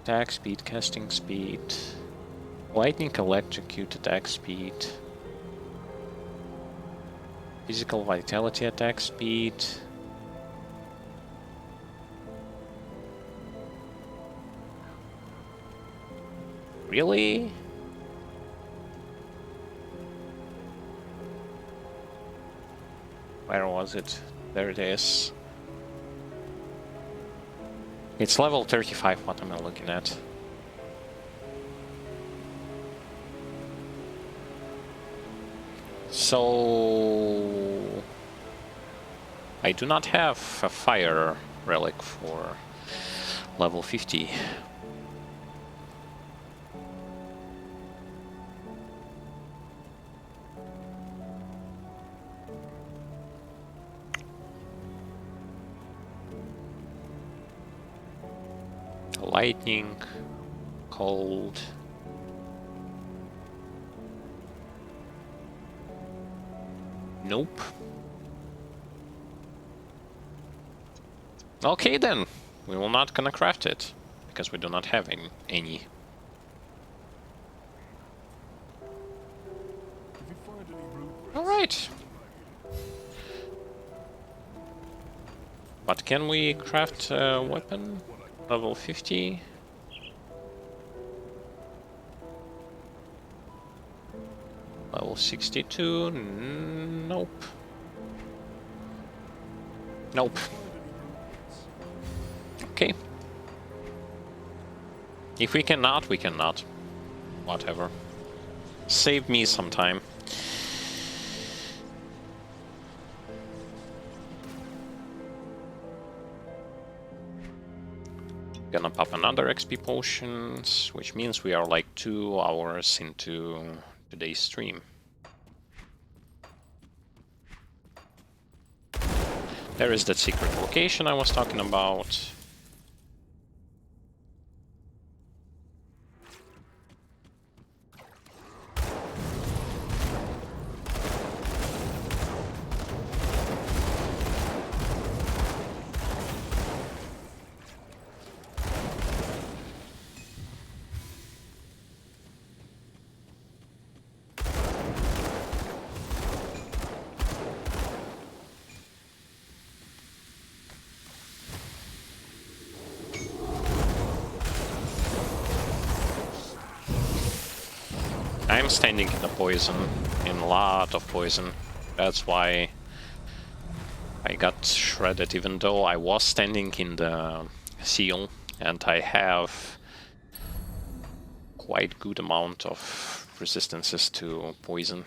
Attack speed, casting speed. Lightning electrocute attack speed. Physical vitality attack speed. Really? Where was it? There it is. It's level 35, what am I looking at? So... I do not have a fire relic for level 50. Lightning, cold. Nope. Okay then, we will not gonna craft it, because we do not have any. If you find any blueprints, Alright. But can we craft a weapon? Level 50? Level 62? Nope. Nope. Okay. If we cannot, we cannot. Whatever. Save me some time. Gonna pop another XP potions, which means we are like 2 hours into today's stream. There is that secret location I was talking about. I'm standing in the poison, in a lot of poison. That's why I got shredded, even though I was standing in the seal, and I have quite good amount of resistances to poison.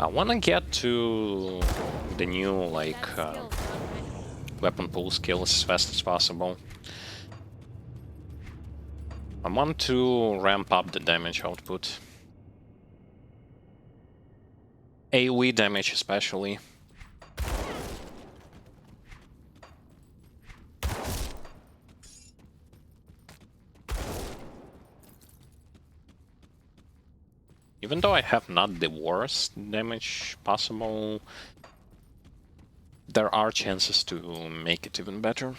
I wanna get to the new, like, weapon pool skills as fast as possible. I want to ramp up the damage output. AoE damage especially. Even though I have not the worst damage possible, there are chances to make it even better.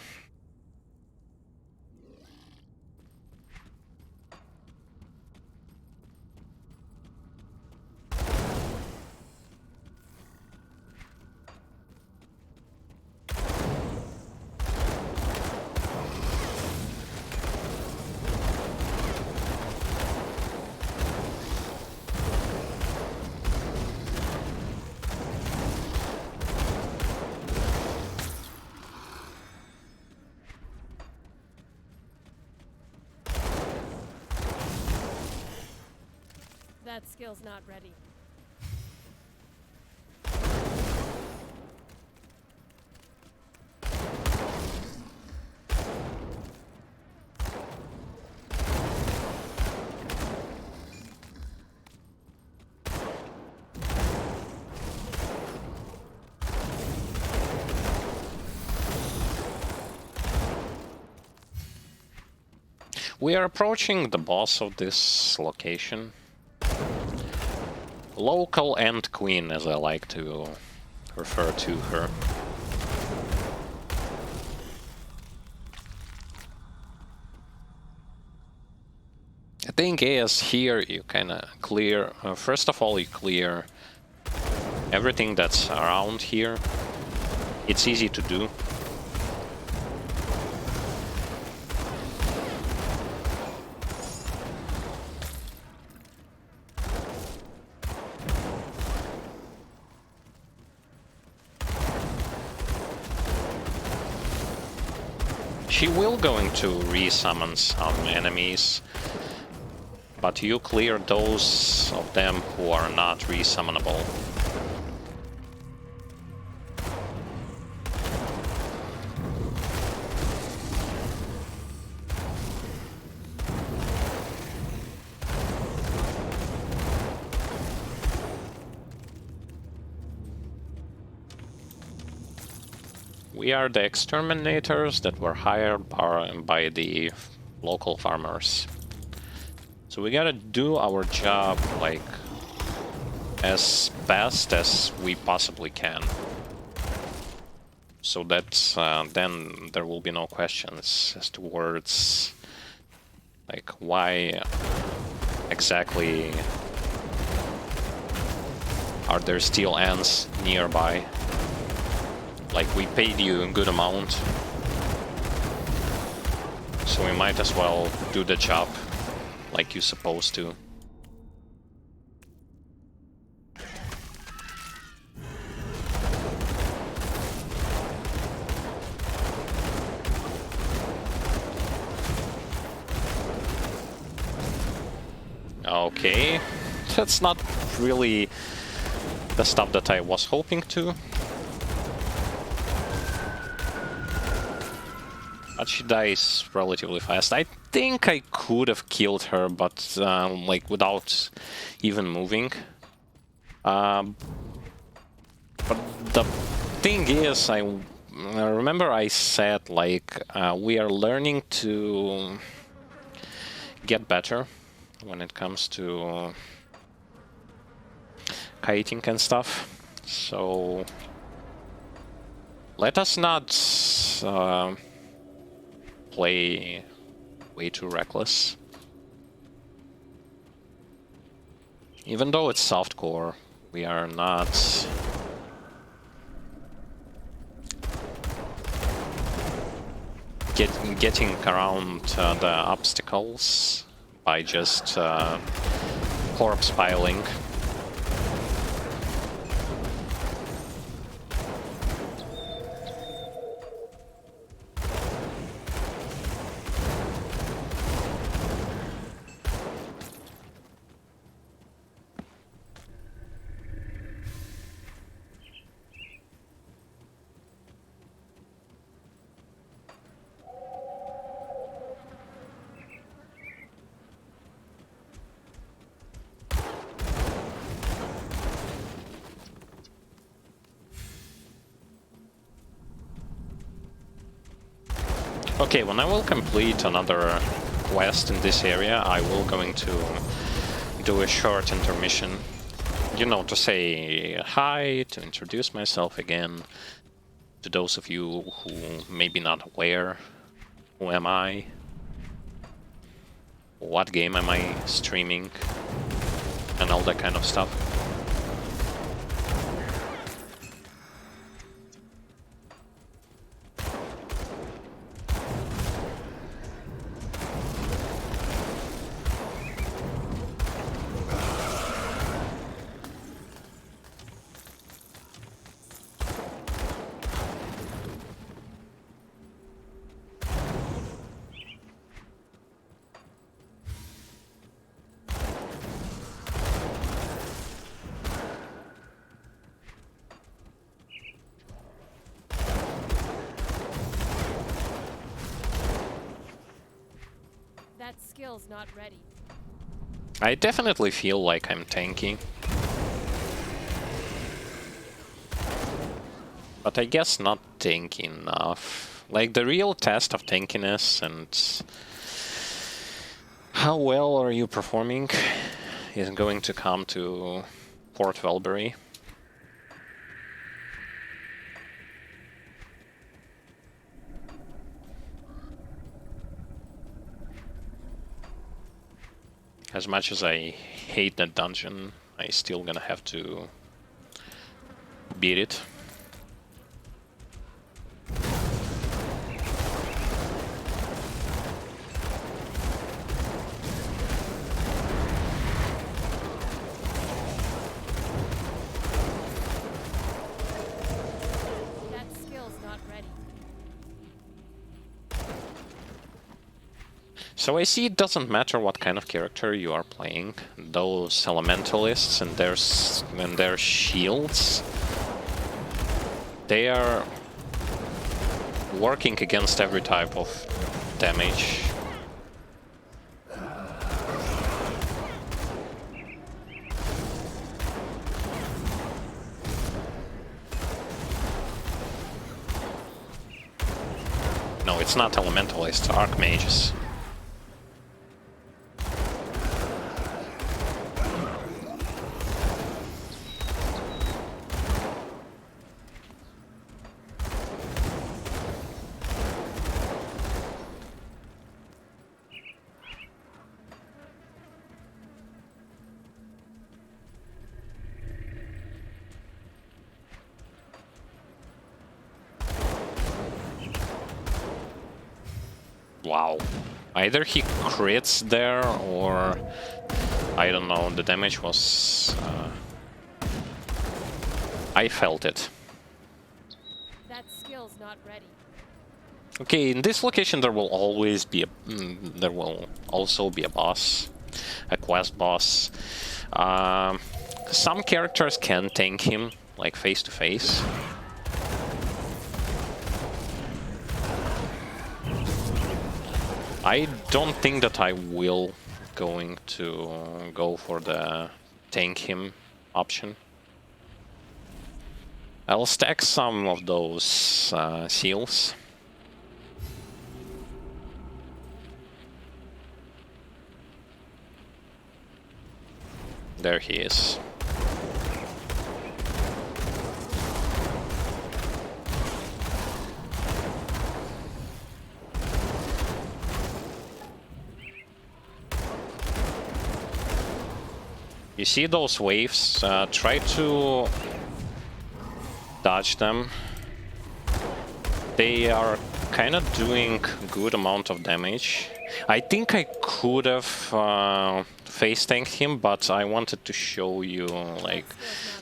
That skill's not ready. We are approaching the boss of this location. Local Ant Queen, as I like to refer to her. The thing is, here you kinda clear... first of all, you clear everything that's around here. It's easy to do. She will going to re-summon some enemies, but you clear those of them who are not re-summonable. We are the exterminators that were hired by the local farmers. So we gotta do our job, like, as best as we possibly can. So that then there will be no questions as towards, like, why exactly are there still ants nearby. Like, we paid you a good amount, so we might as well do the job like you're supposed to. Okay, that's not really the stuff that I was hoping to. But she dies relatively fast. I think I could have killed her, but like without even moving. But the thing is, I remember I said, like, we are learning to get better when it comes to kiting and stuff. So let us not play way too reckless. Even though it's softcore, we are not getting around the obstacles by just corpse piling. Okay, when I will complete another quest in this area, I will going to do a short intermission. You know, to say hi, to introduce myself again. To those of you who may be not aware, who am I? What game am I streaming? And all that kind of stuff. That skill's not ready. I definitely feel like I'm tanky. But I guess not tanky enough. Like, the real test of tankiness and how well are you performing is going to come to Port Velbury. As much as I hate that dungeon, I still gonna have to beat it. That skill's not ready. So I see it doesn't matter what kind of character you are playing. Those elementalists and their shields, they are working against every type of damage. No, it's not elementalists, archmages. Wow. Either he crits there, or I don't know, the damage was... I felt it. That skill's not ready. Okay, in this location there will always be a... there will also be a boss. A quest boss. Some characters can tank him, like face to face. I don't think that I will going to go for the tank him option. I'll stack some of those seals. There he is. You see those waves? Try to dodge them. They are kind of doing good amount of damage. I think I could have face tanked him, but I wanted to show you like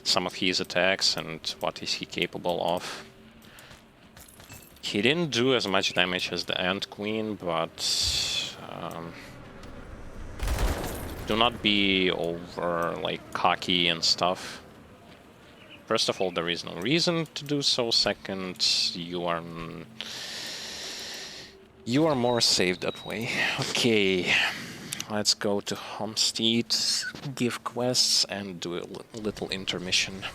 some of his attacks and what is he capable of. He didn't do as much damage as the Ant Queen, but do not be over like cocky and stuff. First of all, there is no reason to do so. Second, you are more safe that way. Okay, let's go to Homestead, give quests, and do a little intermission.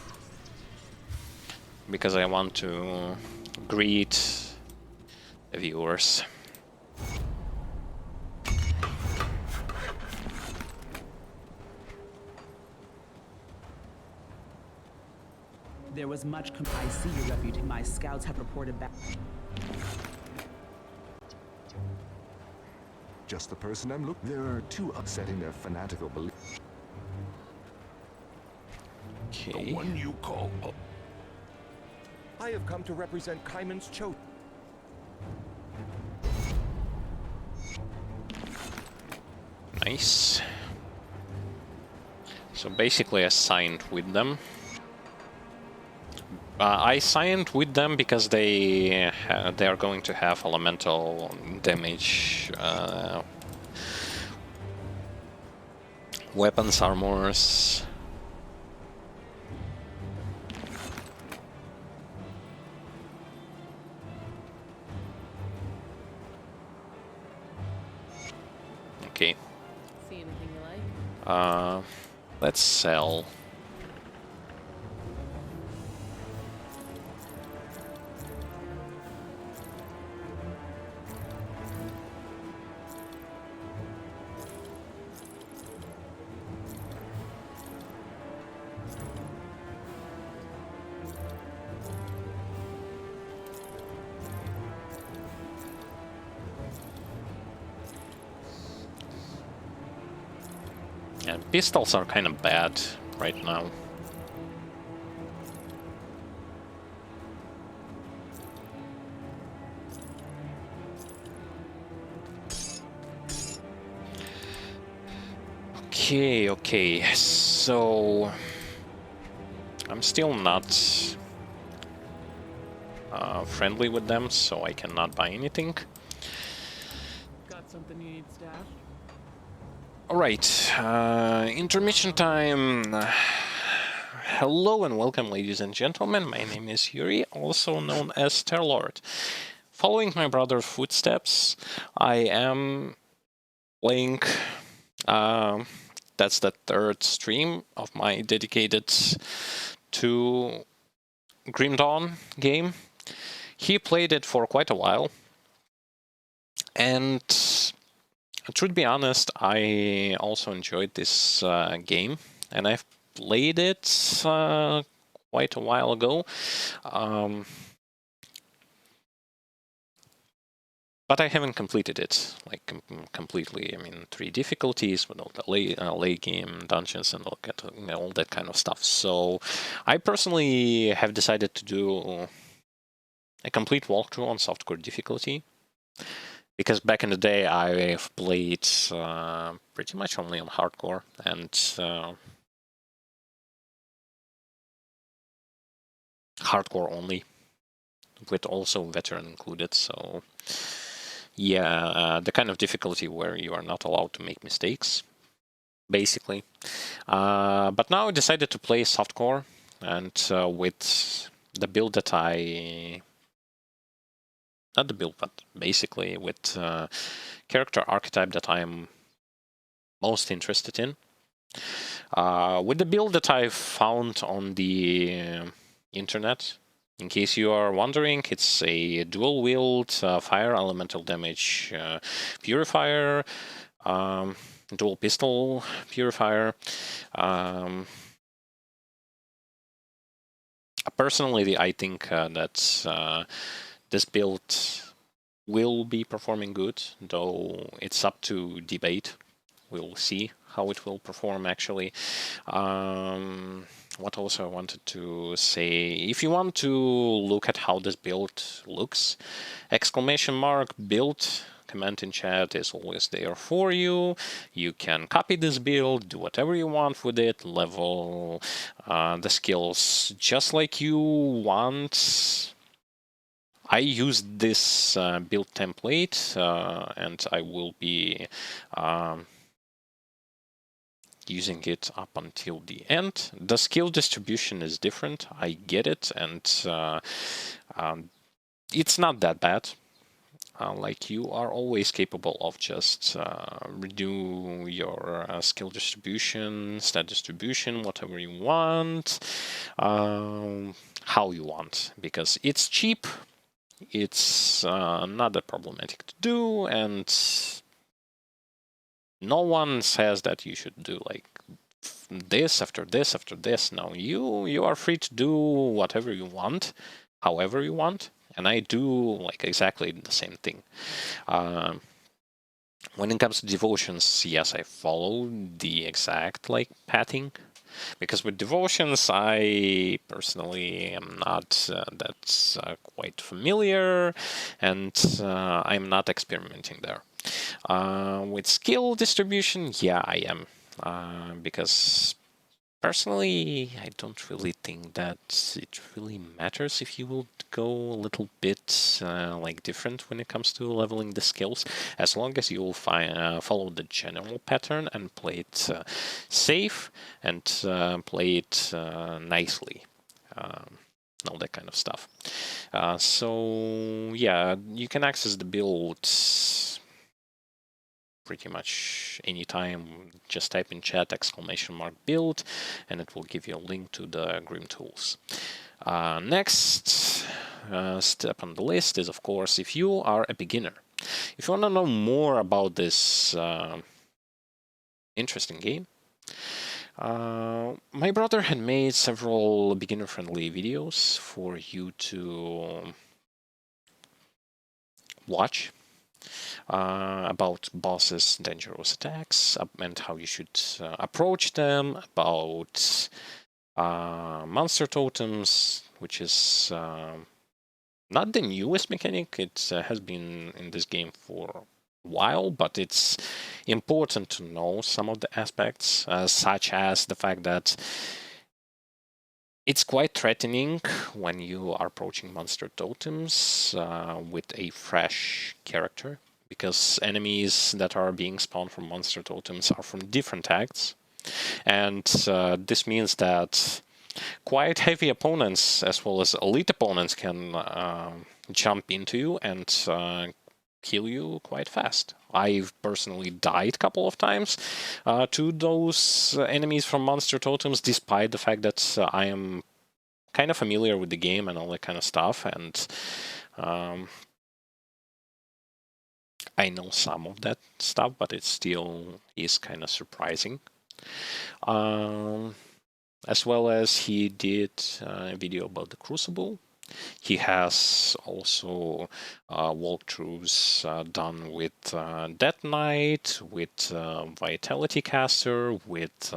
Because I want to greet the viewers. There was much I see your reputation. My scouts have reported back. Just the person I'm looking. There are two upsetting their fanatical beliefs. Okay. The one you call. I have come to represent Kaiman's chosen. Nice. So basically I signed with them. I signed with them because they are going to have elemental damage, weapons, armors. Okay. See anything you like? Let's sell. Yeah, pistols are kind of bad right now. Okay, so I'm still not friendly with them, so I cannot buy anything. Got Something you need stashed? Alright, intermission time. Hello and welcome, ladies and gentlemen. My name is Iurii, also known as Terlord. Following my brother's footsteps, I am playing. That's the third stream of my dedicated to Grim Dawn game. He played it for quite a while, and to be honest, I also enjoyed this game, and I've played it quite a while ago. But I haven't completed it, like, completely. I mean, 3 difficulties with all the late game dungeons and all that kind of stuff. So I personally have decided to do a complete walkthrough on softcore difficulty. Because back in the day, I've played pretty much only on hardcore, and hardcore only, with also veteran included, so yeah, the kind of difficulty where you are not allowed to make mistakes, basically. But now I decided to play softcore, and with the build that not the build, but basically with character archetype that I'm most interested in. With the build that I found on the internet, in case you are wondering, it's a dual wield fire elemental damage purifier, dual pistol purifier. Personally, I think that this build will be performing good, though it's up to debate. We'll see how it will perform, actually. What also I wanted to say, if you want to look at how this build looks, !build comment in chat is always there for you. You can copy this build, do whatever you want with it, level the skills just like you want. I used this build template, and I will be using it up until the end. The skill distribution is different, I get it, and it's not that bad. Like, you are always capable of just redo your skill distribution, stat distribution, whatever you want, how you want, because it's cheap, it's not that problematic to do, and no one says that you should do like this after this after this. No, you are free to do whatever you want, however you want, and I do like exactly the same thing. When it comes to devotions, yes, I follow the exact like pathing, because with devotions I personally am not that quite familiar, and I'm not experimenting there. With skill distribution, yeah, I am, because personally I don't really think that it really matters if you will go a little bit like different when it comes to leveling the skills, as long as you will follow the general pattern and play it safe and play it nicely. All that kind of stuff. So yeah, you can access the builds pretty much anytime. Just type in chat !build, and it will give you a link to the Grim tools. Next step on the list is, of course, if you are a beginner. If you want to know more about this interesting game, my brother had made several beginner-friendly videos for you to watch. About bosses' dangerous attacks and how you should approach them, about monster totems, which is not the newest mechanic. It has been in this game for a while, but it's important to know some of the aspects, such as the fact that it's quite threatening when you are approaching monster totems with a fresh character, because enemies that are being spawned from monster totems are from different acts. And this means that quite heavy opponents, as well as elite opponents, can jump into you and kill you quite fast. I've personally died a couple of times to those enemies from monster totems, despite the fact that I am kind of familiar with the game and all that kind of stuff, and I know some of that stuff, but it still is kind of surprising. As well as he did a video about the Crucible. He has also walkthroughs done with Death Knight, with Vitality Caster, with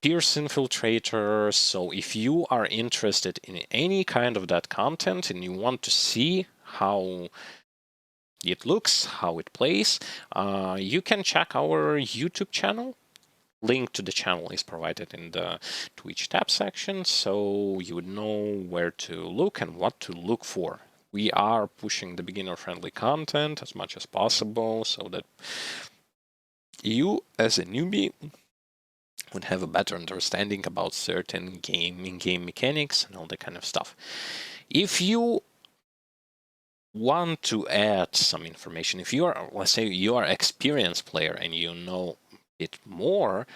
Pierce Infiltrator. So if you are interested in any kind of that content and you want to see how it looks, how it plays, you can check our YouTube channel. Link to the channel is provided in the Twitch tab section, so you would know where to look and what to look for. We are pushing the beginner-friendly content as much as possible so that you, as a newbie, would have a better understanding about certain in-game mechanics and all that kind of stuff. If you want to add some information, if you are, let's say, you are an experienced player and you know it more,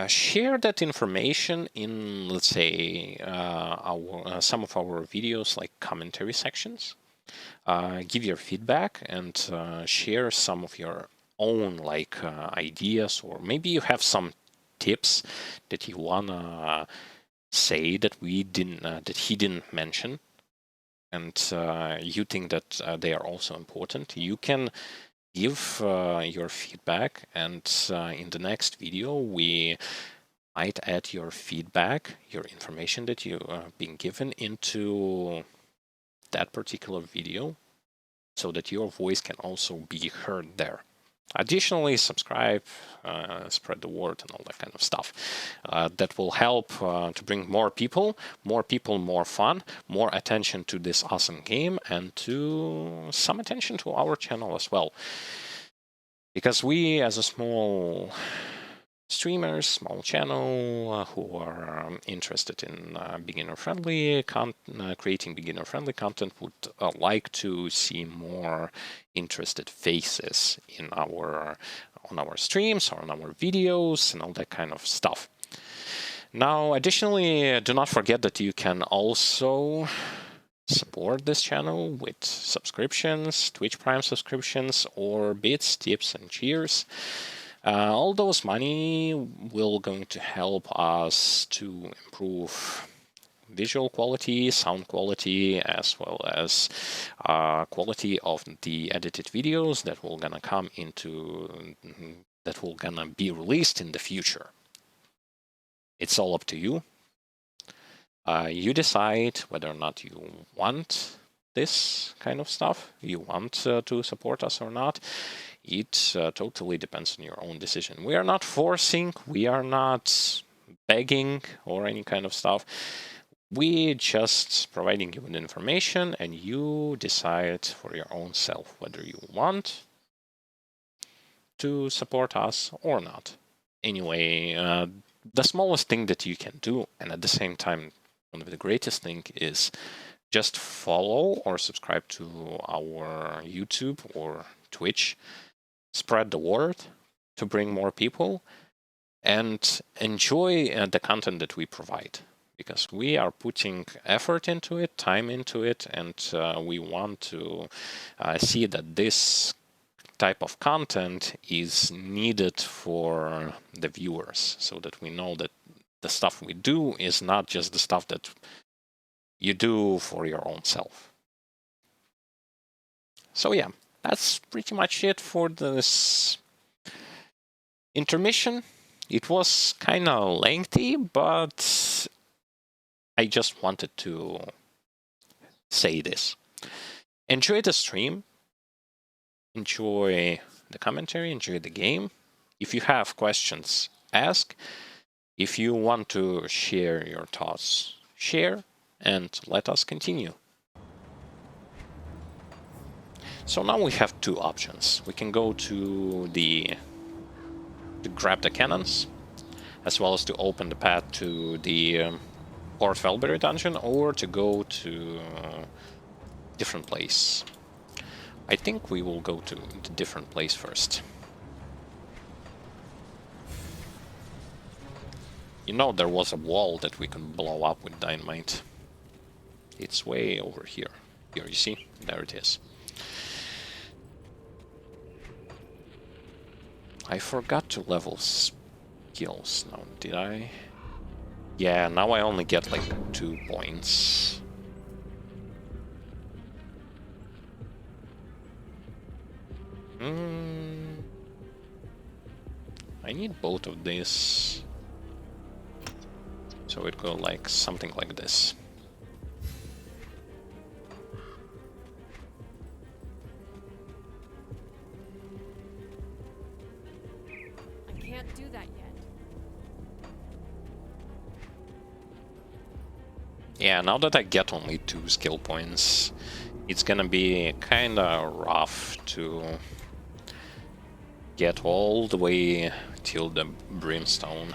share that information in, let's say, some of our videos, like commentary sections. Give your feedback and share some of your own ideas, or maybe you have some tips that you wanna say that we didn't, that he didn't mention, and you think that they are also important. You can give your feedback, and in the next video we might add your feedback, your information that you been given into that particular video, so that your voice can also be heard there. Additionally, subscribe, spread the word, and all that kind of stuff. That will help to bring more people, more fun, more attention to this awesome game, and to some attention to our channel as well. Because we, as a small streamers, small channel who are interested in beginner-friendly creating beginner-friendly content, would like to see more interested faces in on our streams or on our videos and all that kind of stuff. Now, additionally, do not forget that you can also support this channel with subscriptions, Twitch Prime subscriptions, or bits, tips, and cheers. All those money will going to help us to improve visual quality, sound quality, as well as quality of the edited videos that will gonna come into, that will gonna be released in the future. It's all up to you. You decide whether or not you want this kind of stuff, you want to support us or not. It totally depends on your own decision. We are not forcing, we are not begging or any kind of stuff. We just providing you with information, and you decide for your own self whether you want to support us or not. Anyway, the smallest thing that you can do, and at the same time one of the greatest thing, is just follow or subscribe to our YouTube or Twitch. Spread the word to bring more people, and enjoy the content that we provide, because we are putting effort into it, time into it, and we want to see that this type of content is needed for the viewers, so that we know that the stuff we do is not just the stuff that you do for your own self. So yeah, that's pretty much it for this intermission. It was kind of lengthy, but I just wanted to say this. Enjoy the stream, enjoy the commentary, enjoy the game. If you have questions, ask. If you want to share your thoughts, share, and let us continue. So now we have two options. We can go to grab the cannons, as well as to open the path to the Port Velberry dungeon, or to go to different place. I think we will go to the different place first. You know, there was a wall that we can blow up with dynamite. It's way over here. Here, you see? There it is. I forgot to level skills now, did I? Yeah, now I only get like 2 points. I need both of these. So it go like something like this. I can't do that yet. Yeah, now that I get only 2 skill points, it's gonna be kinda rough to get all the way till the brimstone.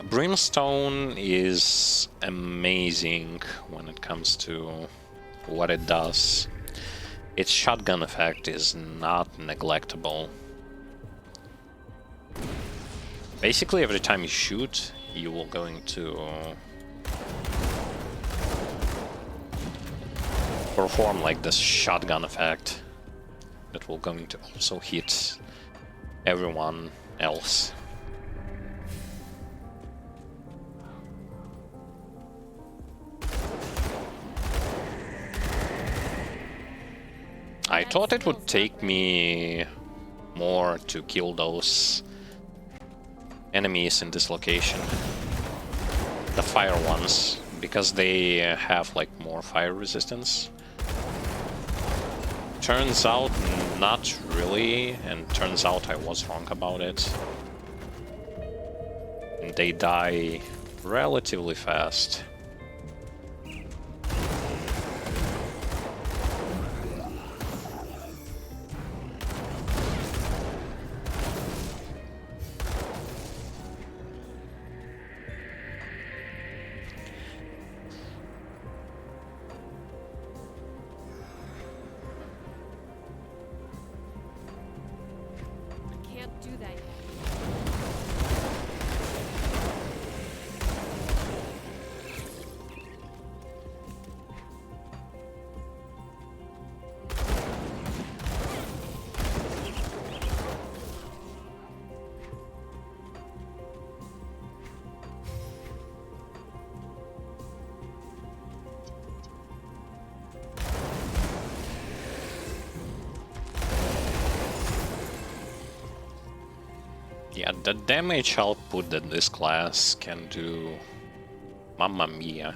Brimstone is amazing when it comes to what it does. Its shotgun effect is not neglectable. Basically, every time you shoot, you will going to perform like this shotgun effect that will going to also hit everyone else. I thought it would take me more to kill those enemies in this location. The fire ones, because they have like more fire resistance. Turns out not really, and turns out I was wrong about it. And they die relatively fast. Do that yet. Yeah, the damage output that this class can do, mamma mia.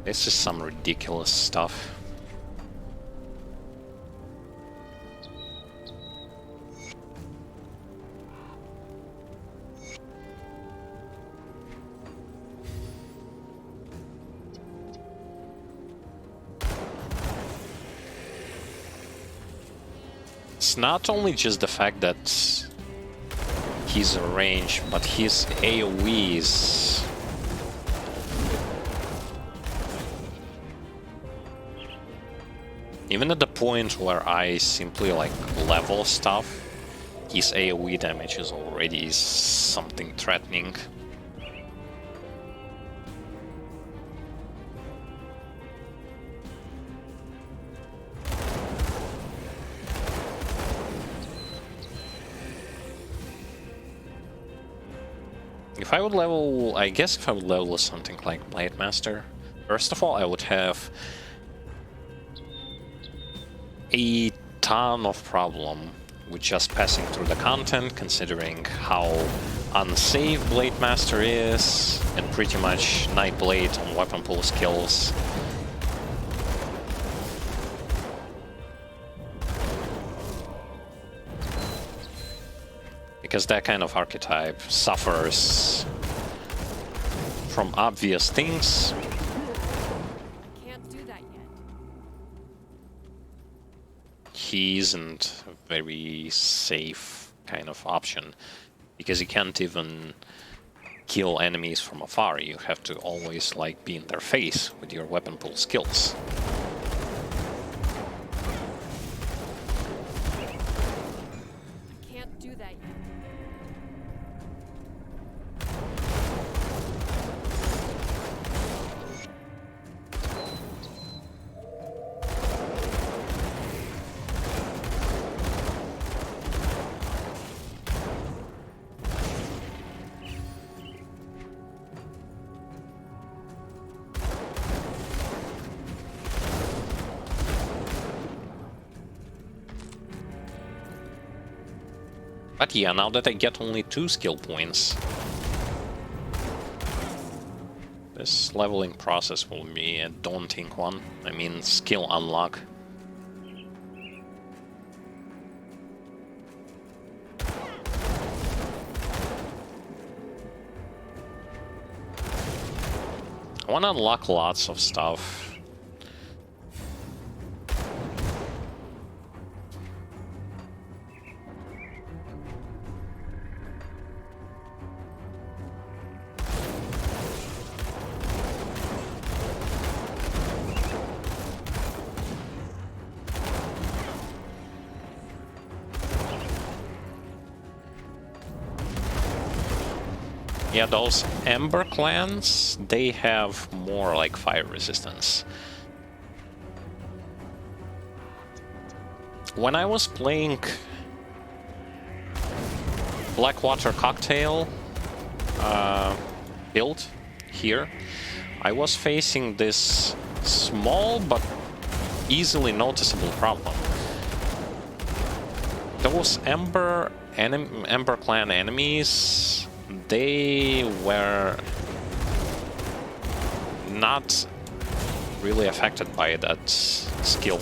This is some ridiculous stuff. It's not only just the fact that he's ranged, but his AoEs. Even at the point where I simply like level stuff, his AoE damage is already something threatening. If I would level, I guess if I would level something like Blade Master, first of all, I would have a ton of problem with just passing through the content, considering how unsafe Blade Master is, and pretty much Nightblade on weapon pool skills. Because that kind of archetype suffers from obvious things. I can't do that yet. He isn't a very safe kind of option, because you can't even kill enemies from afar. You have to always like be in their face with your weapon pull skills. I can't do that yet. But yeah, now that I get only 2 skill points, this leveling process will be a daunting one. I mean, skill unlock. I want to unlock lots of stuff. Yeah, those Ember clans, they have more like fire resistance. When I was playing Blackwater Cocktail build here, I was facing this small but easily noticeable problem. Those Ember clan enemies, they were not really affected by that skill.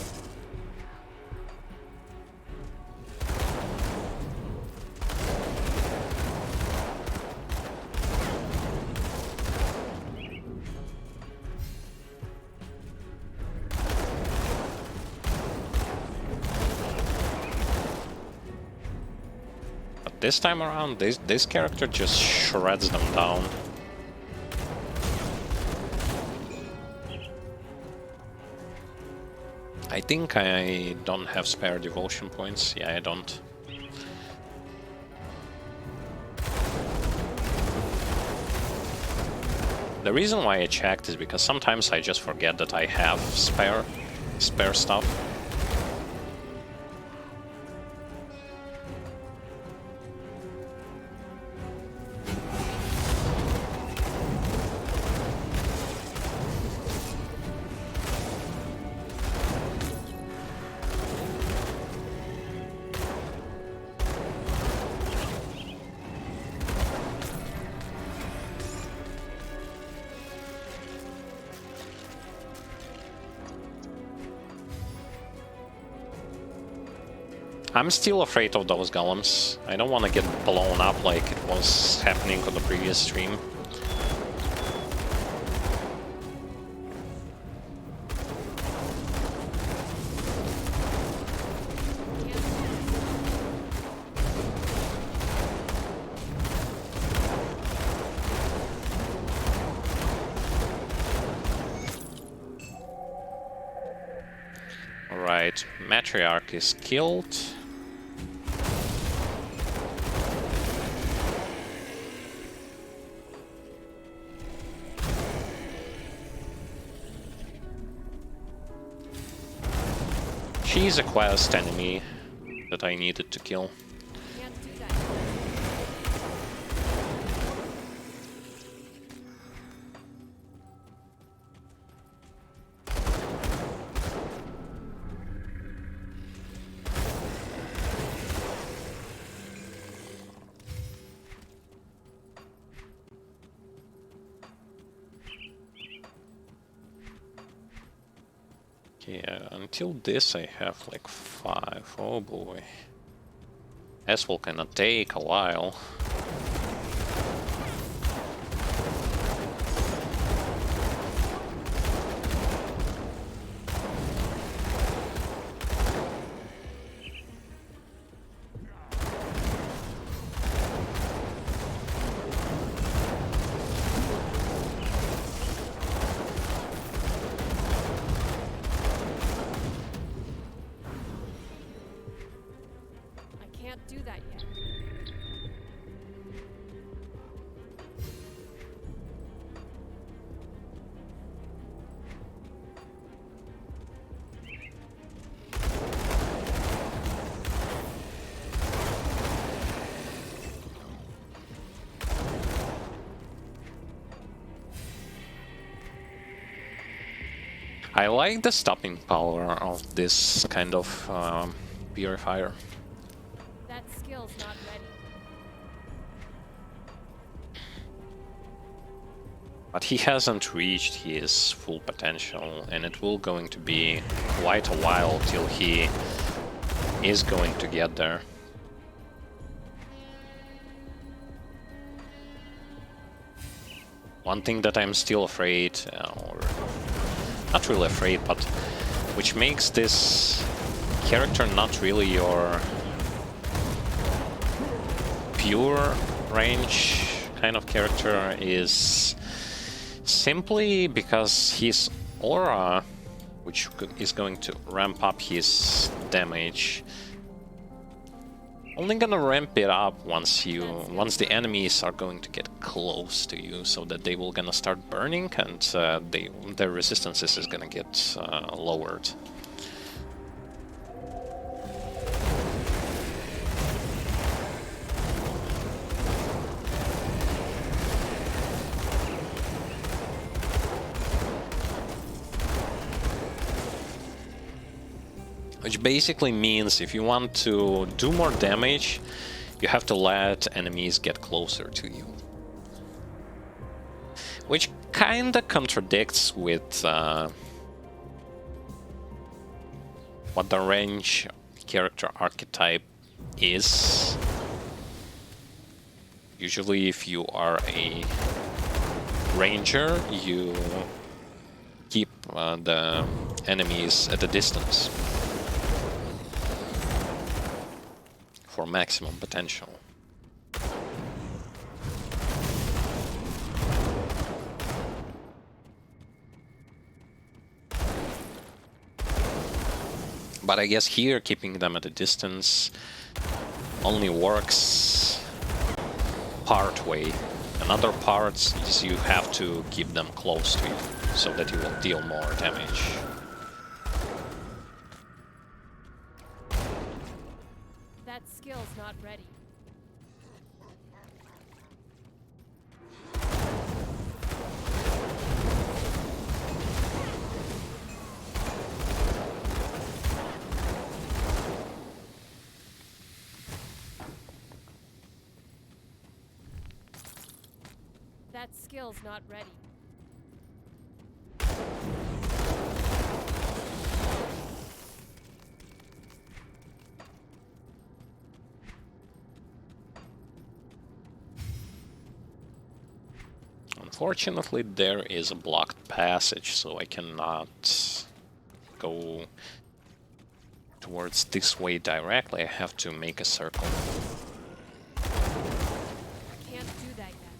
This time around, this character just shreds them down. I think I don't have spare devotion points. Yeah, I don't. The reason why I checked is because sometimes I just forget that I have spare stuff. I'm still afraid of those golems. I don't want to get blown up like it was happening on the previous stream. Alright, Matriarch is killed. She's a quest enemy that I needed to kill. Can't do that. Yeah, until this I have like 5. Oh boy. This will kinda take a while. I can't do that yet. I like the stopping power of this kind of purifier. That skill's not ready. But he hasn't reached his full potential, and it will going to be quite a while till he is going to get there. One thing that I'm still afraid, or not really afraid, but which makes this character not really your pure range kind of character is simply because his aura, which is going to ramp up his damage, only gonna ramp it up once the enemies are going to get close to you, so that they will gonna start burning, and their resistances is gonna get lowered. Which basically means if you want to do more damage, you have to let enemies get closer to you. Which kinda contradicts with what the range character archetype is. Usually if you are a ranger, you keep the enemies at a distance for maximum potential. But I guess here keeping them at a distance only works part way. Another part is you have to keep them close to you so that you will deal more damage. That skill's not ready. That skill's not ready. Unfortunately, there is a blocked passage, so I cannot go towards this way directly. I have to make a circle. I can't do that yet.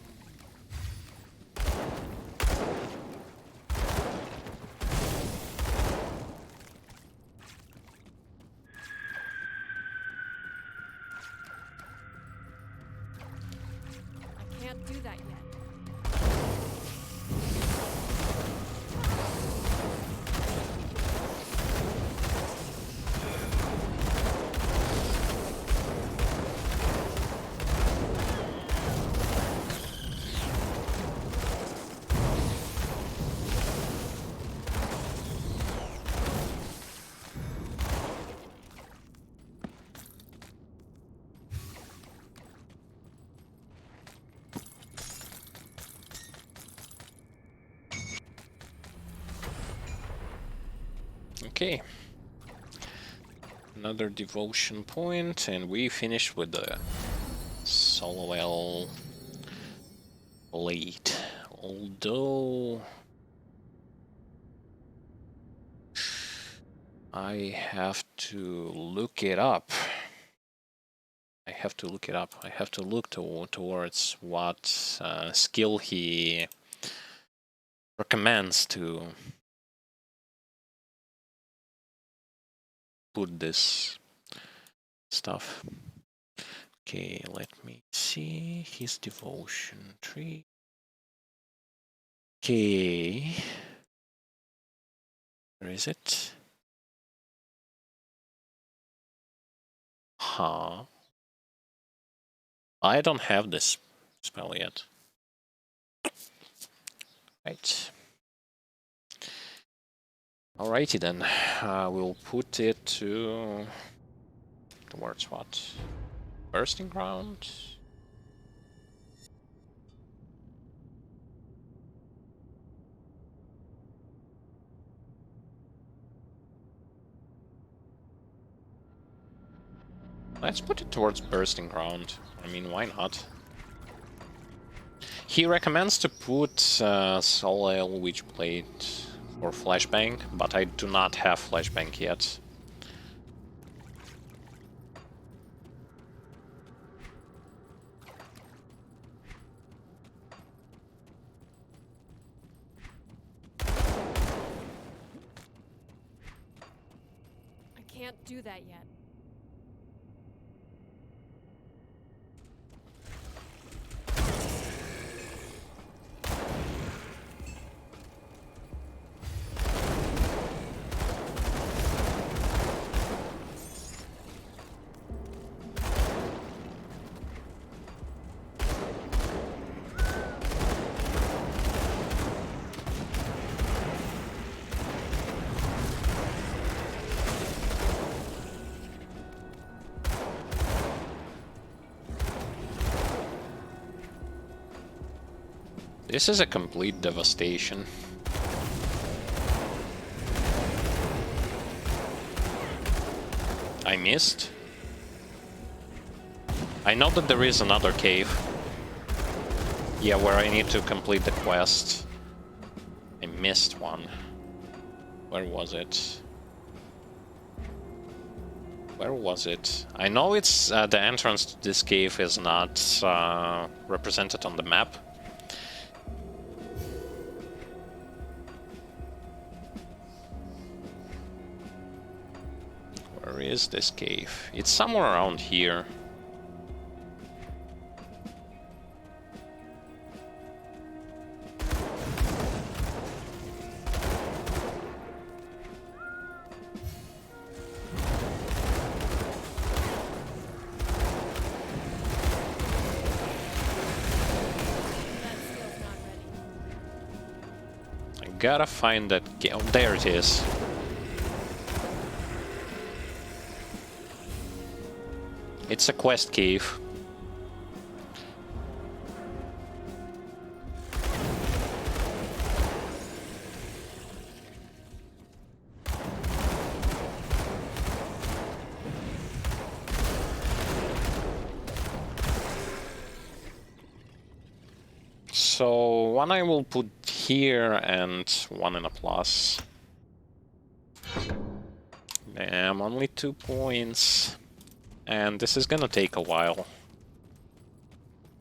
I can't do that yet. Okay. Another devotion point, and we finish with the Solowell Blade. Although I have to look it up. I have to look towards what skill he recommends to put this stuff. Okay, let me see his devotion tree. Okay, where is it? Huh. I don't have this spell yet. Right. Alrighty then. We'll put it towards what? Bursting ground? Let's put it towards bursting ground. I mean, why not? He recommends to put Solowell Witchblade for flashbang, but I do not have flashbang yet. I can't do that yet. This is a complete devastation. I missed. I know that there is another cave. Yeah, where I need to complete the quest. I missed one. Where was it? Where was it? I know it's the entrance to this cave is not represented on the map. Where is this cave? It's somewhere around here. I gotta find that cave. Oh, there it is. It's a quest cave. So one I will put here and one in a plus. Damn, only 2 points. And this is gonna take a while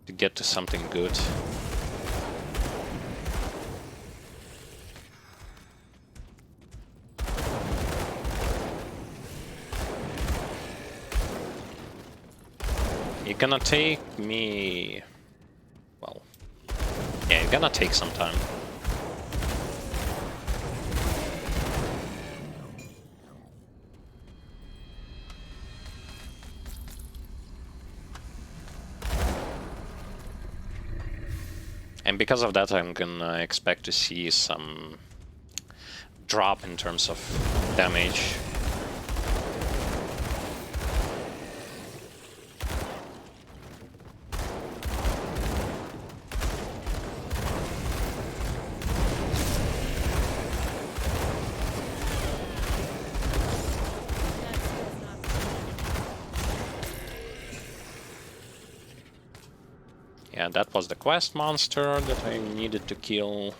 to get to something good. It's gonna take me... well... yeah, it's gonna take some time. And because of that, I'm gonna expect to see some drop in terms of damage. Yeah, that was the quest monster that I needed to kill.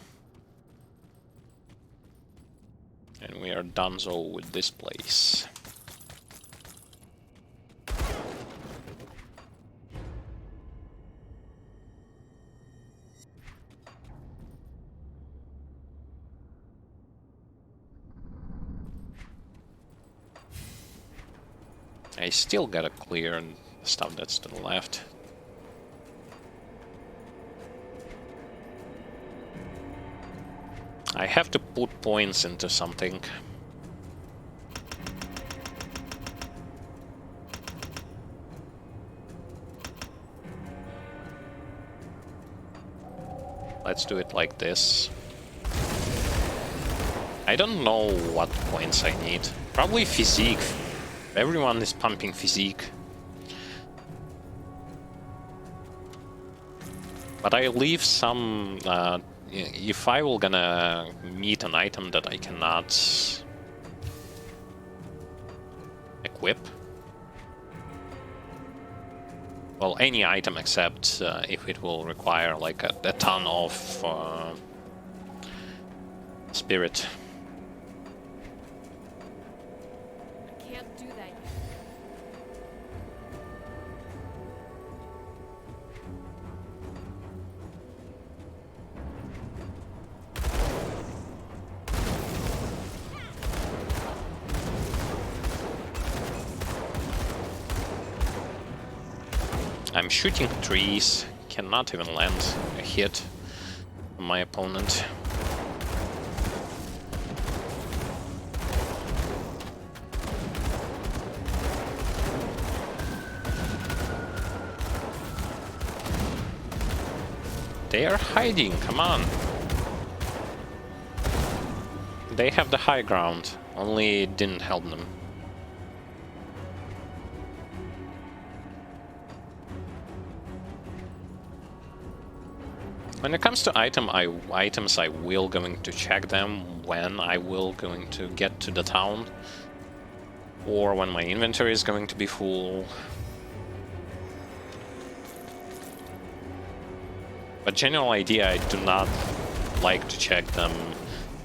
And we are donezo with this place. I still gotta clear stuff that's to the left. I have to put points into something. Let's do it like this. I don't know what points I need. Probably physique. Everyone is pumping physique. But I leave some... if I will gonna meet an item that I cannot equip, well, any item except if it will require like a ton of spirit. I can't do that yet. I'm shooting trees, cannot even land a hit on my opponent. They are hiding, come on! They have the high ground, only it didn't help them. When it comes to items, I will going to check them when I will going to get to the town, or when my inventory is going to be full. But general idea, I do not like to check them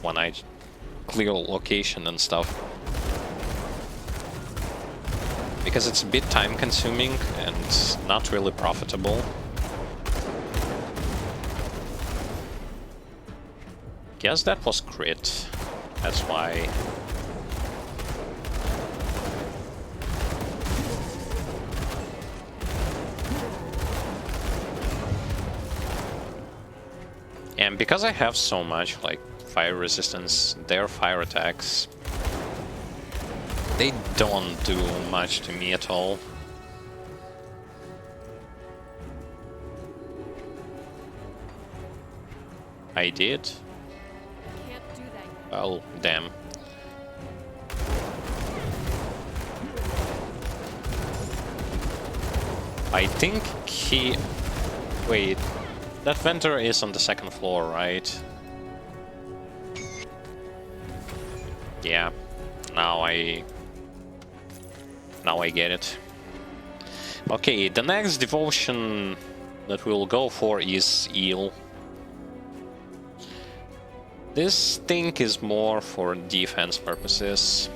when I clear location and stuff, because it's a bit time consuming and not really profitable. Guess that was crit. That's why. And because I have so much like fire resistance, their fire attacks, they don't do much to me at all. I did. Oh, damn. I think he... Wait, that vendor is on the second floor, right? Yeah, now I get it. Okay, the next devotion that we'll go for is Eel. This thing is more for defense purposes.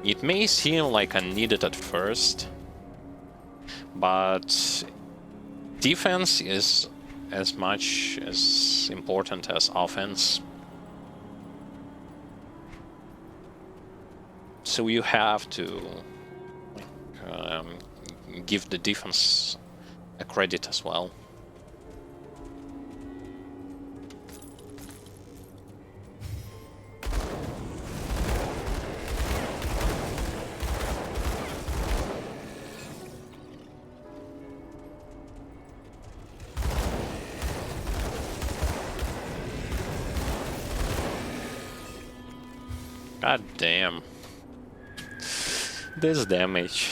It may seem like unneeded at first, but defense is as much as important as offense. So you have to give the defense a credit as well. God damn. This damage.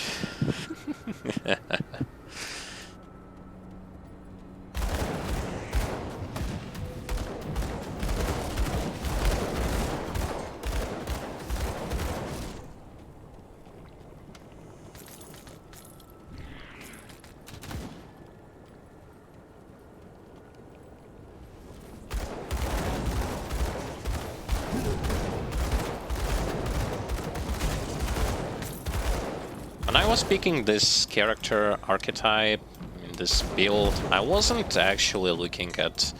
When I was picking this character archetype in this build, I wasn't actually looking at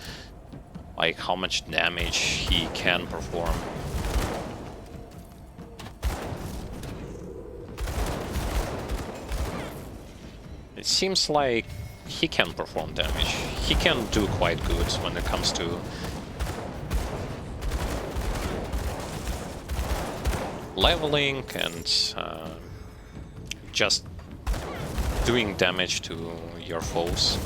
like how much damage he can perform. It seems like he can perform damage. He can do quite good when it comes to leveling and just doing damage to your foes.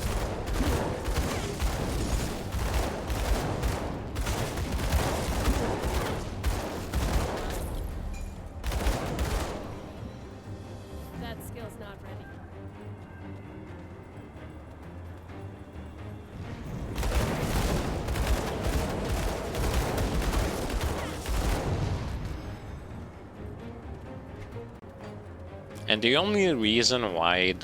That skill's not ready. And the only reason why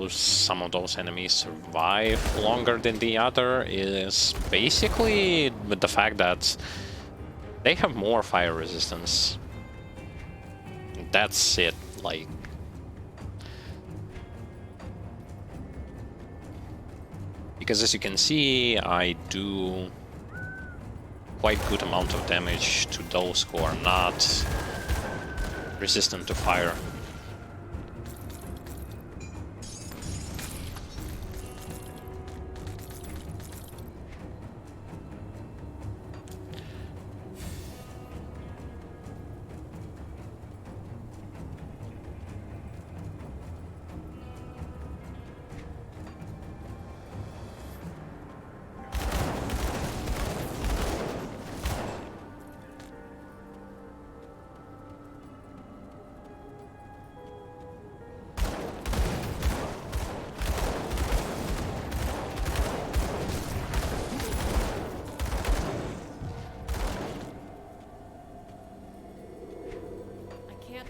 some of those enemies survive longer than the other is basically with the fact that they have more fire resistance. That's it, like. Because as you can see, I do quite good amount of damage to those who are not resistant to fire.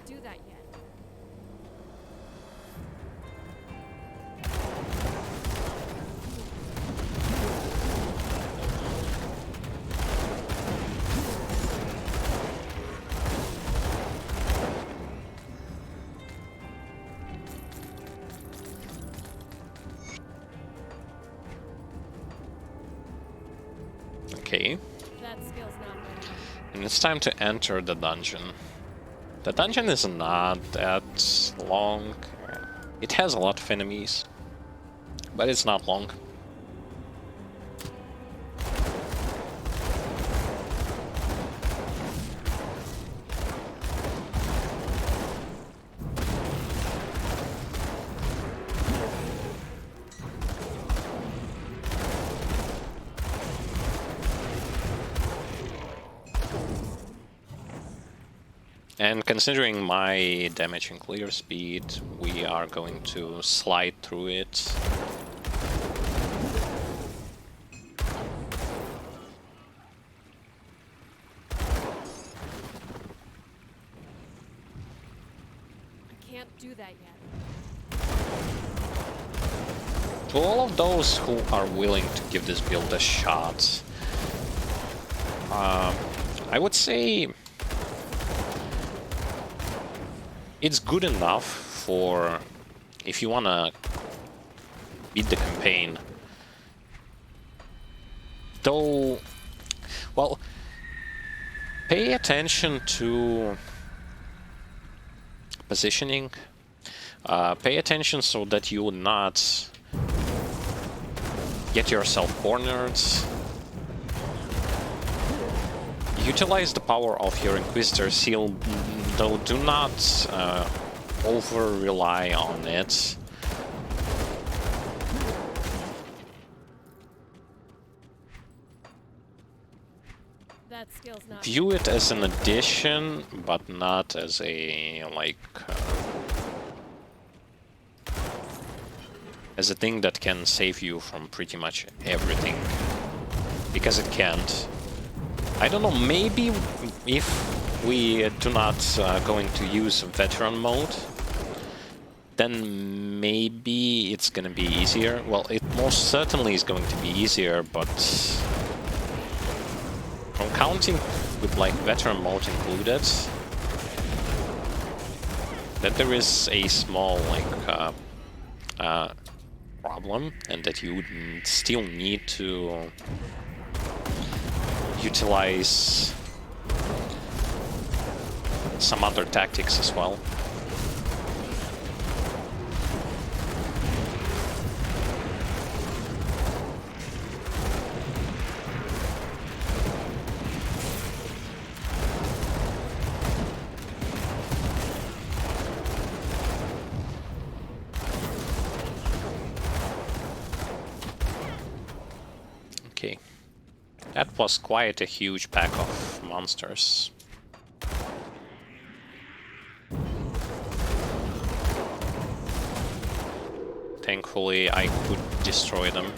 Do that yet. Okay. That skill's not ready. And it's time to enter the dungeon. The dungeon is not that long. It has a lot of enemies, but it's not long. And considering my damage and clear speed, we are going to slide through it. I can't do that yet. To all of those who are willing to give this build a shot, I would say it's good enough for if you wanna beat the campaign. Though, well, pay attention to positioning. Pay attention so that you would not get yourself cornered. Utilize the power of your Inquisitor Seal, though do not over-rely on it. That skill's not View it as an addition, but not as a, like... as a thing that can save you from pretty much everything. Because it can't. I don't know, maybe if we do not going to use veteran mode, then maybe it's gonna be easier. Well, it most certainly is going to be easier, but from counting with like veteran mode included, that there is a small like problem, and that you would still need to utilize some other tactics as well. Okay, that was quite a huge pack of monsters. Thankfully, I could destroy them.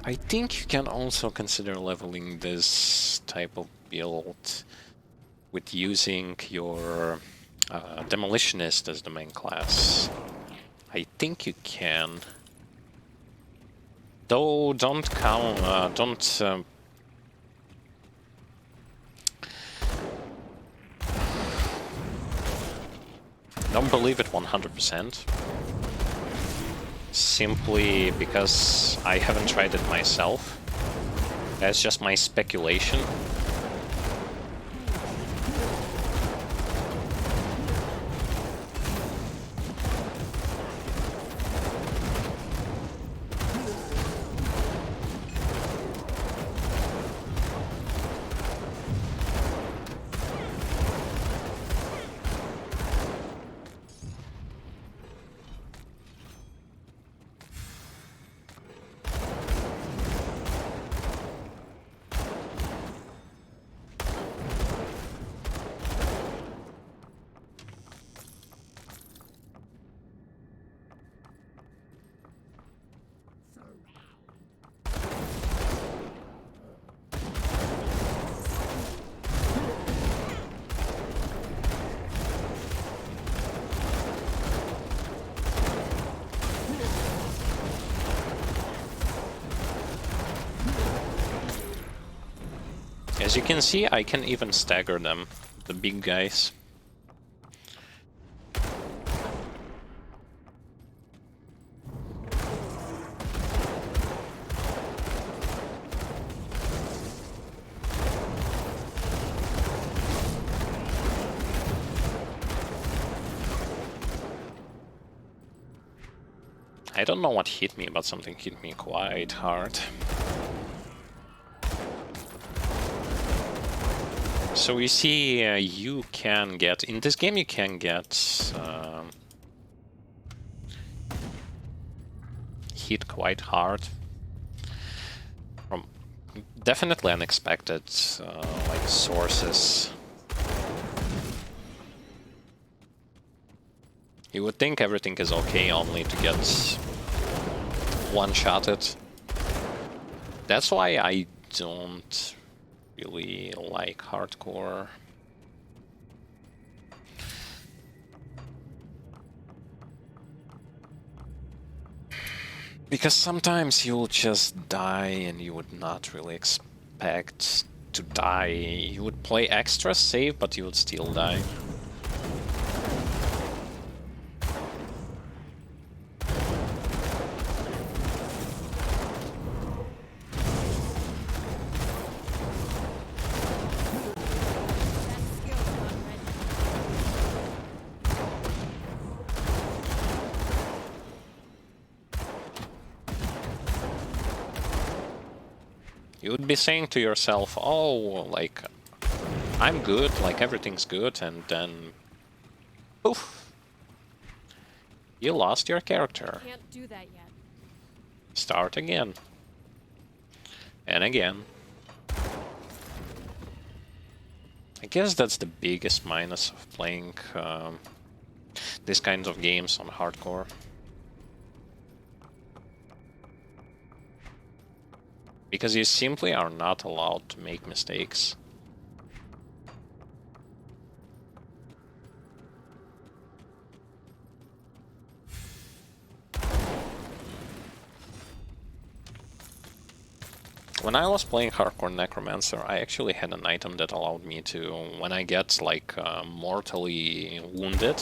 I think you can also consider leveling this type of build with using your Demolitionist as the main class. I think you can. Though don't count, don't believe it 100%. Simply because I haven't tried it myself. That's just my speculation. As you can see, I can even stagger them, the big guys. I don't know what hit me, but something hit me quite hard. So you see, you can get, in this game you can get hit quite hard from definitely unexpected like sources. You would think everything is okay only to get one-shotted. That's why I don't really like hardcore. Because sometimes you'll just die and you would not really expect to die. You would play extra safe, but you would still die. You would be saying to yourself, oh, like, I'm good, like, everything's good, and then, poof, you lost your character. Can't do that yet. Start again. And again. I guess that's the biggest minus of playing these kinds of games on hardcore. Because you simply are not allowed to make mistakes. When I was playing Hardcore Necromancer, I actually had an item that allowed me to, when I get like mortally wounded,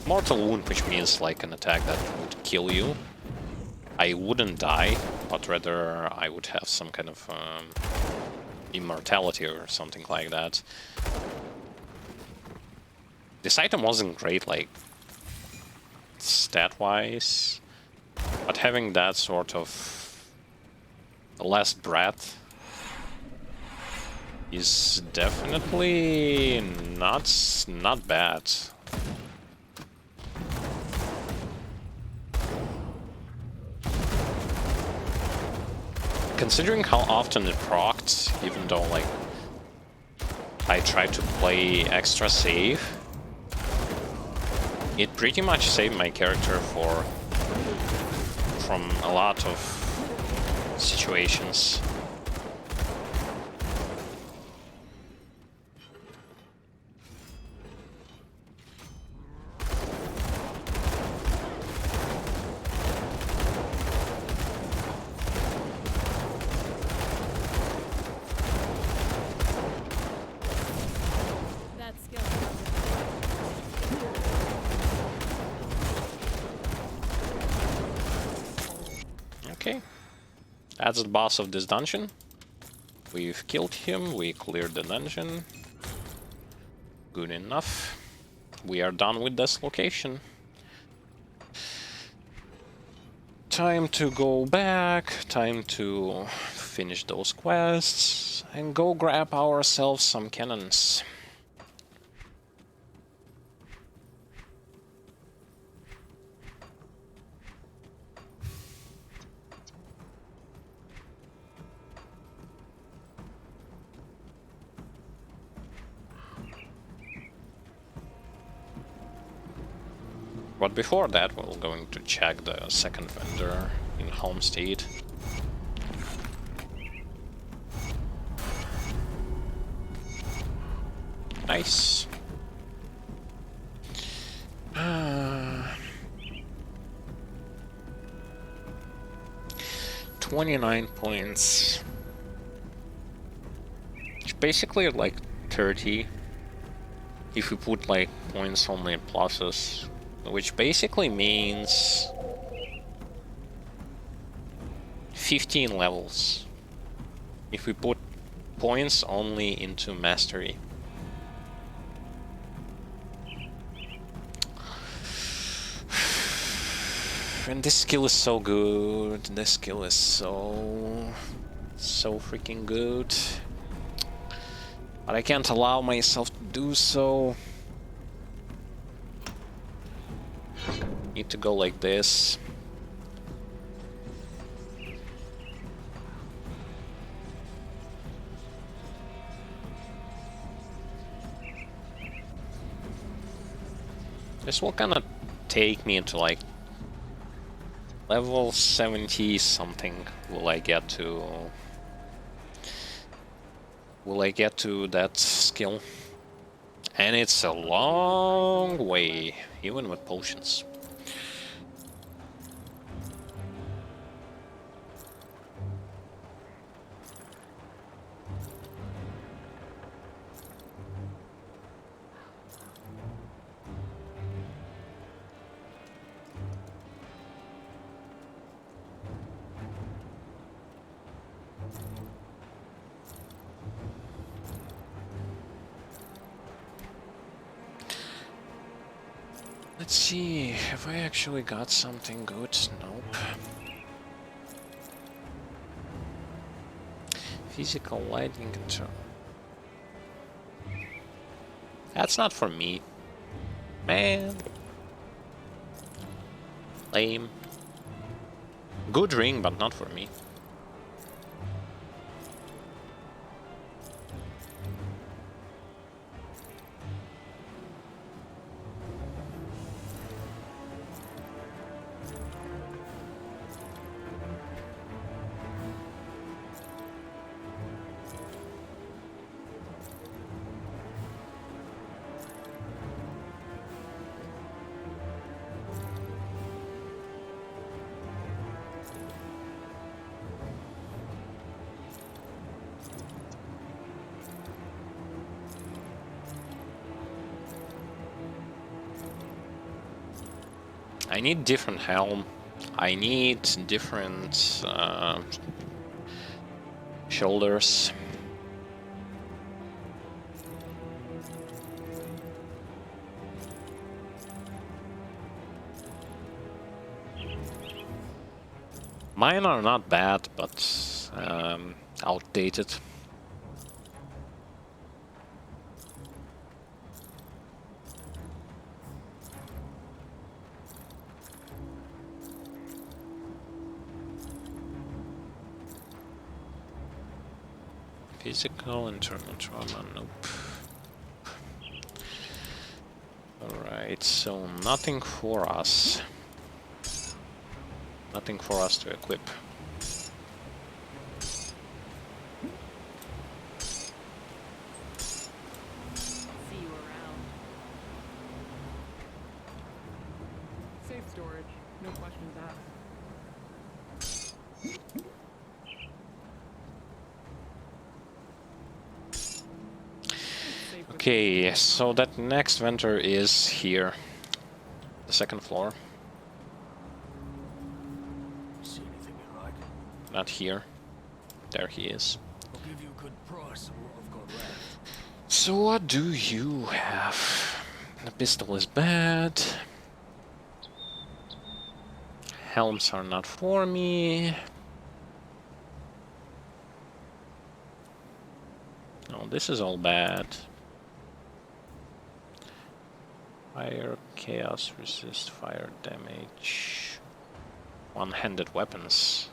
mortal wound, which means like an attack that would kill you, I wouldn't die, but rather I would have some kind of immortality or something like that. This item wasn't great, like, stat-wise, but having that sort of last breath is definitely not bad. Considering how often it procced, even though like I tried to play extra safe, it pretty much saved my character from a lot of situations. That skill. Okay. That's the boss of this dungeon. We've killed him, we cleared the dungeon. Good enough. We are done with this location. Time to go back, time to finish those quests, and go grab ourselves some cannons. But before that, we're going to check the second vendor in Homestead. Nice. 29 points. Which basically are like 30 if we put like points only in pluses. Which basically means 15 levels if we put points only into mastery. And this skill is so good. This skill is so freaking good. But I can't allow myself to do so. Need to go like this. This will kind of take me into like level 70 something. Will I get to that skill? And it's a long way, even with potions. Let's see, have I actually got something good? Nope. Physical lightning control. That's not for me. Man. Lame. Good ring, but not for me. I need different helm. I need different shoulders. Mine are not bad, but outdated. Physical, internal trauma, nope. Alright, so nothing for us. Nothing for us to equip. See you around. Safe storage, no questions asked. Okay, so that next vendor is here. The second floor. See anything you like? Not here. There he is. I'll give you a good price on what I've got left. So what do you have? The pistol is bad. Helms are not for me. No, this is all bad. Fire, chaos, resist fire damage. One-handed weapons.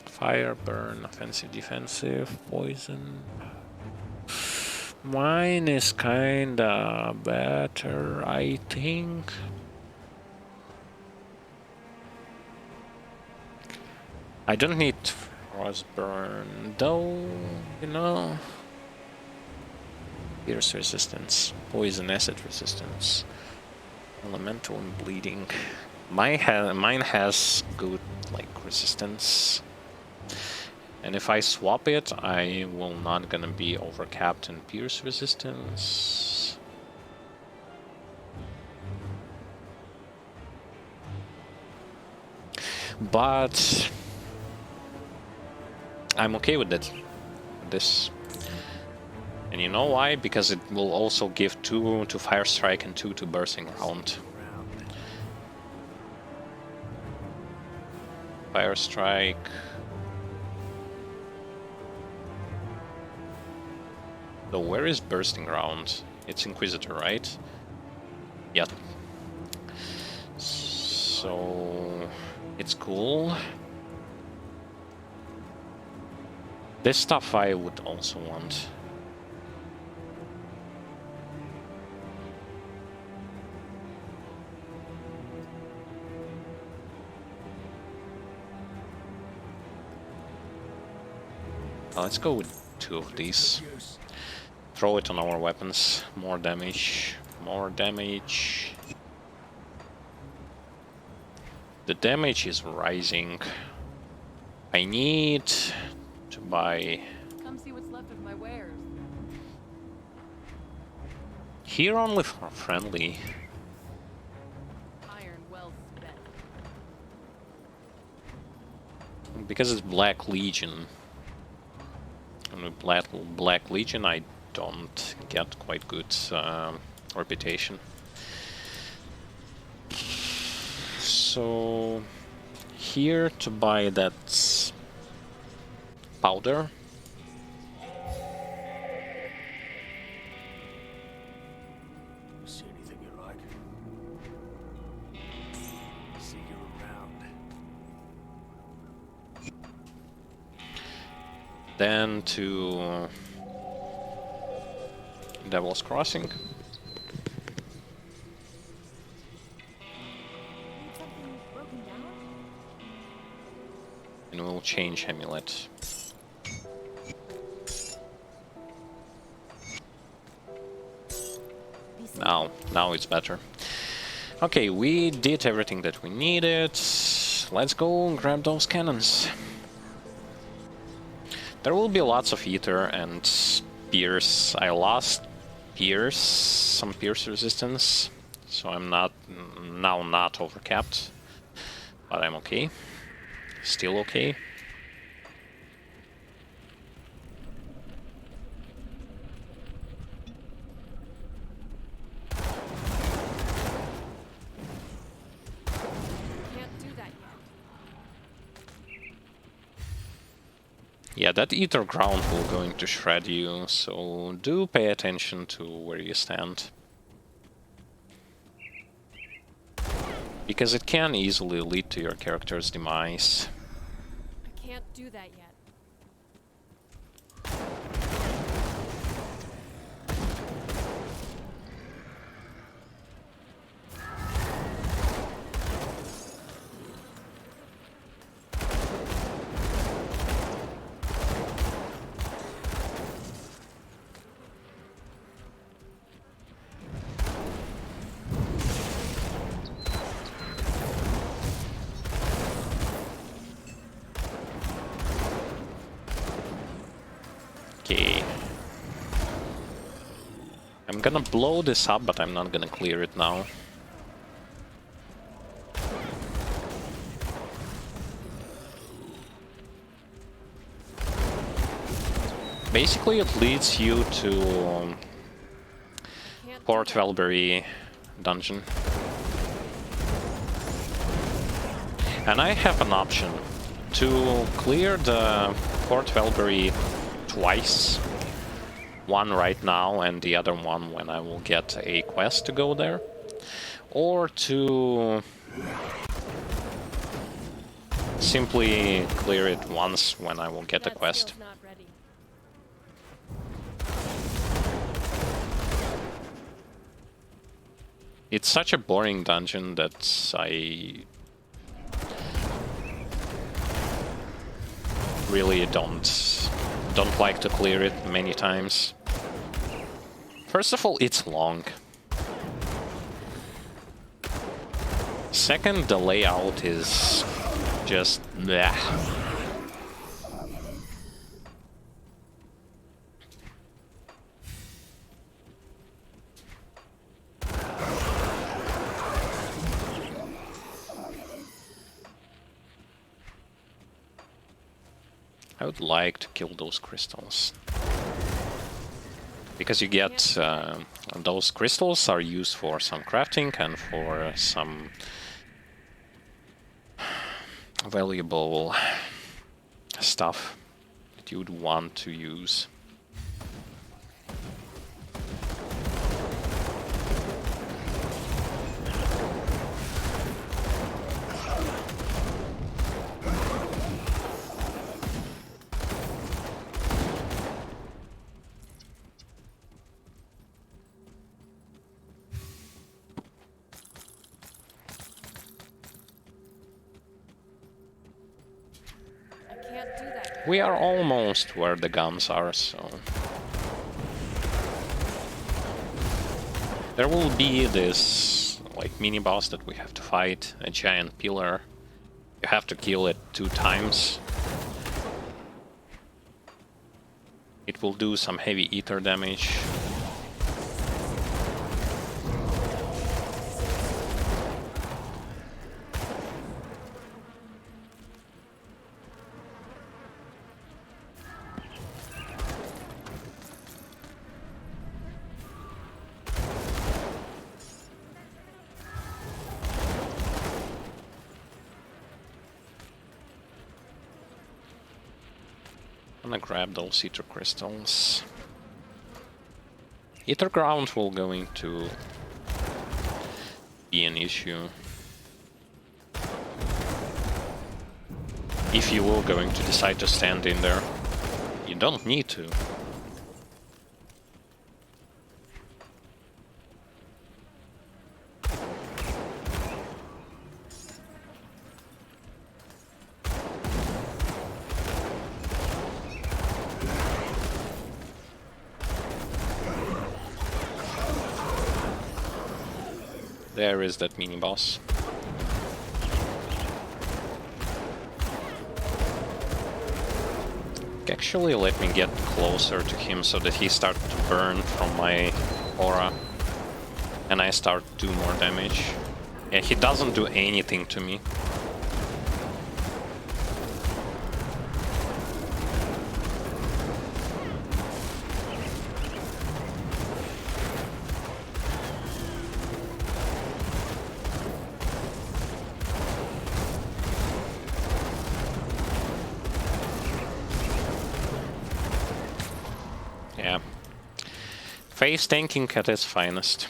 Fire, burn, offensive, defensive, poison. Mine is kinda better, I think. I don't need frostburn though, you know. Pierce resistance, poison acid resistance, elemental and bleeding. Mine has good like resistance. And if I swap it, I will not gonna be overcapped in pierce resistance. But I'm okay with it. This. And you know why? Because it will also give 2 to Fire Strike and 2 to Bursting Round. Fire Strike. So where is Bursting Round? It's Inquisitor, right? Yep. So it's cool. This stuff I would also want. Let's go with 2 of these. Throw it on our weapons. More damage. More damage. The damage is rising. I need to buy... Come see what's left of my wares. Here only for friendly. Iron well spent. Because it's Black Legion. And with Black Legion I don't get quite good reputation. So here to buy that powder. See anything you like? See you around. Then to Devil's Crossing. Need something broken down? And we'll change Amulet. Now it's better. Okay, we did everything that we needed. Let's go grab those cannons. There will be lots of ether and pierce. I lost pierce, some pierce resistance, so I'm not overcapped, but I'm okay. Still okay. Yeah, that ether ground will going to shred you, so do pay attention to where you stand. Because it can easily lead to your character's demise. I can't do that yet. Okay. I'm gonna blow this up, but I'm not gonna clear it now. Basically, it leads you to Port Velbury dungeon. And I have an option to clear the Port Velbury twice. One right now and the other one when I will get a quest to go there. Or to simply clear it once when I will get a quest. Not ready. It's such a boring dungeon that I really don't like to clear it many times. First of all, it's long. Second, the layout is just bleh. I would like to kill those crystals. Because you get... those crystals are used for some crafting and for some valuable stuff that you would want to use. We are almost where the guns are, so... There will be this, like, mini-boss that we have to fight, a giant pillar. You have to kill it 2 times. It will do some heavy ether damage. I'm gonna grab those ether crystals. Ether ground will going to be an issue. If you were going to decide to stand in there, you don't need to. There is that mini-boss. Actually, let me get closer to him so that he starts to burn from my aura. And I start to do more damage. Yeah, he doesn't do anything to me. Yeah. Face tanking at its finest.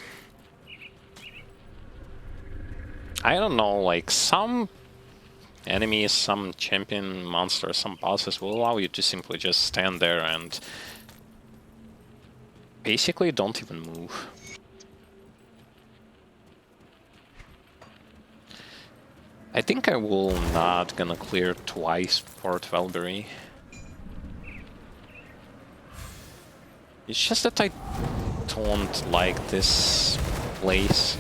I don't know, like some enemies, some champion monsters, some bosses will allow you to simply just stand there and basically don't even move. I think I will not gonna clear twice Port Valkyrie. It's just that I don't like this place.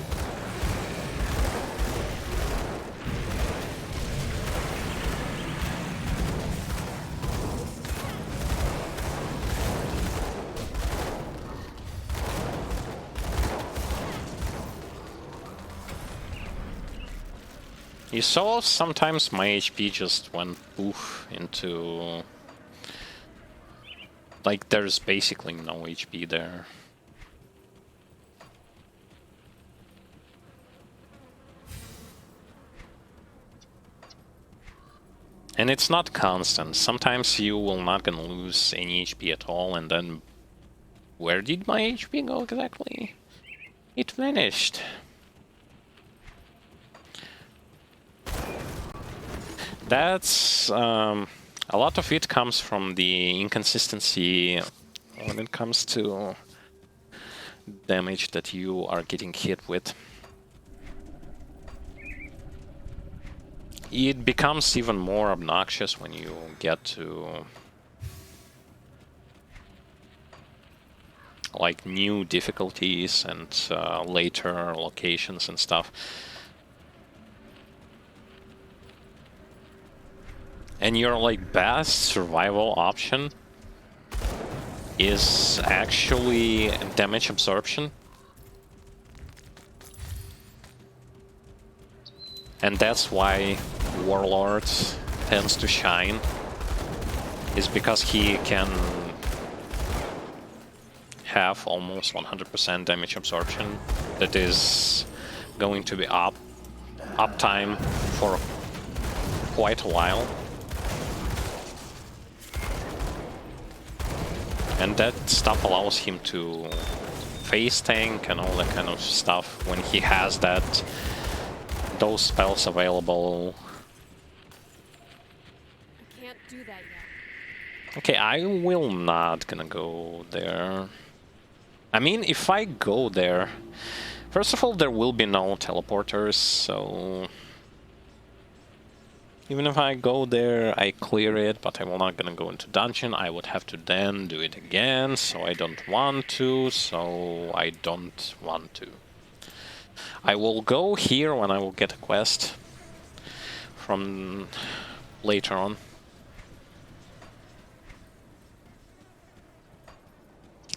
You saw sometimes my HP just went poof into... Like, there's basically no HP there. And it's not constant. Sometimes you will not gonna lose any HP at all, and then... Where did my HP go exactly? It vanished. That's... a lot of it comes from the inconsistency when it comes to damage that you are getting hit with. It becomes even more obnoxious when you get to like new difficulties and later locations and stuff. And your like best survival option is actually damage absorption. And that's why Warlord tends to shine, is because he can have almost 100% damage absorption. That is going to be uptime for quite a while. And that stuff allows him to face tank and all that kind of stuff when he has those spells available. I can't do that yet. Okay, I will not gonna go there. I mean, if I go there, first of all, there will be no teleporters, so even if I go there, I clear it, but I will not gonna go into dungeon. I would have to then do it again, so I don't want to, I will go here when I will get a quest from later on.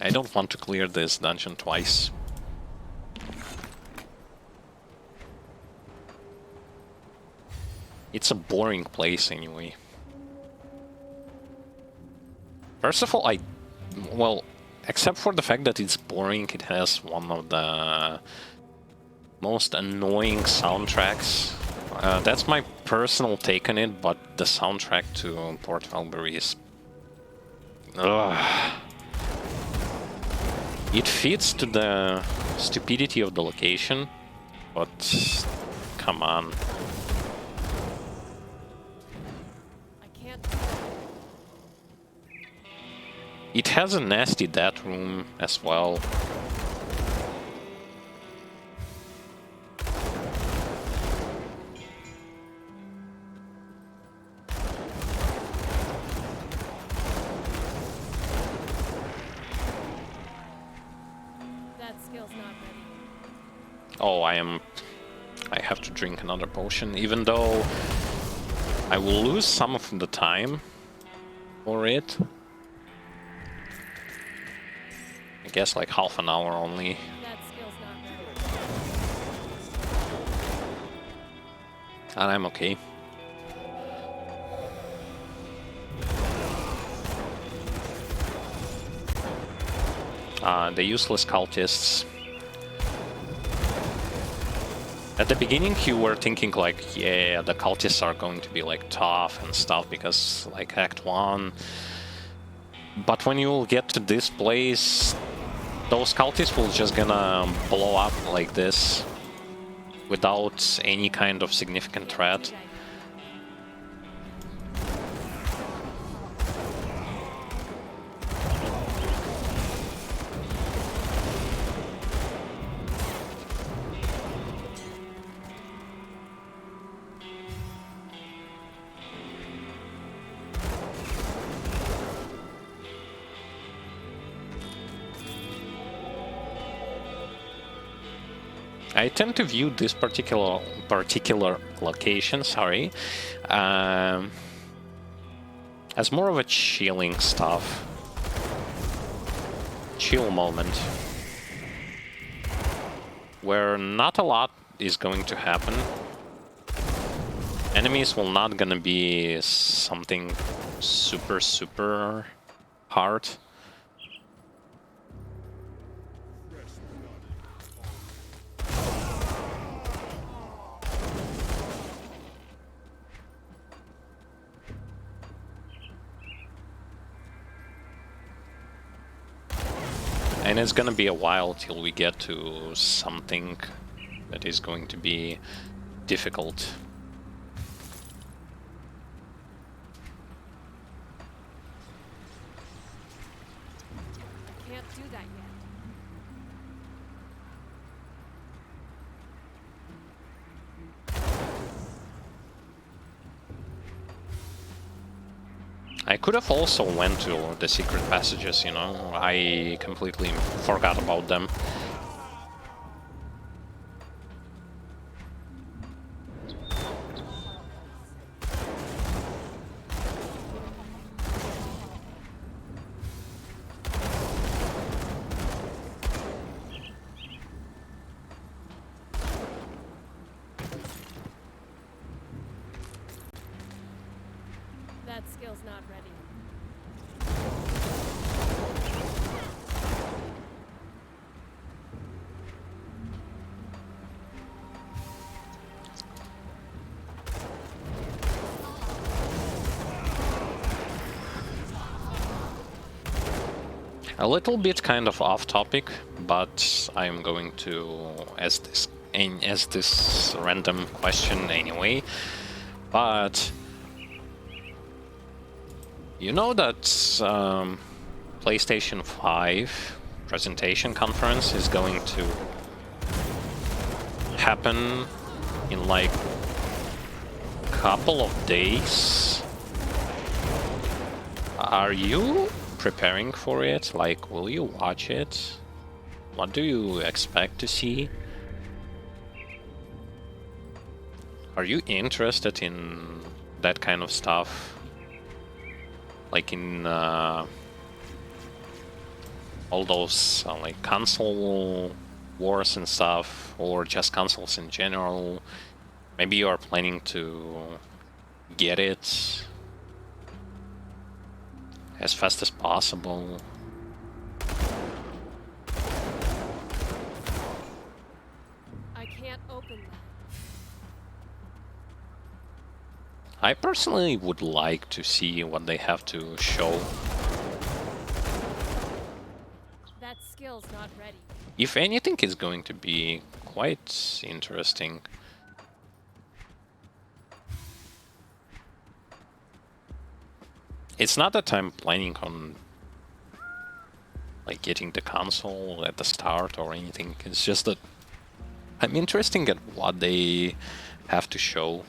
I don't want to clear this dungeon twice. It's a boring place anyway. First of all, well, except for the fact that it's boring, it has one of the most annoying soundtracks. That's my personal take on it, but the soundtrack to Port Valkyrie is... Ugh. It fits to the stupidity of the location, but come on. I can't. It has a nasty death room as well. Oh, I have to drink another potion, even though I will lose some of the time for it. I guess like half an hour only. That skill's not ready. And I'm okay. The useless cultists. At the beginning you were thinking like, yeah, the cultists are going to be like tough and stuff because like Act 1. But when you will get to this place, those cultists will just gonna blow up like this without any kind of significant threat. I tend to view this particular location, sorry, as more of a chilling stuff, chill moment, where not a lot is going to happen. Enemies will not gonna be something super hard. And it's gonna be a while till we get to something that is going to be difficult. I can't do that yet. I could have also went to the secret passages, you know, I completely forgot about them. That skill's not ready. A little bit kind of off topic, but I'm going to ask this random question anyway. But you know that PlayStation 5 presentation conference is going to happen in like a couple of days. Are you preparing for it? Like, will you watch it? What do you expect to see? Are you interested in that kind of stuff? Like in all those like console wars and stuff, or just consoles in general? Maybe you are planning to get it as fast as possible. I can't open that. I personally would like to see what they have to show. That skill's not ready. If anything, it's going to be quite interesting. It's not that I'm planning on like getting the console at the start or anything. It's just that I'm interested at what they have to show.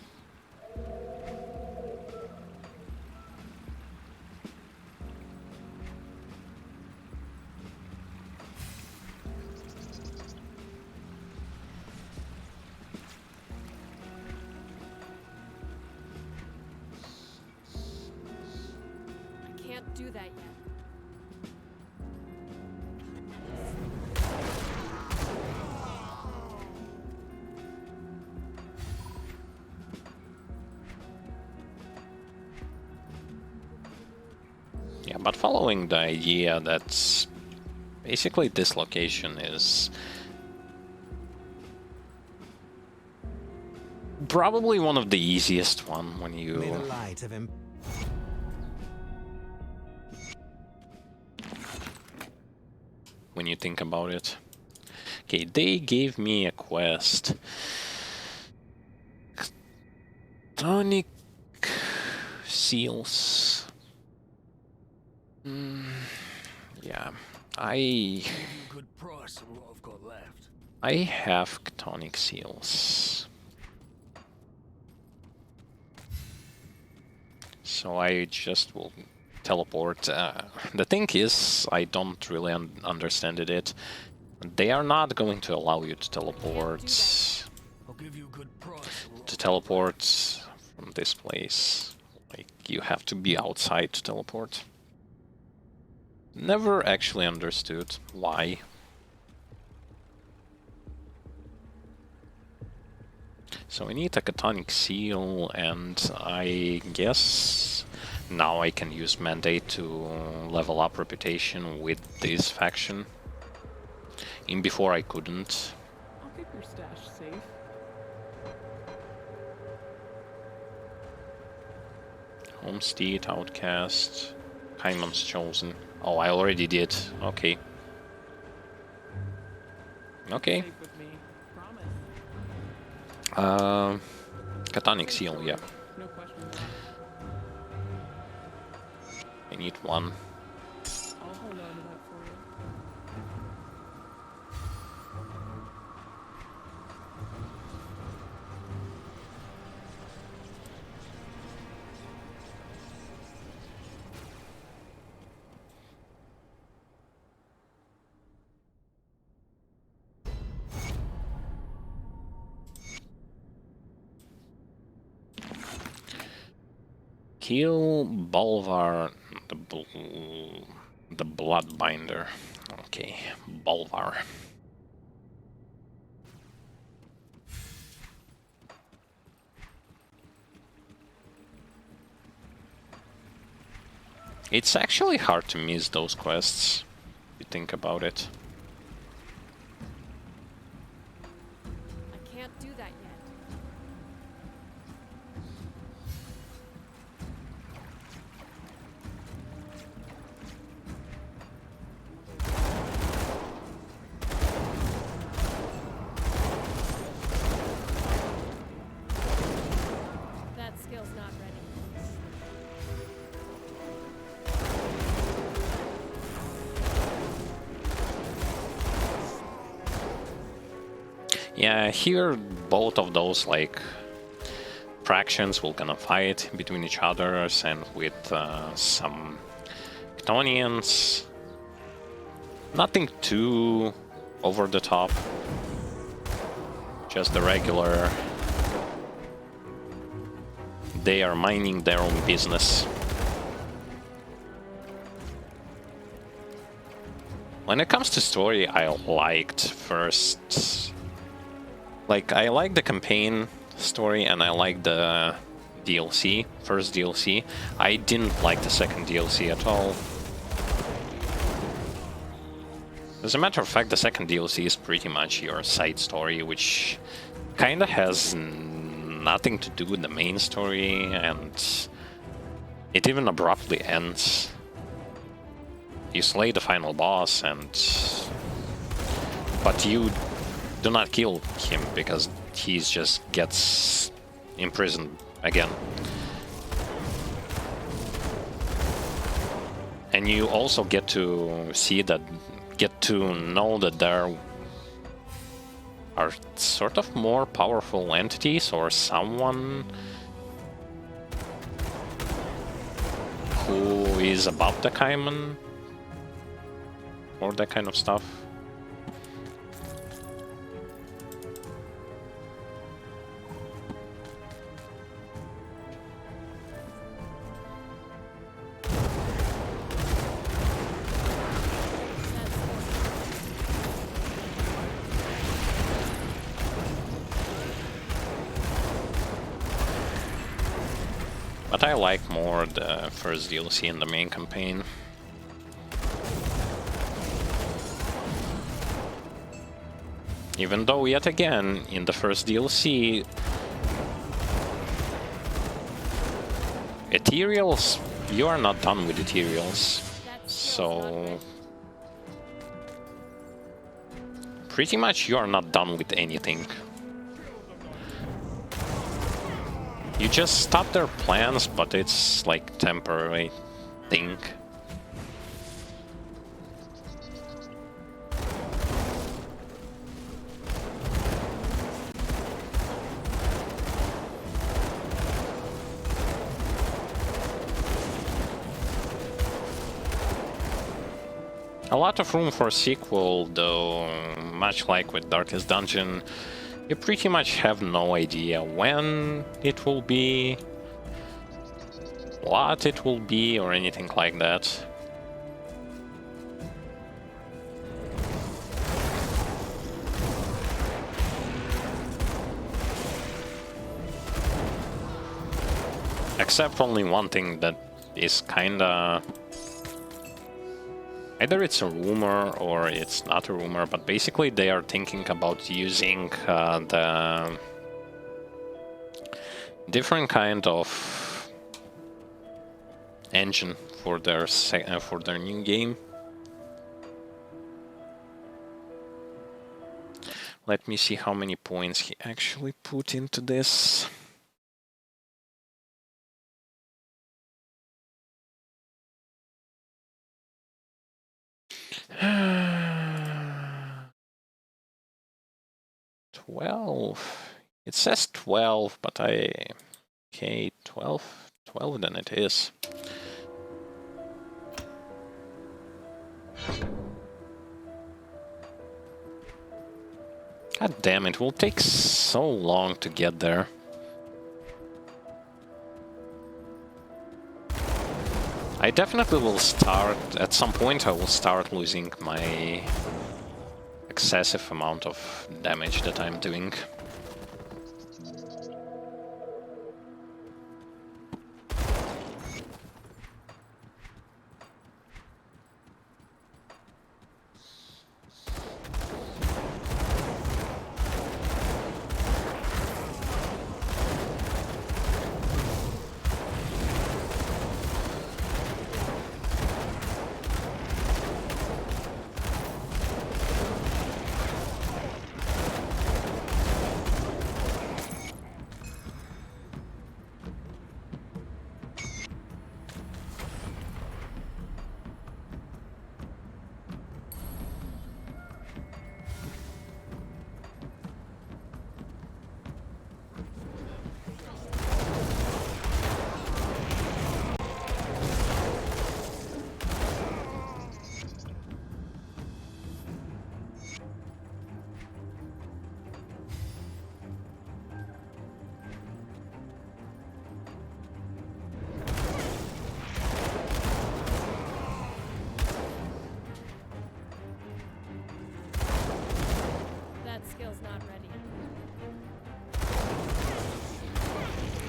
do that yet. Yeah, but following the idea that basically this location is probably one of the easiest one when you May the light of when you think about it. Okay, they gave me a quest. Chthonic seals. Yeah, Give you a good price on what I've got left. I have chthonic seals. So I just will teleport. The thing is, I don't really understand it. They are not going to allow you to teleport. I'll give you a good price on what To teleport from this place. Like, you have to be outside to teleport. Never actually understood why. So we need a chthonic seal, and I guess now I can use mandate to level up reputation with this faction. In before I couldn't. I'll keep your stash safe. Homestead, Outcast, Hyman's Chosen. Oh, I already did. Okay. Okay. Safe with me. Promise. Chthonic seal, yeah. No questions asked. I need one. I'll hold on to that for you. Kill Bolvar, the Bloodbinder. Okay, Bolvar. It's actually hard to miss those quests, if you think about it. I can't do that yet. That skill's not ready. Yeah, here both of those like fractions will gonna fight between each other, and with some chthonians. Nothing too over the top. Just the regular. They are minding their own business. When it comes to story, I liked first. Like, I like the campaign story and I like the DLC, first DLC. I didn't like the second DLC at all. As a matter of fact, the second DLC is pretty much your side story, which kinda has nothing to do with the main story, and it even abruptly ends. You slay the final boss, but you do not kill him because he just gets imprisoned again. And you also get to know that there are sort of more powerful entities or someone who is above the Kaiman or that kind of stuff. I like more the first DLC in the main campaign. Even though, yet again, in the first DLC, aetherials, you are not done with aetherials. So pretty much you are not done with anything. You just stop their plans, but it's like temporary thing. A lot of room for sequel, though, much like with Darkest Dungeon, you pretty much have no idea when it will be, what it will be, or anything like that. Except only one thing that is kinda... either it's a rumor or it's not a rumor, but basically they are thinking about using the different kind of engine for their new game. Let me see how many points he actually put into this. It says 12, but okay, 12 then it is. God damn, it will take so long to get there. I definitely will start, at some point I will start losing my excessive amount of damage that I'm doing.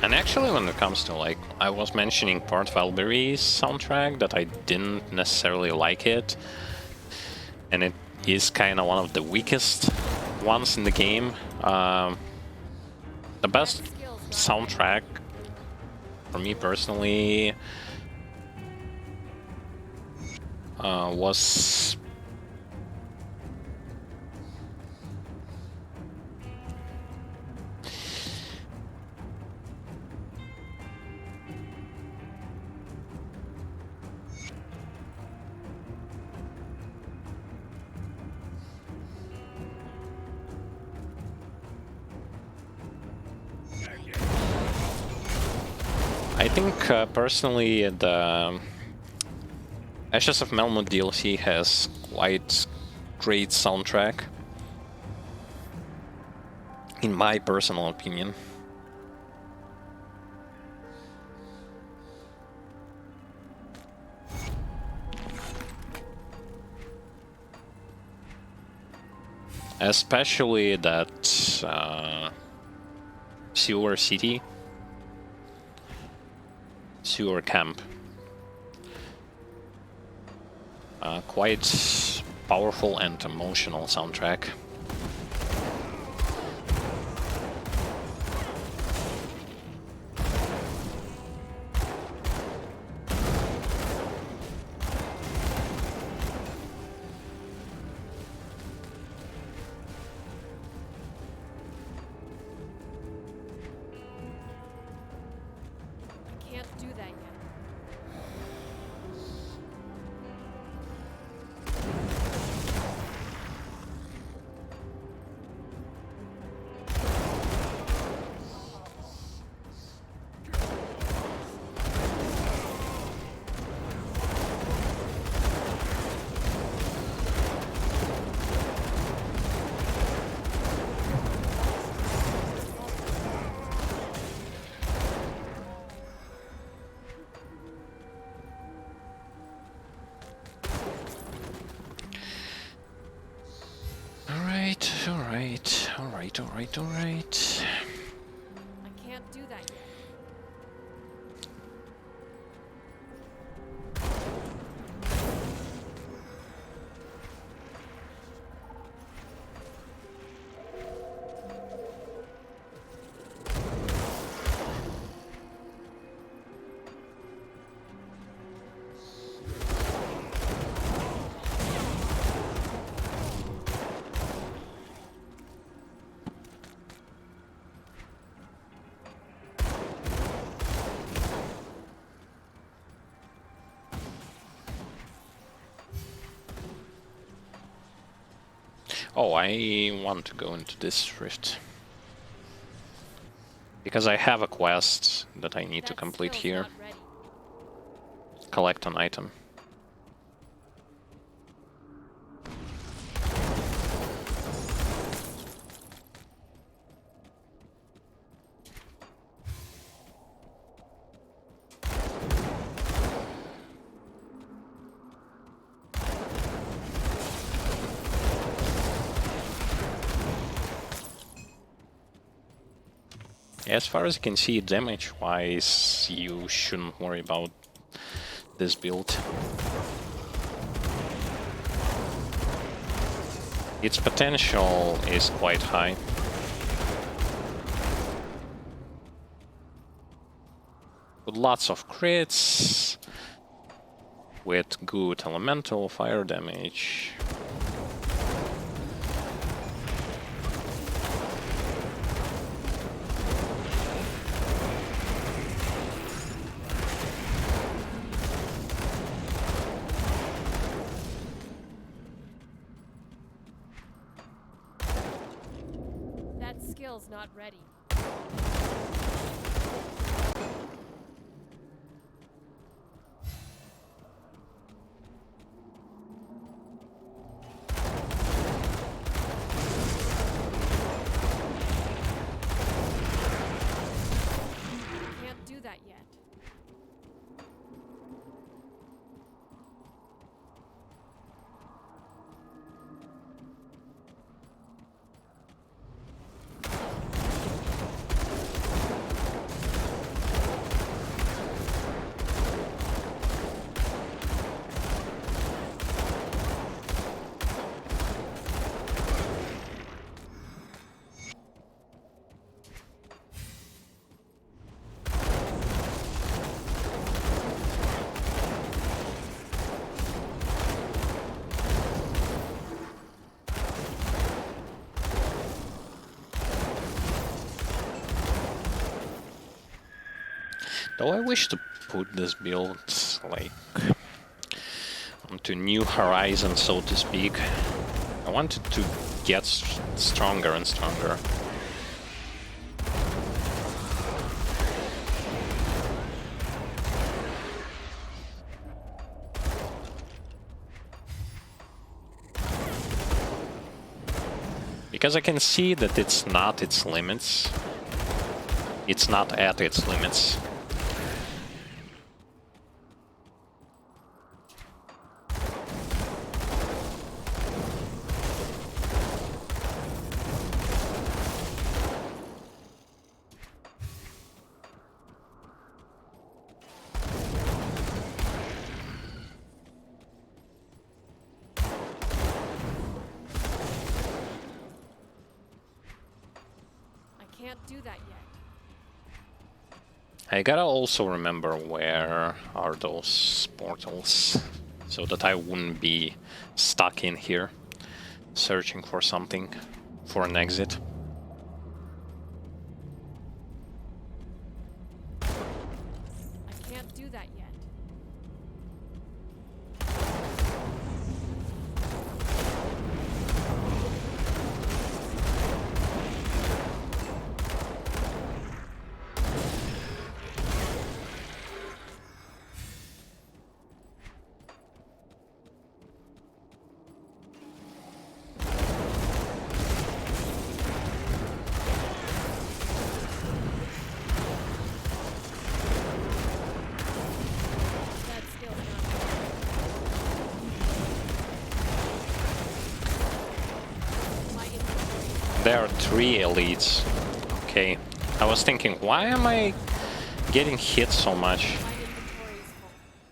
And actually, when it comes to, like, I was mentioning Port Valbyrie's soundtrack, that I didn't necessarily like it, and it is kind of one of the weakest ones in the game. The best soundtrack, for me personally, was... I think personally the Ashes of Melmoth DLC has quite great soundtrack, in my personal opinion. Especially that Sewer City. sewer camp. Quite powerful and emotional soundtrack. I can't do that yet. Alright. I can't do that yet. Oh, I want to go into this rift. Because I have a quest that I need to That complete skill's here. not ready. Collect an item. As far as you can see, damage-wise, you shouldn't worry about this build. Its potential is quite high. With lots of crits, with good elemental fire damage. That skill's not ready. Can't do that yet. Though I wish to put this build, like, onto new horizons, so to speak. I wanted to get stronger and stronger. Because I can see that it's not its limits. It's not at its limits. can't do that yet. I gotta also remember where are those portals, so that I wouldn't be stuck in here, searching for something, for an exit. I can't do that yet. That skill's not my inventory. There are 3 elites. Okay, I was thinking, why am I getting hit so much? My inventory is full.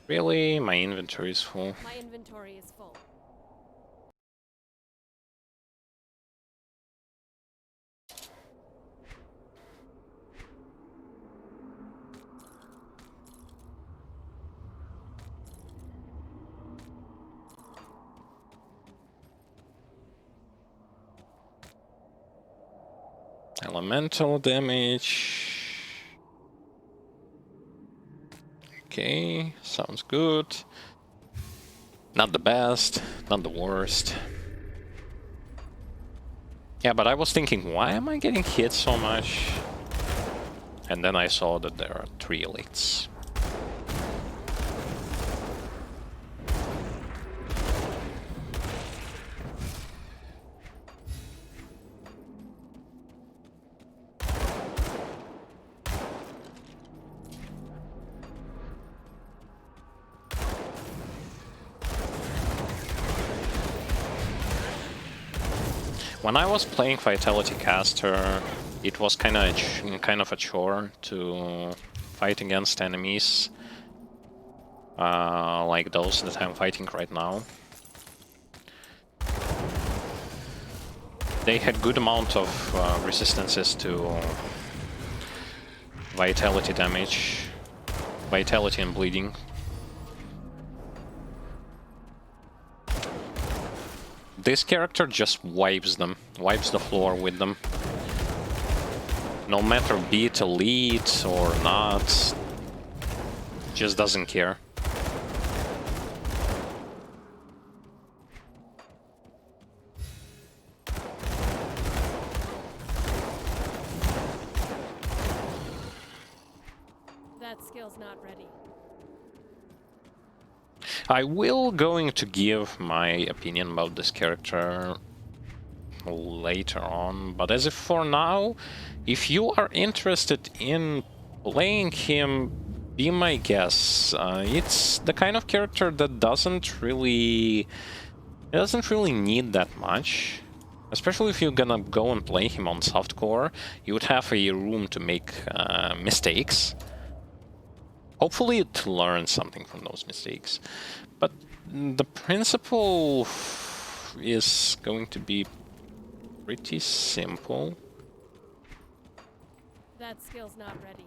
Really? My inventory is full. My inventory is full. Elemental damage. Okay, sounds good. Not the best, not the worst. Yeah, but I was thinking, why am I getting hit so much? And then I saw that there are 3 elites. When I was playing Vitality Caster, it was kind of a chore to fight against enemies like those that I'm fighting right now. They had good amount of resistances to vitality damage, vitality and bleeding. This character just wipes them, wipes the floor with them. No matter be it elite or not, just doesn't care. That skill's not ready. I will going to give my opinion about this character later on, but as if for now, if you are interested in playing him, be my guest. It's the kind of character that doesn't really need that much. Especially if you're gonna go and play him on softcore, you would have a room to make mistakes. Hopefully to learn something from those mistakes. But the principle is going to be pretty simple. That skill's not ready.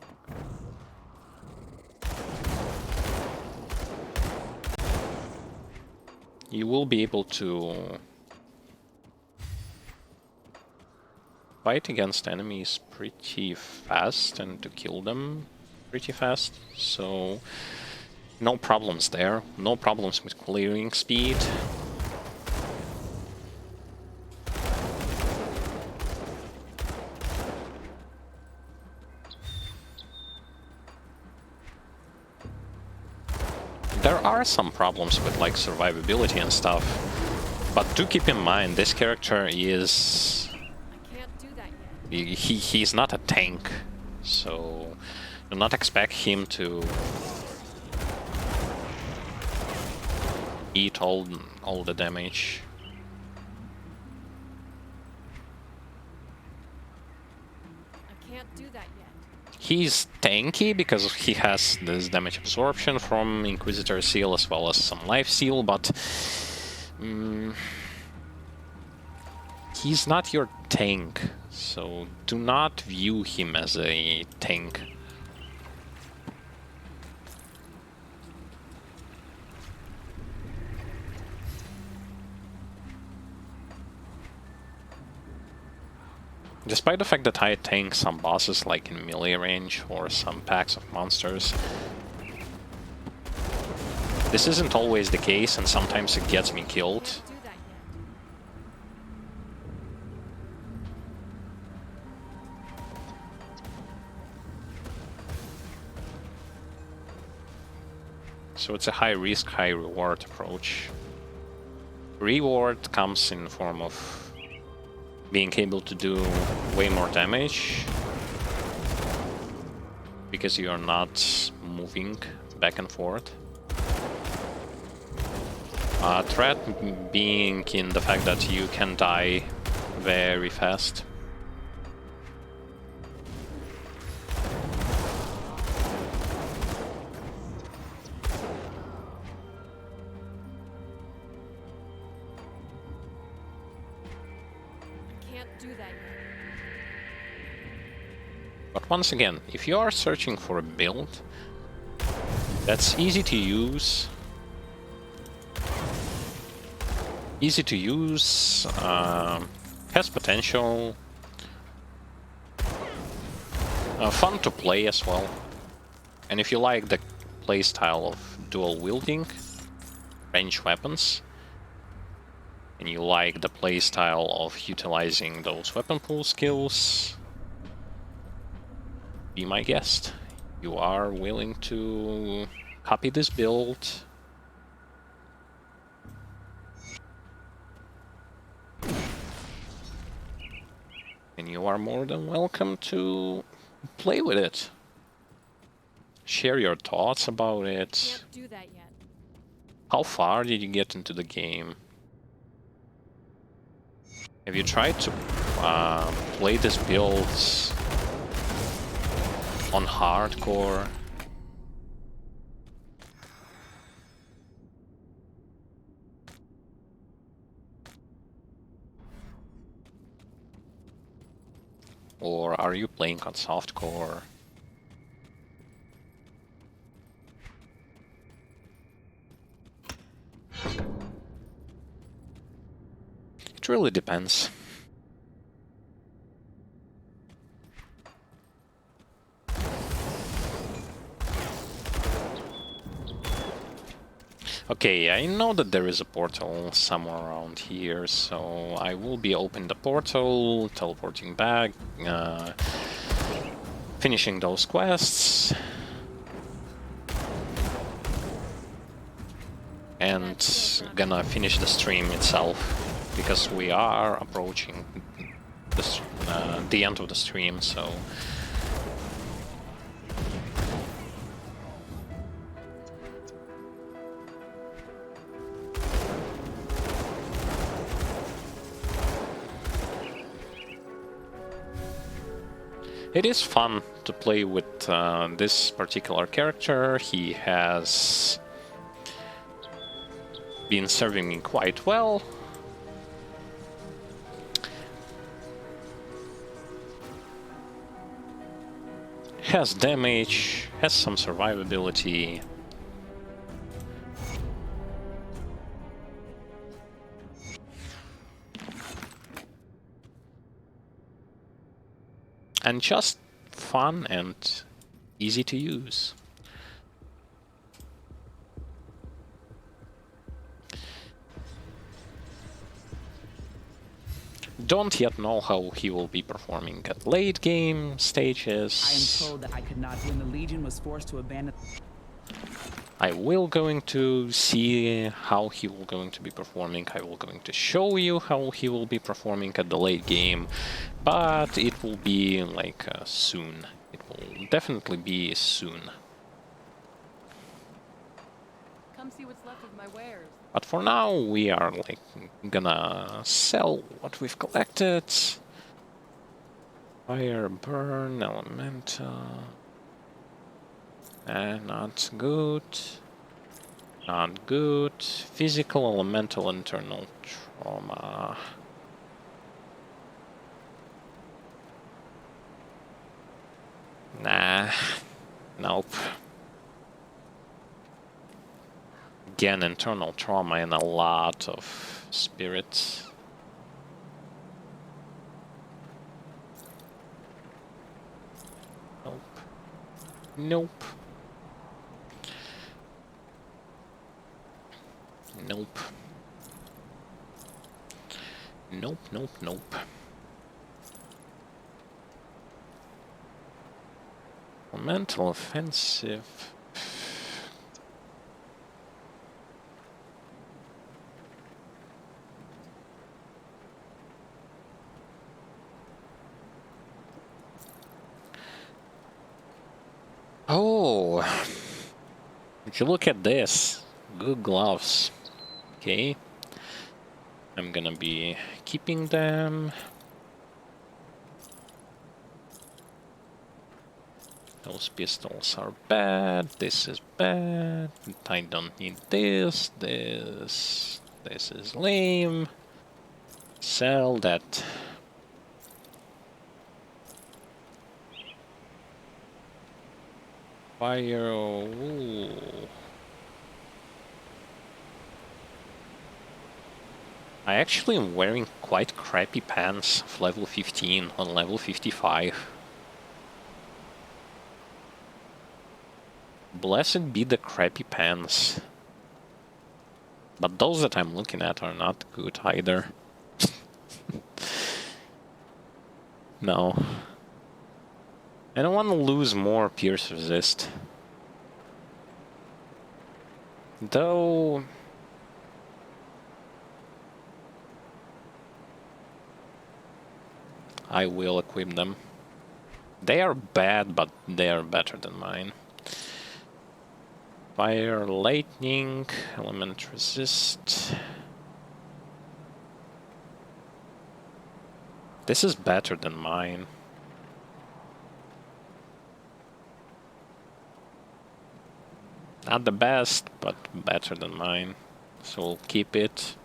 You will be able to fight against enemies pretty fast and to kill them pretty fast, so no problems there, no problems with clearing speed. There are some problems with like survivability and stuff, but do keep in mind this character is I can't do that yet. he's not a tank, so do not expect him to eat all the damage. I can't do that yet. He's tanky because he has this damage absorption from Inquisitor Seal as well as some life seal, but he's not your tank. So do not view him as a tank. Despite the fact that I tank some bosses like in melee range or some packs of monsters, this isn't always the case, and sometimes it gets me killed. Can't do that yet. So it's a high risk, high reward approach. Reward comes in the form of being able to do way more damage because you are not moving back and forth. Threat being in the fact that you can die very fast. Can't do that yet. But once again, if you are searching for a build that's easy to use, has potential, fun to play as well, and if you like the playstyle of dual wielding, range weapons, and you like the playstyle of utilizing those weapon pool skills, be my guest. You are willing to copy this build. And you are more than welcome to play with it. Share your thoughts about it. Can't do that yet. How far did you get into the game? Have you tried to play this build on hardcore? Or are you playing on softcore? It really depends. Okay, I know that there is a portal somewhere around here, so I will be opening the portal, teleporting back, finishing those quests, and gonna finish the stream itself, because we are approaching the end of the stream, so... It is fun to play with this particular character. He has been serving me quite well. Has damage, has some survivability. And just fun and easy to use. Don't yet know how he will be performing at late game stages. I am told that I could not when the Legion was forced to abandon. I will going to see how he will going to be performing. I will going to show you how he will be performing at the late game, but it will be like soon. It will definitely be soon. Come see what's left of my wares. But for now, we are like gonna sell what we've collected. Fire, burn, elemental. Not good. Not good. Physical, elemental, internal trauma. Nah. Nope. Again, internal trauma and a lot of spirits. Nope. Nope. Nope. Nope, nope, nope. Mental offensive. Oh, would you look at this? Good gloves. Okay. I'm gonna be keeping them. Those pistols are bad. This is bad. I don't need this. This is lame. Sell that. Fire. Ooh. I actually am wearing quite crappy pants of level 15 on level 55. Blessed be the crappy pants. But those that I'm looking at are not good either. No. I don't want to lose more pierce resist. Though... I will equip them. They are bad, but they are better than mine. Fire, lightning, element resist. This is better than mine. Not the best, but better than mine. So we'll keep it.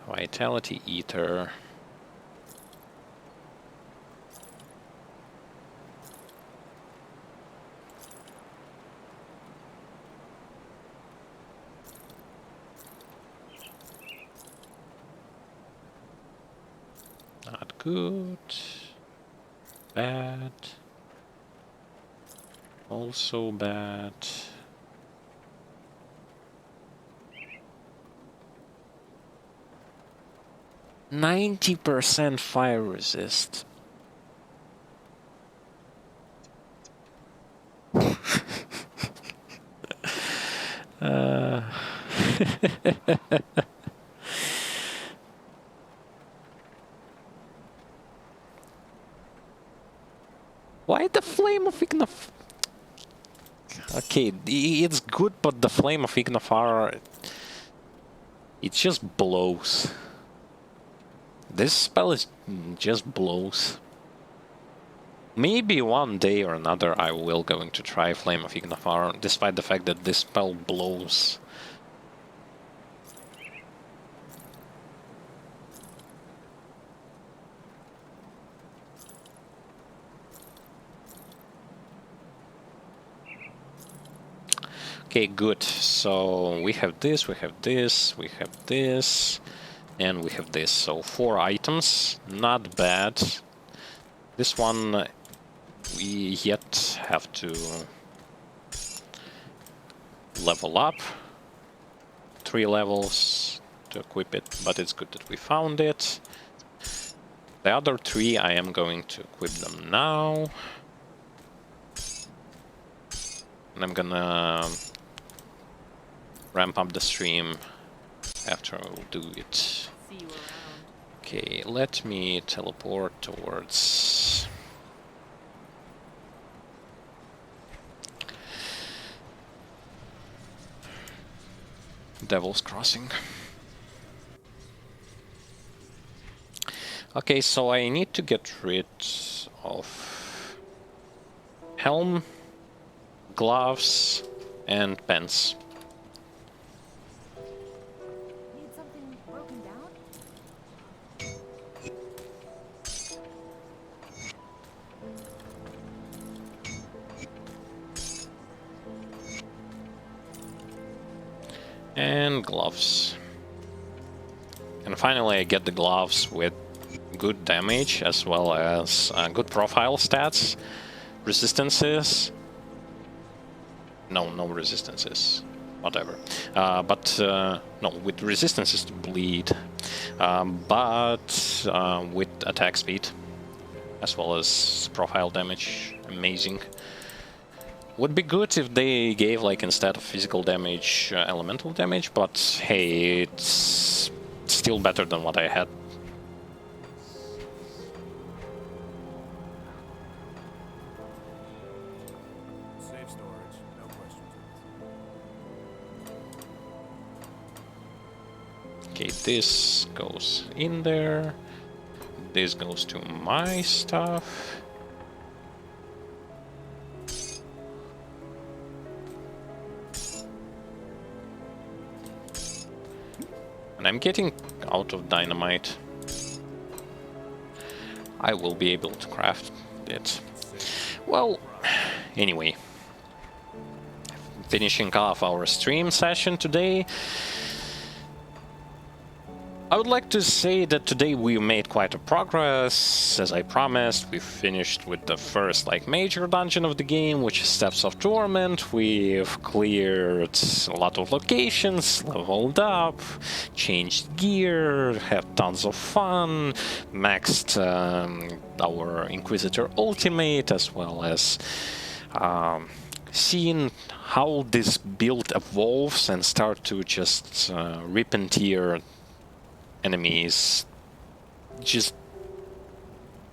Vitality Eater. Not good. Bad. Also bad. %90 fire resist. Why the flame of Ignaf? Okay, it's good, but the flame of Ignafar, it just blows. This spell is just blows. Maybe one day or another I will going to try Flame of Ignafar, despite the fact that this spell blows. Okay, good. So we have this, we have this, we have this, and we have this. So 4 items, not bad. This one we yet have to level up. 3 levels to equip it, but it's good that we found it. The other 3 I am going to equip them now. And I'm gonna ramp up the stream after I will do it. See you around. Okay, let me teleport towards Devil's Crossing. Okay, so I need to get rid of helm, gloves, and pants. Need something broken down? And gloves. And finally I get the gloves with good damage as well as good profile stats, resistances. No resistances, whatever. No, with resistances to bleed, but with attack speed as well as profile damage. Amazing. Would be good if they gave, like, instead of physical damage, elemental damage, but hey, it's still better than what I had. Safe storage, no questions. Okay, this goes in there. This goes to my stuff. And I'm getting out of dynamite. I will be able to craft it. Well, anyway. Finishing off our stream session today. I would like to say that today we made quite a progress. As I promised, we finished with the first, like, major dungeon of the game, which is Steps of Torment. We've cleared a lot of locations, leveled up, changed gear, had tons of fun, maxed our Inquisitor ultimate, as well as seeing how this build evolves and start to just rip and tear enemies, just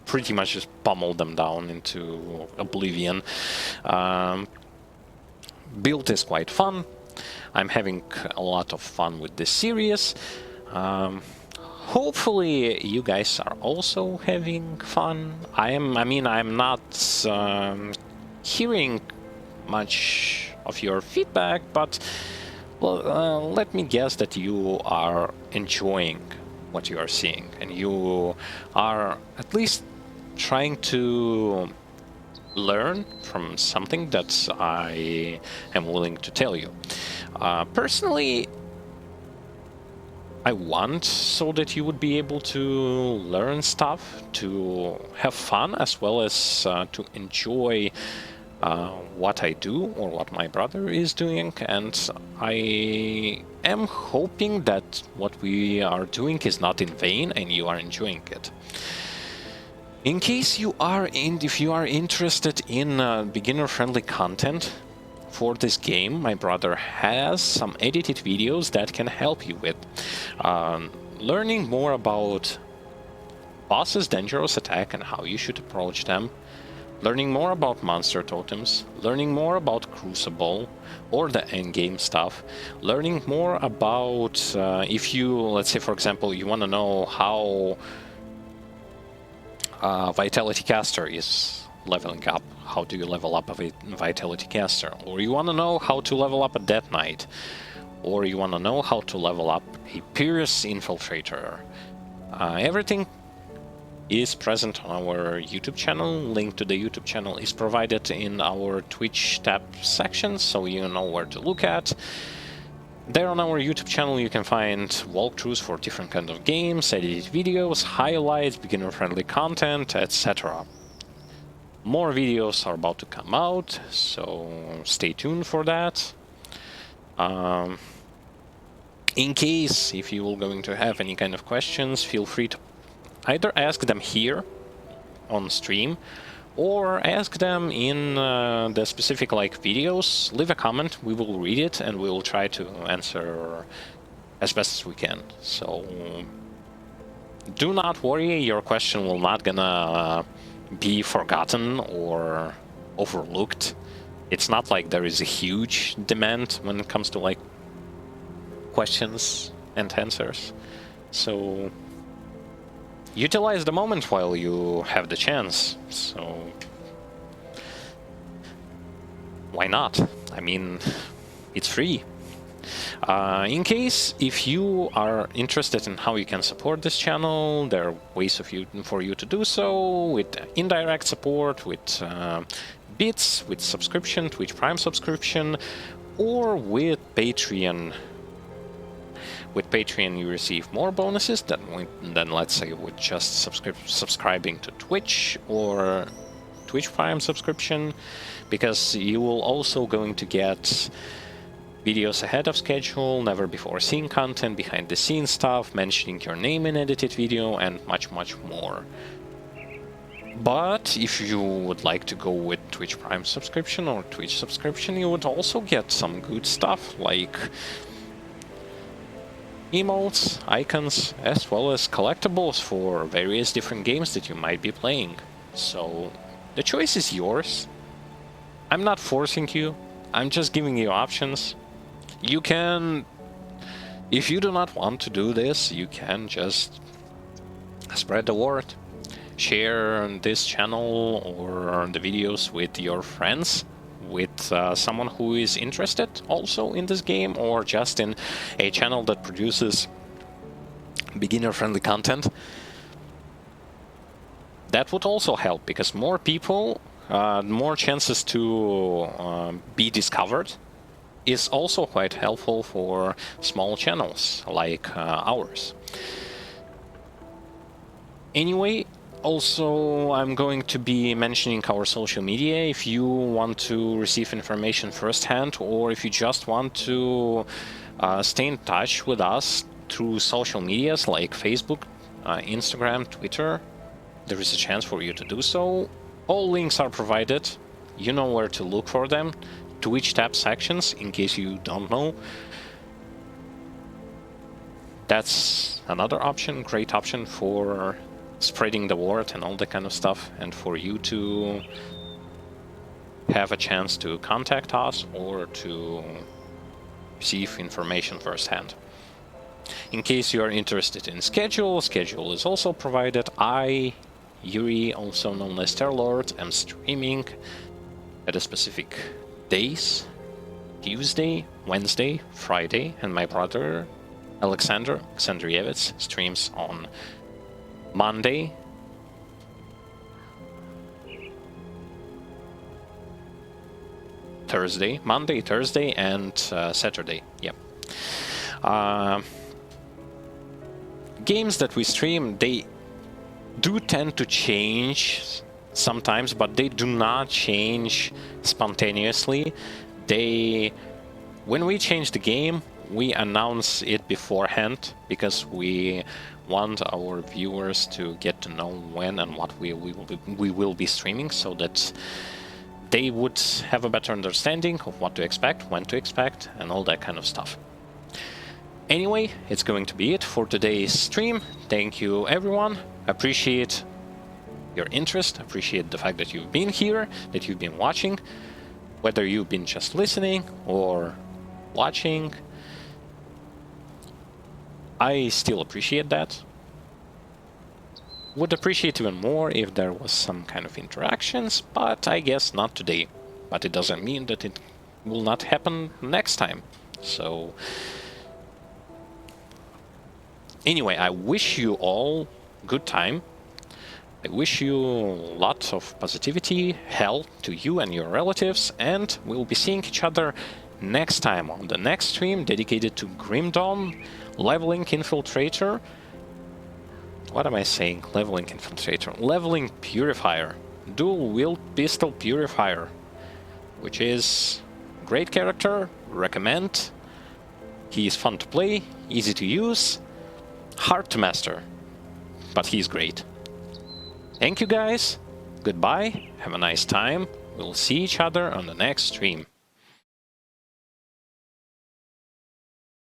pretty much just pummel them down into oblivion. Build is quite fun. I'm having a lot of fun with this series. Hopefully you guys are also having fun. I'm not hearing much of your feedback, but well, let me guess that you are enjoying what you are seeing, and you are at least trying to learn from something that I am willing to tell you. Personally, I want so that you would be able to learn stuff, to have fun, as well as to enjoy what I do or what my brother is doing, and I am hoping that what we are doing is not in vain and you are enjoying it. In case you are if you are interested in beginner-friendly content for this game, my brother has some edited videos that can help you with learning more about bosses' dangerous attack and how you should approach them, learning more about monster totems, learning more about Crucible or the endgame stuff, learning more about if you, let's say for example, you want to know how Vitality Caster is leveling up, how do you level up a Vitality Caster, or you want to know how to level up a Death Knight, or you want to know how to level up a Pierce Infiltrator. Everything is present on our YouTube channel. Link to the YouTube channel is provided in our Twitch tab section, so you know where to look at. There on our YouTube channel you can find walkthroughs for different kinds of games, edited videos, highlights, beginner-friendly content, etc. More videos are about to come out, so stay tuned for that. In case if you are going to have any kind of questions, feel free to either ask them here on stream or ask them in the specific videos. Leave a comment, we will read it and we will try to answer as best as we can. So do not worry, your question will not gonna be forgotten or overlooked. It's not like there is a huge demand when it comes to questions and answers. So utilize the moment while you have the chance. So why not? I mean, it's free. In case if you are interested in how you can support this channel, there are ways for you to do so, with indirect support, with bits, with subscription, Twitch Prime subscription, or with Patreon. With Patreon you receive more bonuses than let's say with just subscribing to Twitch or Twitch Prime subscription, because you will also going to get videos ahead of schedule, never before seen content, behind the scenes stuff, mentioning your name in edited video, and much more. But if you would like to go with Twitch Prime subscription or Twitch subscription, you would also get some good stuff like emotes, icons, as well as collectibles for various different games that you might be playing. So the choice is yours. I'm not forcing you, I'm just giving you options. You can, if you do not want to do this, you can just spread the word, share this channel or the videos with your friends, with someone who is interested also in this game, or just in a channel that produces beginner-friendly content. That would also help, because more people, more chances to be discovered, is also quite helpful for small channels like ours. Anyway, also I'm going to be mentioning our social media if you want to receive information firsthand, or if you just want to stay in touch with us through social medias like Facebook, Instagram, Twitter. There is a chance for you to do so. All links are provided. You know where to look for them. Twitch tab sections, in case you don't know. That's another option, great option for spreading the word and all that kind of stuff, and for you to have a chance to contact us or to receive information firsthand. In case you are interested in schedule is also provided. I, Iurii, also known as Terlord, am streaming at a specific days: Tuesday, Wednesday, Friday, and my brother Xanderevets streams on Monday, Thursday, and Saturday. Yep. Games that we stream, they do tend to change sometimes, but they do not change spontaneously. When we change the game, we announce it beforehand, because we want our viewers to get to know when and what we will be streaming, so that they would have a better understanding of what to expect, when to expect, and all that kind of stuff. Anyway, it's going to be it for today's stream. Thank you, everyone. Appreciate your interest, appreciate the fact that you've been here, that you've been watching, whether you've been just listening or watching. I still appreciate that. Would appreciate even more if there was some kind of interactions, but I guess not today. But it doesn't mean that it will not happen next time. So anyway, I wish you all good time. I wish you lots of positivity, health to you and your relatives, and we'll be seeing each other next time on the next stream dedicated to Grim Dawn, Leveling Infiltrator. What am I saying? Leveling Infiltrator. Leveling Purifier. Dual Wield Pistol Purifier. Which is great character, recommend. He is fun to play, easy to use, hard to master, but he's great. Thank you guys, goodbye, have a nice time, we'll see each other on the next stream.